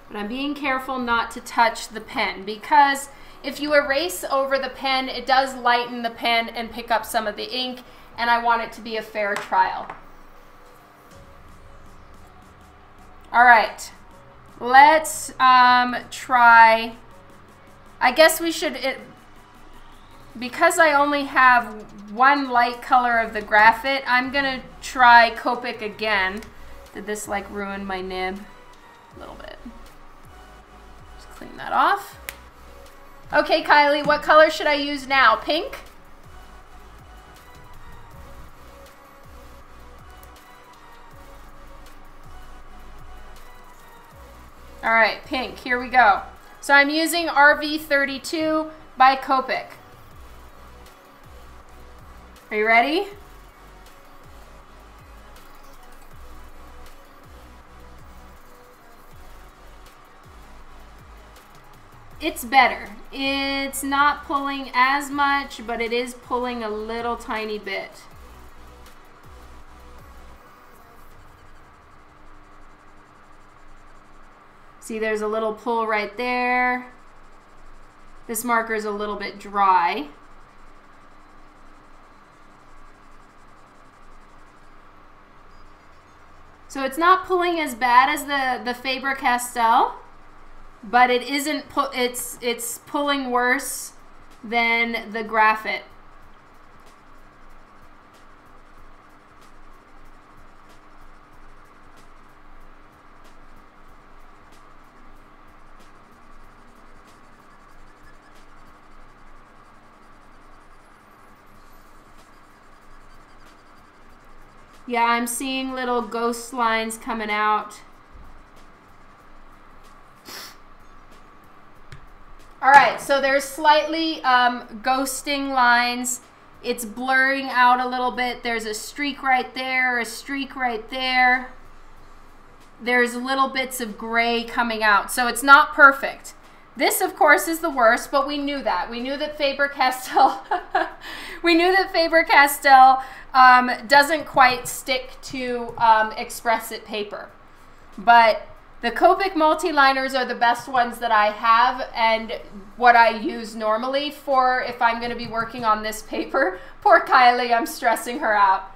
But I'm being careful not to touch the pen, because if you erase over the pen, it does lighten the pen and pick up some of the ink, and I want it to be a fair trial. All right, let's try, I guess we should, because I only have one light color of the graphite, I'm gonna try Copic again. Did this like ruin my nib? A little bit. Just clean that off. Okay, Kylie, what color should I use now? Pink? All right, pink, here we go. So I'm using RV32 by Copic. Are you ready? It's better. It's not pulling as much, but it is pulling a little tiny bit. See, there's a little pull right there. This marker is a little bit dry. So it's not pulling as bad as the Faber-Castell, but it isn't. It's pulling worse than the graphite. Yeah, I'm seeing little ghost lines coming out. All right, so there's slightly ghosting lines. It's blurring out a little bit. There's a streak right there, a streak right there. There's little bits of gray coming out, so it's not perfect. This, of course, is the worst, but we knew that. We knew that Faber-Castell, doesn't quite stick to Express-It paper. But the Copic multi-liners are the best ones that I have and what I use normally for if I'm going to be working on this paper. Poor Kylie, I'm stressing her out.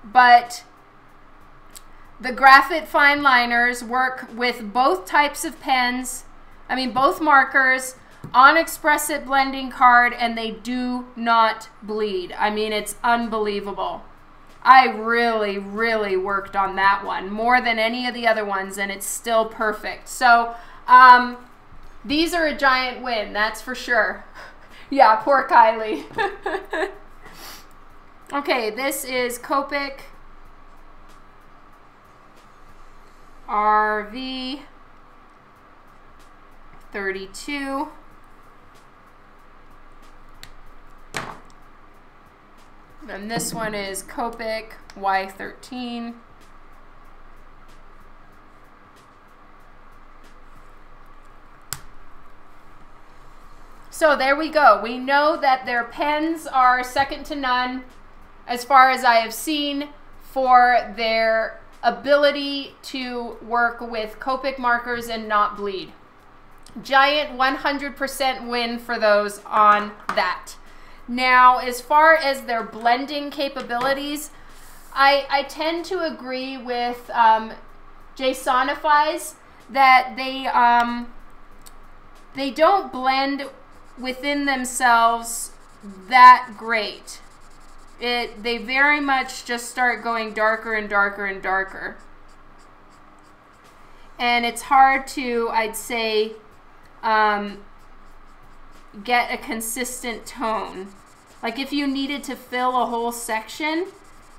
But the graphite fine liners work with both types of pens, both markers, on Express-It blending card, and they do not bleed. It's unbelievable. I really, really worked on that one more than any of the other ones, and it's still perfect. So these are a giant win, that's for sure. Yeah, poor Kylie. Okay, this is Copic RV32. And this one is Copic Y13. So there we go. We know that their pens are second to none, as far as I have seen, for their ability to work with Copic markers and not bleed. Giant 100% win for those on that. Now, as far as their blending capabilities, I tend to agree with Jasonifies that they don't blend within themselves that great. They very much just start going darker and darker and darker. And it's hard to, I'd say, get a consistent tone. Like if you needed to fill a whole section,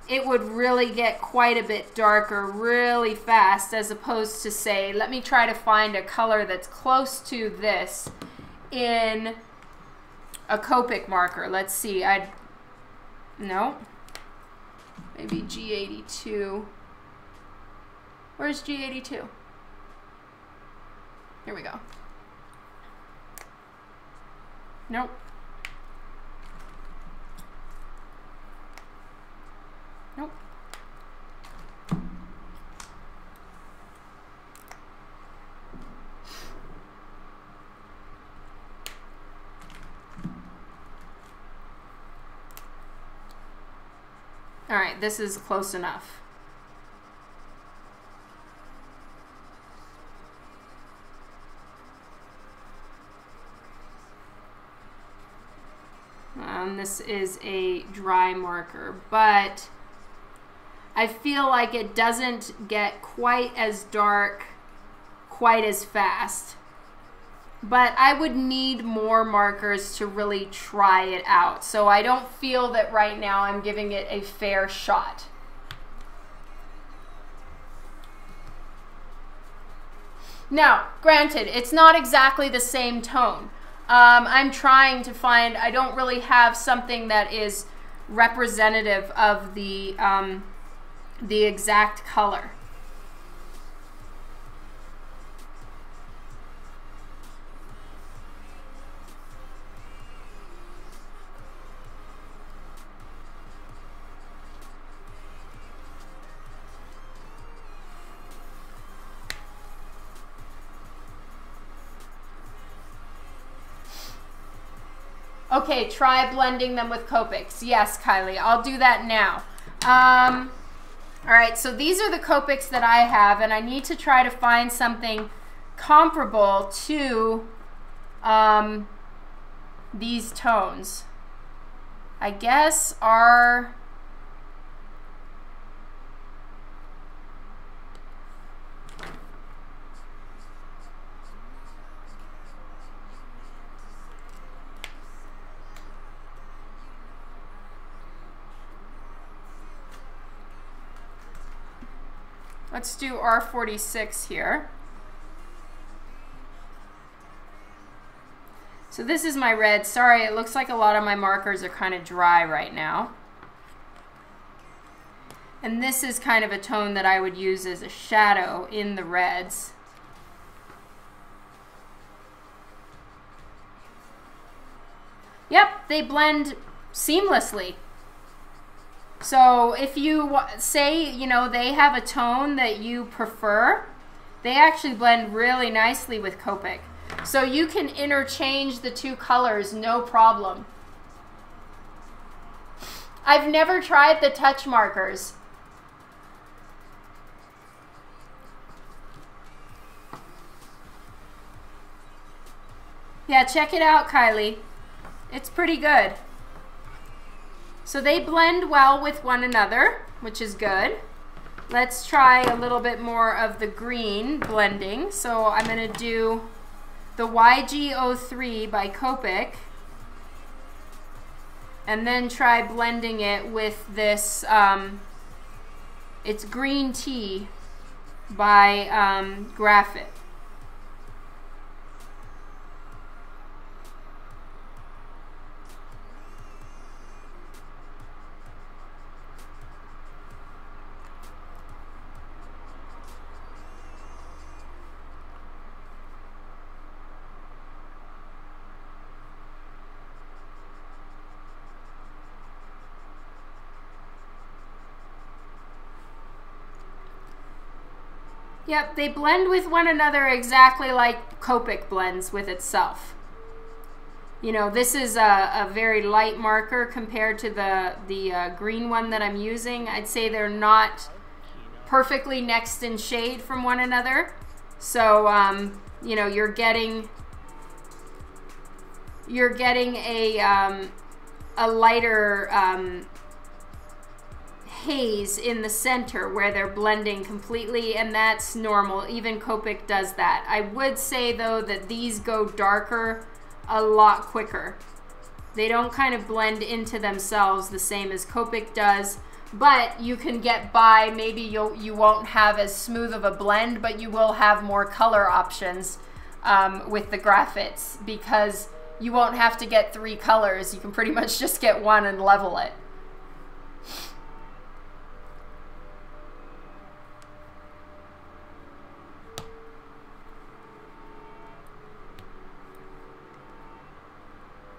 it would really get quite a bit darker really fast, as opposed to, say, let me try to find a color that's close to this in a Copic marker. Let's see. No. Maybe G82. Where's G82? Here we go. Nope. Nope. All right, this is close enough. This is a dry marker, but I feel like it doesn't get quite as dark quite as fast. But I would need more markers to really try it out. So I don't feel that right now I'm giving it a fair shot. Now, granted, it's not exactly the same tone. I'm trying to find, I don't really have something that is representative of the exact color. Okay, try blending them with Copics. Yes, Kylie, I'll do that now. All right, so these are the Copics that I have, and I need to try to find something comparable to these tones. I guess our... Let's do R46 here. So this is my red. Sorry, it looks like a lot of my markers are kind of dry right now. And this is kind of a tone that I would use as a shadow in the reds. Yep, they blend seamlessly. So if you say, you know, they have a tone that you prefer, they actually blend really nicely with Copic. So you can interchange the two colors, no problem. I've never tried the touch markers. Yeah, check it out, Kylie. It's pretty good. So they blend well with one another, which is good. Let's try a little bit more of the green blending. So I'm going to do the YG03 by Copic, and then try blending it with this, it's Green Tea by Graphit. Yep, they blend with one another exactly like Copic blends with itself. You know, this is a very light marker compared to the green one that I'm using. I'd say they're not perfectly next in shade from one another. So, you know, you're getting a lighter haze in the center where they're blending completely, and that's normal. Even Copic does that. I would say though that these go darker a lot quicker. They don't kind of blend into themselves the same as Copic does, but you can get by. Maybe you won't have as smooth of a blend, but you will have more color options with the Graphits, because you won't have to get 3 colors. You can pretty much just get 1 and level it.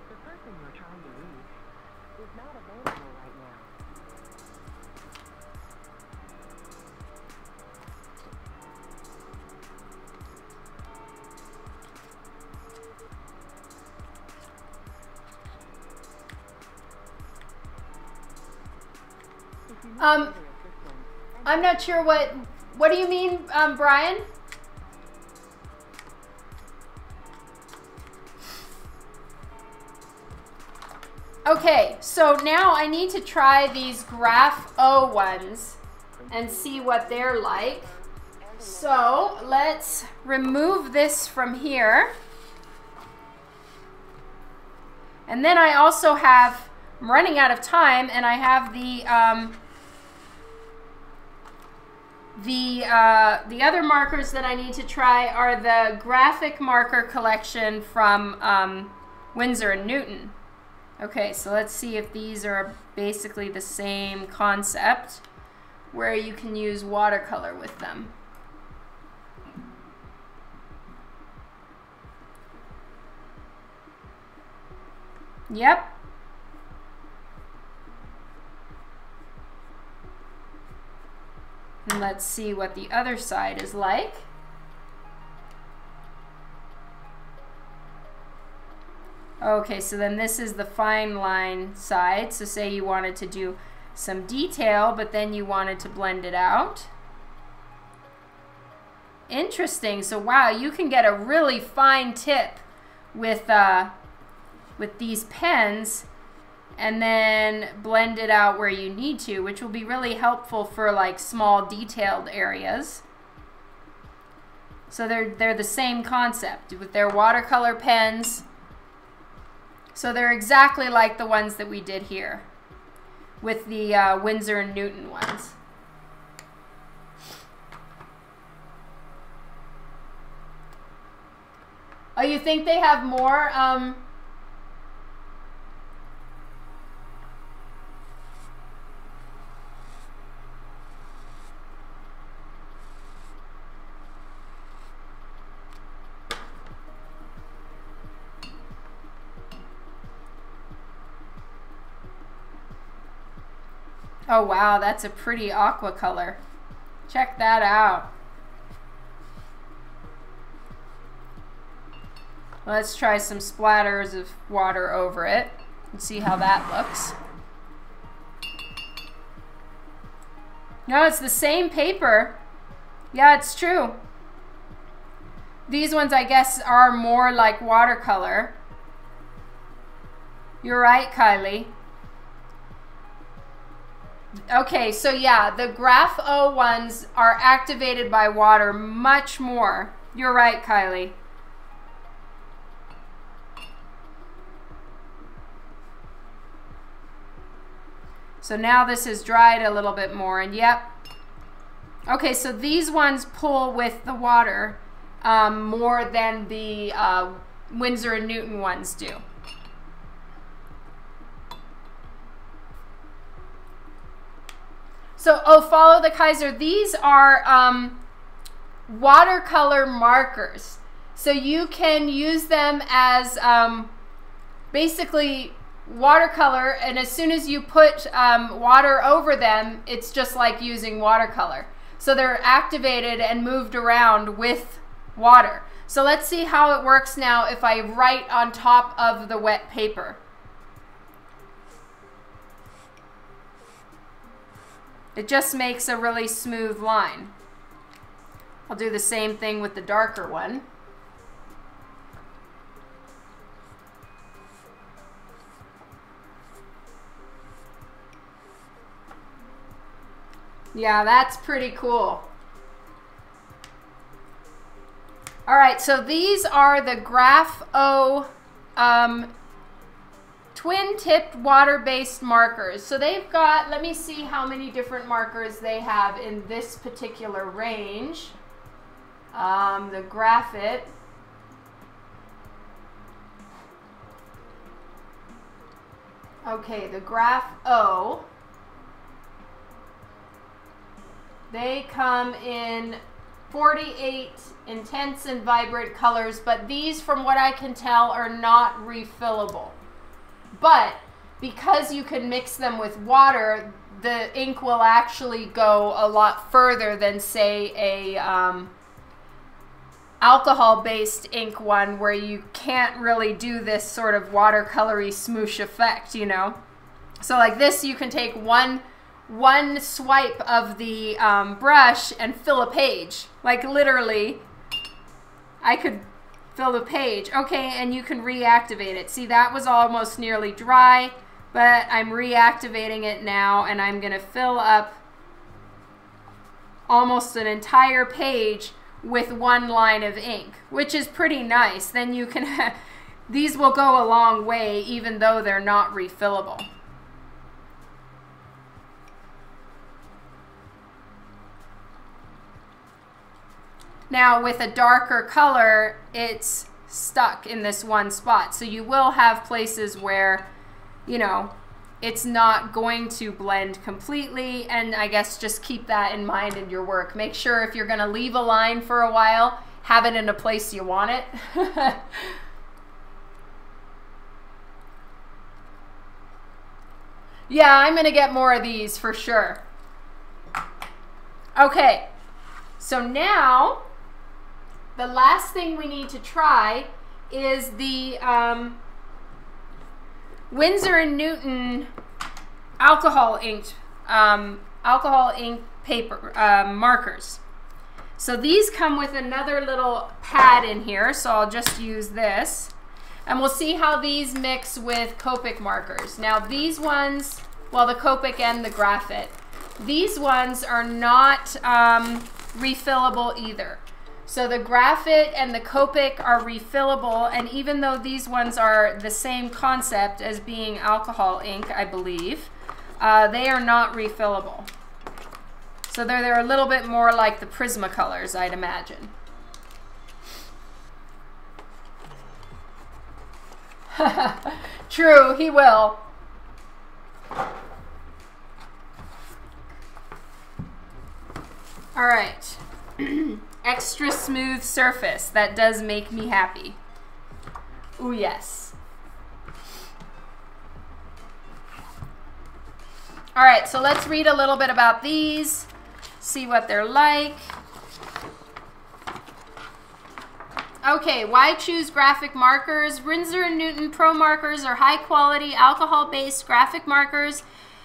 The person you're trying to reach is not available right now. I'm not sure what do you mean, Brian? Okay, so now I need to try these Graph O ones and see what they're like. So let's remove this from here. And then I also have, I'm running out of time, and I have the other markers that I need to try are the graphic marker collection from Winsor & Newton. Okay, so let's see if these are basically the same concept, where you can use watercolor with them. Yep. And let's see what the other side is like. Okay, so then this is the fine line side. So say you wanted to do some detail, but then you wanted to blend it out. Interesting. So wow, you can get a really fine tip with these pens, and then blend it out where you need to, which will be really helpful for like small detailed areas. So they're the same concept with their watercolor pens. So they're exactly like the ones that we did here with the Winsor & Newton ones. Oh, you think they have more? Oh wow, that's a pretty aqua color. Check that out. Let's try some splatters of water over it and see how that looks. No, it's the same paper. Yeah, it's true. These ones, I guess, are more like watercolor. You're right, Kylie. Okay, so yeah, the Graph O ones are activated by water much more. You're right, Kylie. So now this is dried a little bit more, and yep. Okay, so these ones pull with the water more than the Winsor & Newton ones do. So, oh, follow the Kaiser. These are watercolor markers. So you can use them as basically watercolor, and as soon as you put water over them, it's just like using watercolor. So they're activated and moved around with water. So let's see how it works now if I write on top of the wet paper. It just makes a really smooth line. I'll do the same thing with the darker one. Yeah, that's pretty cool. All right, so these are the Graph O twin-tipped water-based markers. So they've got, let me see how many different markers they have in this particular range. The Graphit. Okay, the Graph O. They come in 48 intense and vibrant colors, but these, from what I can tell, are not refillable. But because you can mix them with water, the ink will actually go a lot further than, say, a alcohol-based ink one, where you can't really do this sort of watercolory smoosh effect, you know. So like this, you can take one swipe of the brush and fill a page. Like literally, I could fill a page. Okay, and you can reactivate it. See, that was almost nearly dry, but I'm reactivating it now, and I'm gonna fill up almost an entire page with one line of ink, which is pretty nice. Then you can, these will go a long way even though they're not refillable. Now with a darker color, it's stuck in this one spot. So you will have places where, you know, it's not going to blend completely, and I guess just keep that in mind in your work. Make sure if you're gonna leave a line for a while, have it in a place you want it. Yeah, I'm gonna get more of these for sure. Okay, so now the last thing we need to try is the Winsor & Newton alcohol ink paper markers. So these come with another little pad in here, so I'll just use this. And we'll see how these mix with Copic markers. Now these ones, well, the Copic and the Graphit, these ones are not refillable either. So the Graphit and the Copic are refillable, and even though these ones are the same concept as being alcohol ink, I believe, they are not refillable. So they're a little bit more like the Prismacolors, I'd imagine. True, he will. All right. Extra smooth surface. That does make me happy. Ooh, yes. All right, so let's read a little bit about these, see what they're like. Okay, why choose graphic markers? Winsor & Newton Pro markers are high-quality, alcohol-based graphic markers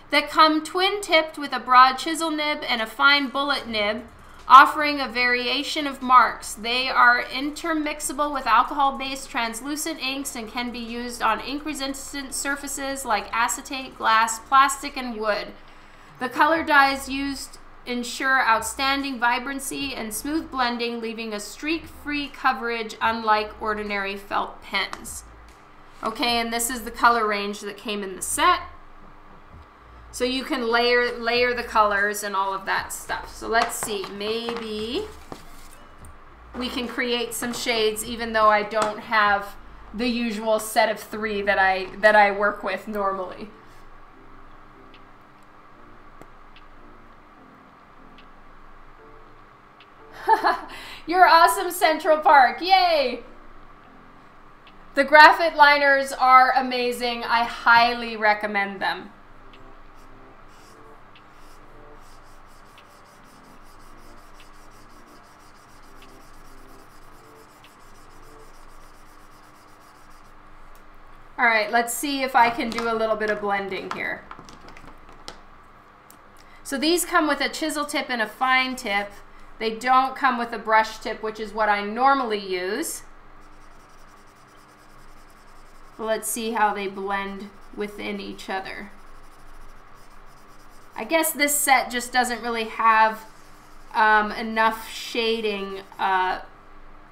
that come twin-tipped with a broad chisel nib and a fine bullet nib, offering a variation of marks. They are intermixable with alcohol-based translucent inks and can be used on ink-resistant surfaces like acetate, glass, plastic, and wood. The color dyes used ensure outstanding vibrancy and smooth blending, leaving a streak-free coverage unlike ordinary felt pens. Okay, and this is the color range that came in the set. So you can layer the colors and all of that stuff. So let's see, maybe we can create some shades even though I don't have the usual set of 3 that I work with normally. You're awesome, Central Park. Yay! The Graphit liners are amazing. I highly recommend them. All right, let's see if I can do a little bit of blending here. So these come with a chisel tip and a fine tip. They don't come with a brush tip, which is what I normally use. Let's see how they blend within each other. I guess this set just doesn't really have enough shading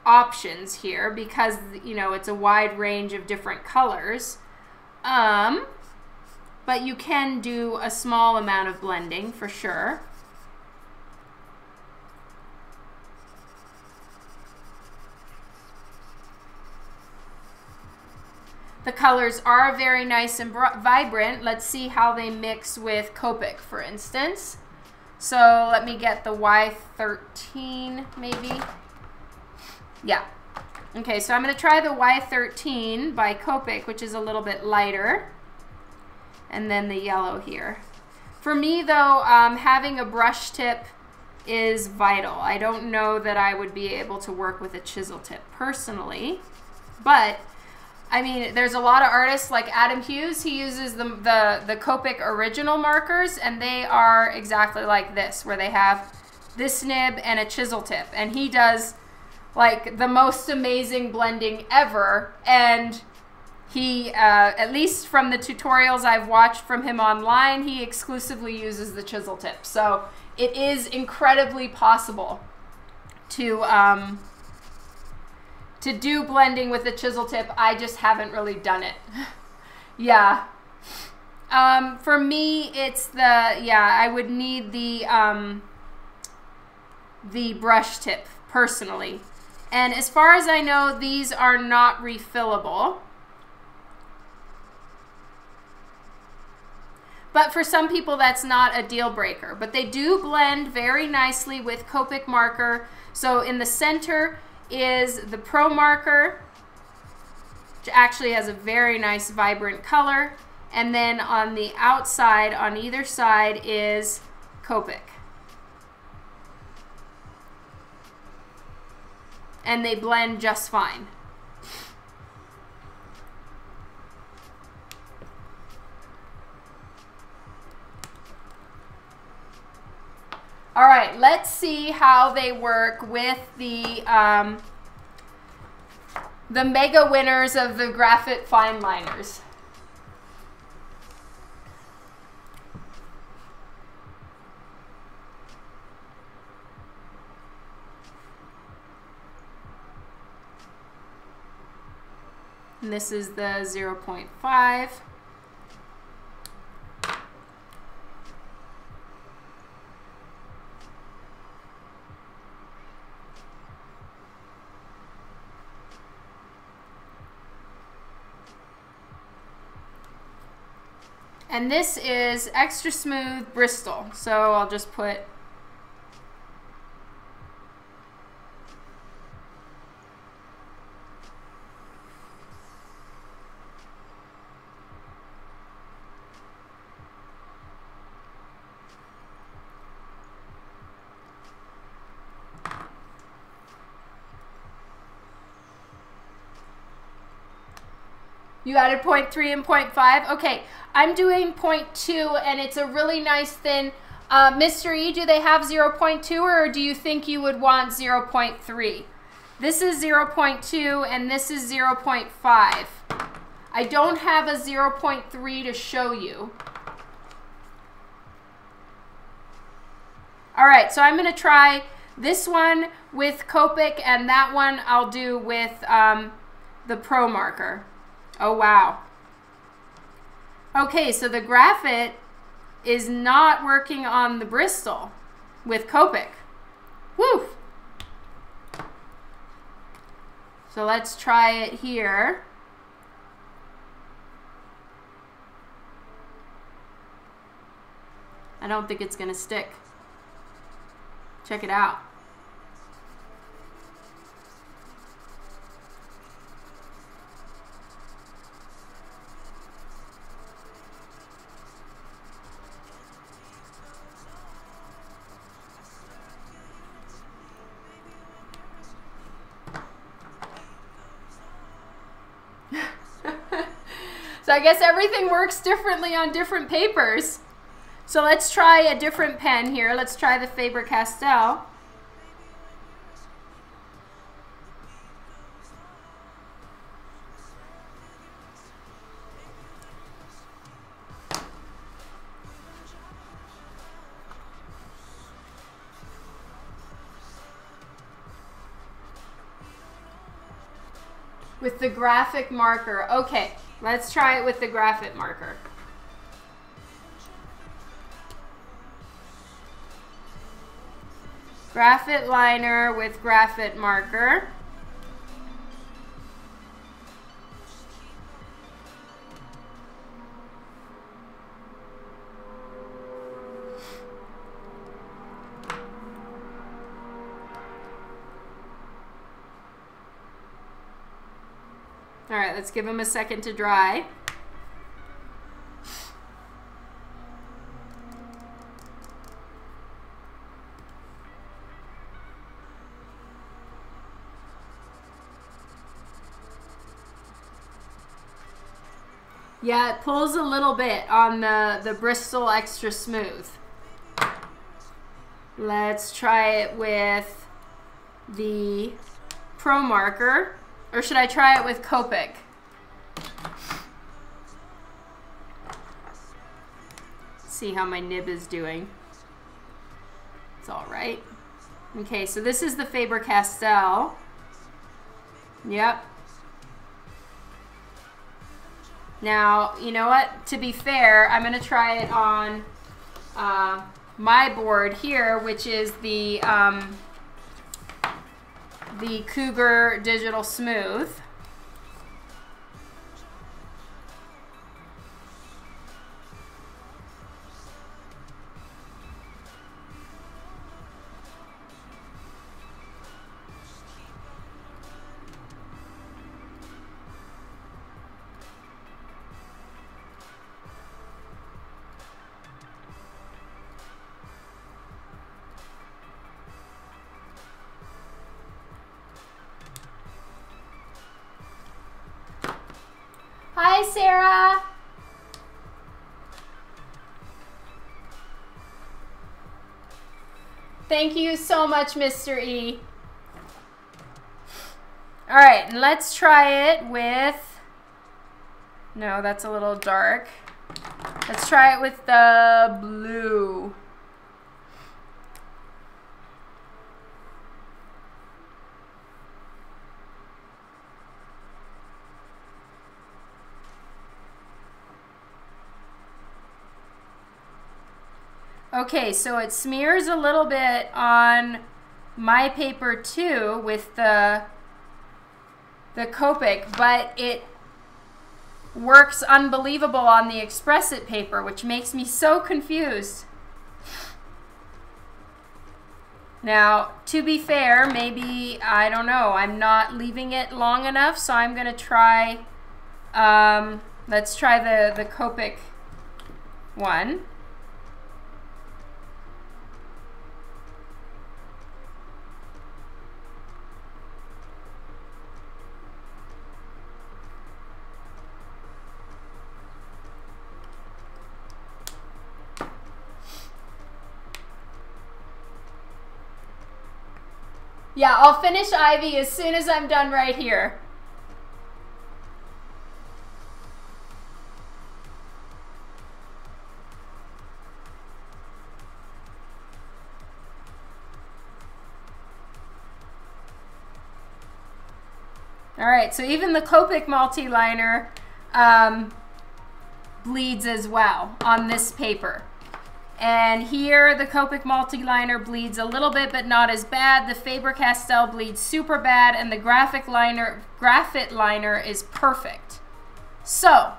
options here because, you know, it's a wide range of different colors. But you can do a small amount of blending for sure. The colors are very nice and vibrant. Let's see how they mix with Copic, for instance. So let me get the Y13 maybe. Yeah. Okay, so I'm going to try the Y13 by Copic, which is a little bit lighter. And then the yellow here. For me, though, having a brush tip is vital. I don't know that I would be able to work with a chisel tip personally. But, I mean, there's a lot of artists like Adam Hughes. He uses the Copic original markers, and they are exactly like this, where they have this nib and a chisel tip. And he does, like, the most amazing blending ever. And he, at least from the tutorials I've watched from him online, he exclusively uses the chisel tip. So it is incredibly possible to do blending with the chisel tip. I just haven't really done it. Yeah. For me, it's I would need the brush tip personally. And as far as I know, these are not refillable. But for some people, that's not a deal breaker. But they do blend very nicely with Copic marker. So in the center is the Pro marker, which actually has a very nice vibrant color. And then on the outside, on either side, is Copic. And they blend just fine. All right, let's see how they work with the mega winners of the Graphit Fine Liners. And this is the 0.5. And this is Extra Smooth Bristol. So I'll just put You added 0.3 and 0.5. Okay, I'm doing 0.2, and it's a really nice thin. Mr. E, do they have 0.2, or do you think you would want 0.3? This is 0.2, and this is 0.5. I don't have a 0.3 to show you. All right, so I'm going to try this one with Copic, and that one I'll do with the Pro marker. Oh, wow. Okay, so the Graphit is not working on the Bristol with Copic. Woo! So let's try it here. I don't think it's going to stick. Check it out. So I guess everything works differently on different papers. So let's try a different pen here. Let's try the Faber-Castell. With the graphic marker. Okay, Let's try it with the graphite marker. Graphite liner with graphite marker. All right, let's give them a second to dry. Yeah, it pulls a little bit on the Bristol Extra Smooth. Let's try it with the Pro Marker. Or should I try it with Copic? See how my nib is doing. It's all right. Okay, so this is the Faber-Castell. Yep. Now, you know what? To be fair, I'm going to try it on my board here, which is the Cougar Digital Smooth. Hi, Sarah. Thank you so much, Mr. E. All right, and let's try it with, no, that's a little dark. Let's try it with the blue. Okay, so it smears a little bit on my paper too with the Copic, but it works unbelievable on the Express It paper, which makes me so confused. Now, to be fair, maybe, I don't know, I'm not leaving it long enough, so I'm going to try, let's try the Copic one. Yeah, I'll finish Ivy as soon as I'm done right here. All right, so even the Copic multi-liner bleeds as well on this paper. And here the Copic multi-liner bleeds a little bit, but not as bad. The Faber-Castell bleeds super bad, and the graphite liner is perfect. So,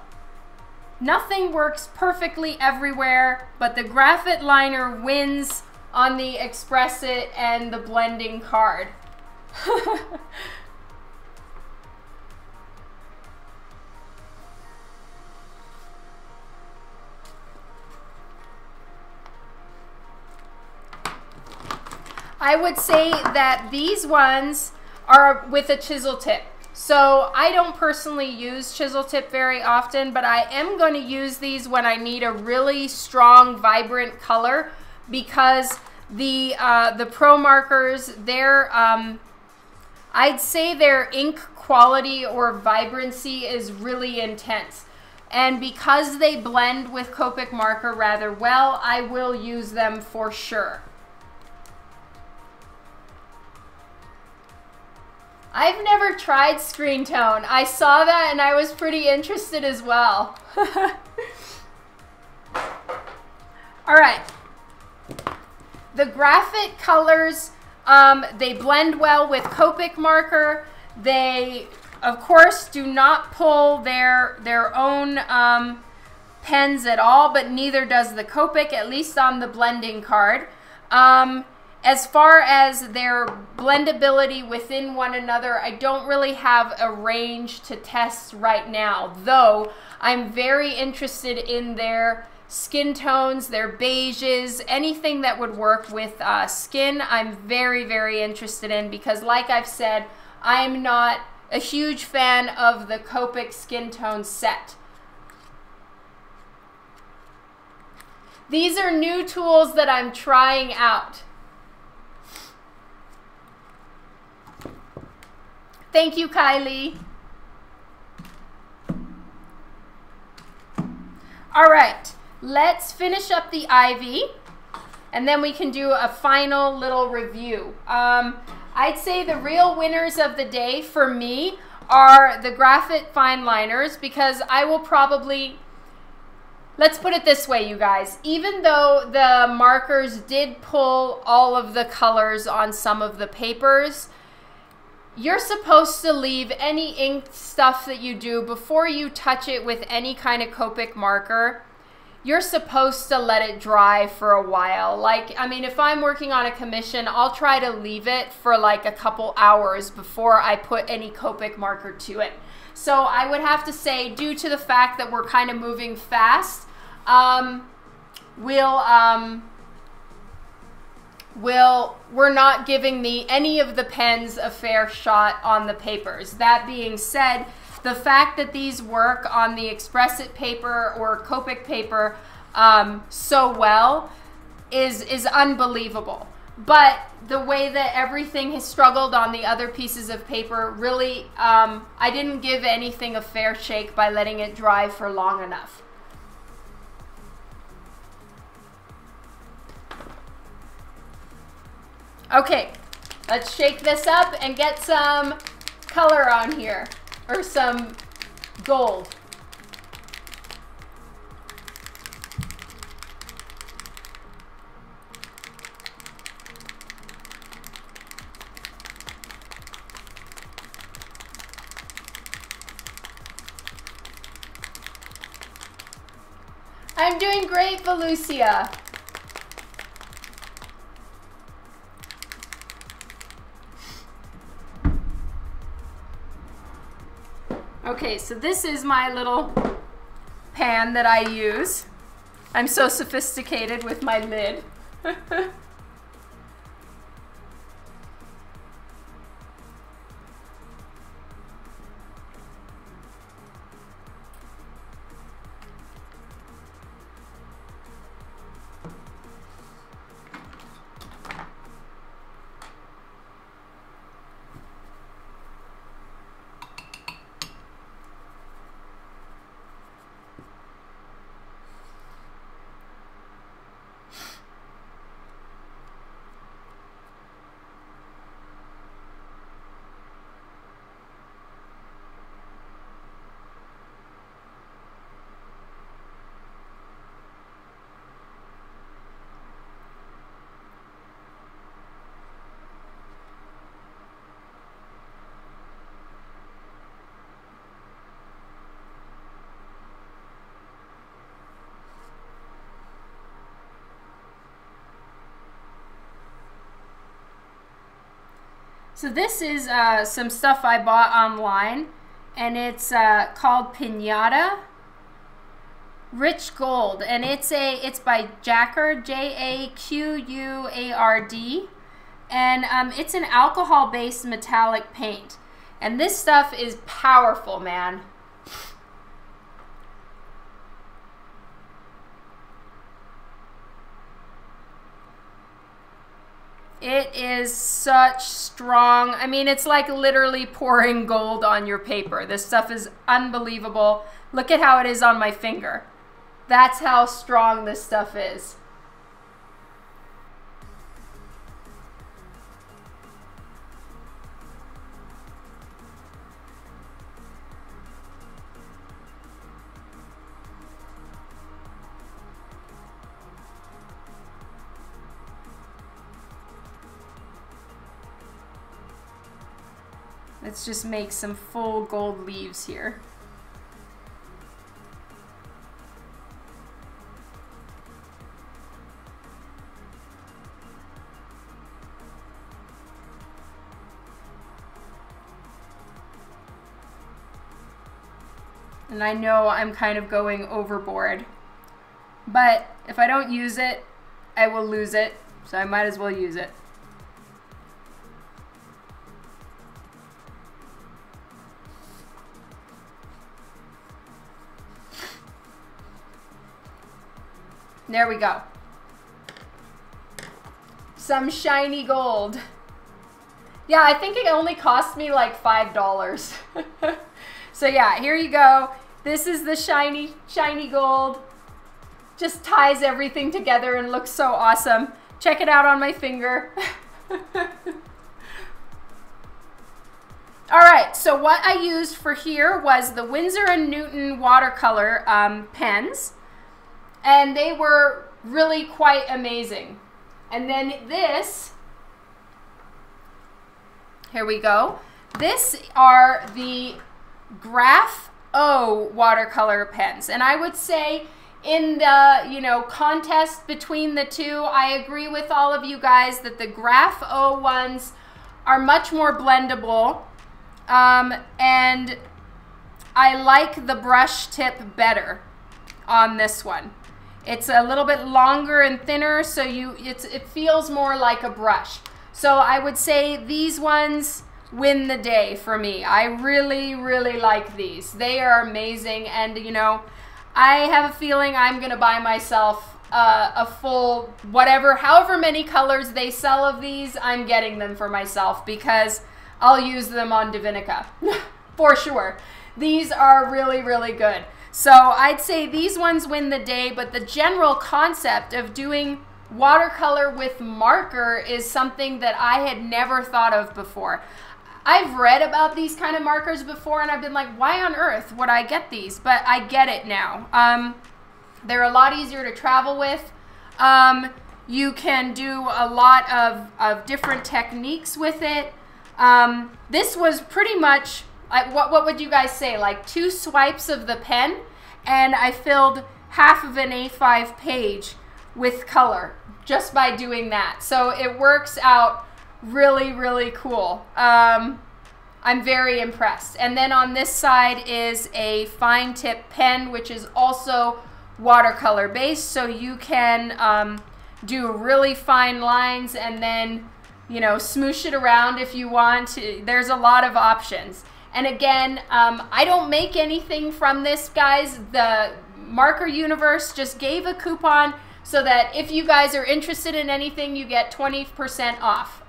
nothing works perfectly everywhere, but the graphite liner wins on the Express It and the blending card. I would say that these ones are with a chisel tip. So I don't personally use chisel tip very often, but I am going to use these when I need a really strong, vibrant color, because the Pro markers, they're, I'd say their ink quality or vibrancy is really intense. And because they blend with Copic marker rather well, I will use them for sure. I've never tried screen tone. I saw that and I was pretty interested as well. All right. The graphic colors, they blend well with Copic marker. They, of course, do not pull their own pens at all, but neither does the Copic, at least on the blending card. As far as their blendability within one another, I don't really have a range to test right now, though I'm very interested in their skin tones, their beiges, anything that would work with skin. I'm very, very interested in, because like I've said, I'm not a huge fan of the Copic skin tone set. These are new tools that I'm trying out. Thank you, Kylie. All right, let's finish up the ivy, and then we can do a final little review. I'd say the real winners of the day for me are the Graphit fine liners, because I will probably, let's put it this way, you guys. Even though the markers did pull all of the colors on some of the papers, you're supposed to leave any ink stuff that you do before you touch it with any kind of Copic marker. You're supposed to let it dry for a while. Like, I mean, if I'm working on a commission, I'll try to leave it for like a couple hours before I put any Copic marker to it. So I would have to say, due to the fact that we're kind of moving fast, we're not giving any of the pens a fair shot on the papers. That being said, the fact that these work on the Express-It paper or Copic paper so well is unbelievable. But the way that everything has struggled on the other pieces of paper, really, I didn't give anything a fair shake by letting it dry for long enough. Okay, let's shake this up and get some color on here, or some gold. I'm doing great, Volusia. Okay, so this is my little pan that I use. I'm so sophisticated with my lid. So this is some stuff I bought online, and it's called Pinata Rich Gold, and it's by Jacquard, Jaqurd, and it's an alcohol-based metallic paint, and this stuff is powerful, man. It is such strong, I mean, it's like literally pouring gold on your paper. This stuff is unbelievable. Look at how it is on my finger. That's how strong this stuff is. Let's just make some full gold leaves here. And I know I'm kind of going overboard, but if I don't use it, I will lose it, so I might as well use it. There we go. Some shiny gold. Yeah, I think it only cost me like $5. So yeah, here you go. This is the shiny gold. Just ties everything together and looks so awesome. Check it out on my finger. All right, so what I used for here was the Winsor & Newton watercolor pens. And they were really quite amazing. And then this, here we go. This are the Graph O watercolor pens. And I would say in the, you know, contest between the two, I agree with all of you guys that the Graph O ones are much more blendable. And I like the brush tip better on this one. It's a little bit longer and thinner, so it feels more like a brush. So I would say these ones win the day for me. I really, really like these. They are amazing, and you know, I have a feeling I'm gonna buy myself a full whatever, however many colors they sell of these, I'm getting them for myself because I'll use them on Divinica for sure. These are really, really good. So I'd say these ones win the day, but the general concept of doing watercolor with marker is something that I had never thought of before. I've read about these kind of markers before and I've been like, why on earth would I get these? But I get it now. They're a lot easier to travel with. You can do a lot of different techniques with it. This was pretty much, what would you guys say, like 2 swipes of the pen, and I filled half of an A5 page with color just by doing that. So it works out really, really cool. I'm very impressed. And then on this side is a fine tip pen, which is also watercolor based, so you can do really fine lines and then, you know, smoosh it around if you want. There's a lot of options. And again, I don't make anything from this, guys. The Marker Universe just gave a coupon so that if you guys are interested in anything, you get 20% off.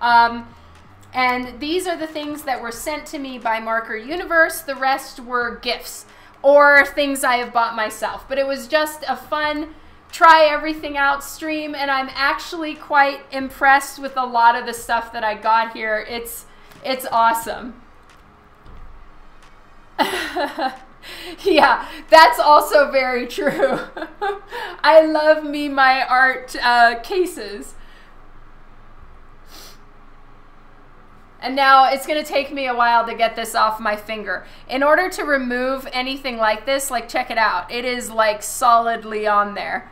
And these are the things that were sent to me by Marker Universe. The rest were gifts or things I have bought myself. But it was just a fun try everything out stream, and I'm actually quite impressed with a lot of the stuff that I got here. It's awesome. Yeah, that's also very true. I love me my art cases. And now it's going to take me a while to get this off my finger. In order to remove anything like this, like check it out. It is like solidly on there.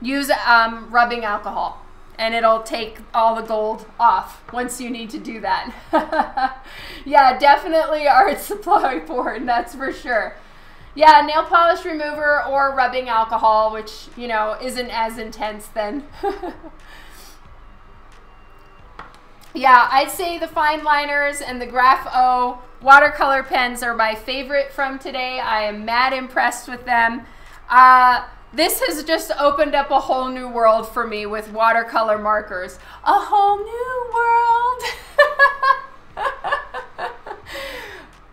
Use rubbing alcohol and it'll take all the gold off once you need to do that. Yeah, definitely art supply porn, that's for sure. Yeah, nail polish remover or rubbing alcohol, which, you know, isn't as intense then. Yeah, I'd say the fine liners and the Graph O watercolor pens are my favorite from today. I am mad impressed with them. This has just opened up a whole new world for me with watercolor markers. A whole new world.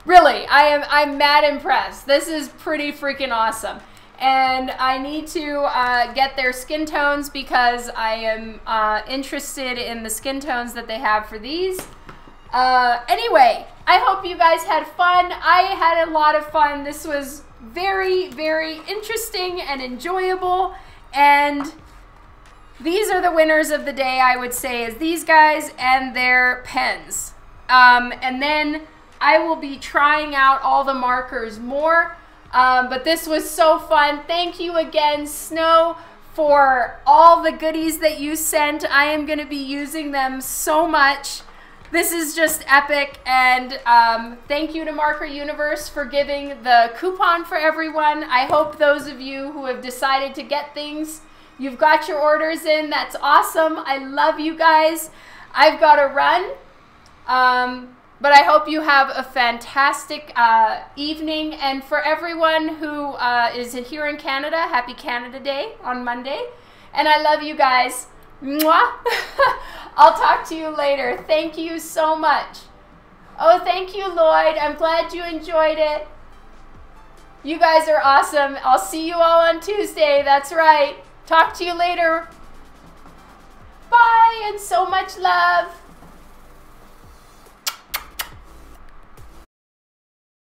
Really, I'm mad impressed. This is pretty freaking awesome. And I need to get their skin tones because I am interested in the skin tones that they have for these. Anyway, I hope you guys had fun. I had a lot of fun. This was very, very interesting and enjoyable. And these are the winners of the day, I would say, is these guys and their pens. And then I will be trying out all the markers more. But this was so fun. Thank you again, Snow, for all the goodies that you sent. I am going to be using them so much. This is just epic. And thank you to Marker Universe for giving the coupon for everyone. I hope those of you who have decided to get things, you've got your orders in. That's awesome. I love you guys. I've got to run. But I hope you have a fantastic evening. And for everyone who is here in Canada, happy Canada Day on Monday. And I love you guys. Mwah. I'll talk to you later. Thank you so much. Oh, thank you, Lloyd. I'm glad you enjoyed it. You guys are awesome. I'll see you all on Tuesday. That's right. Talk to you later. Bye, and so much love.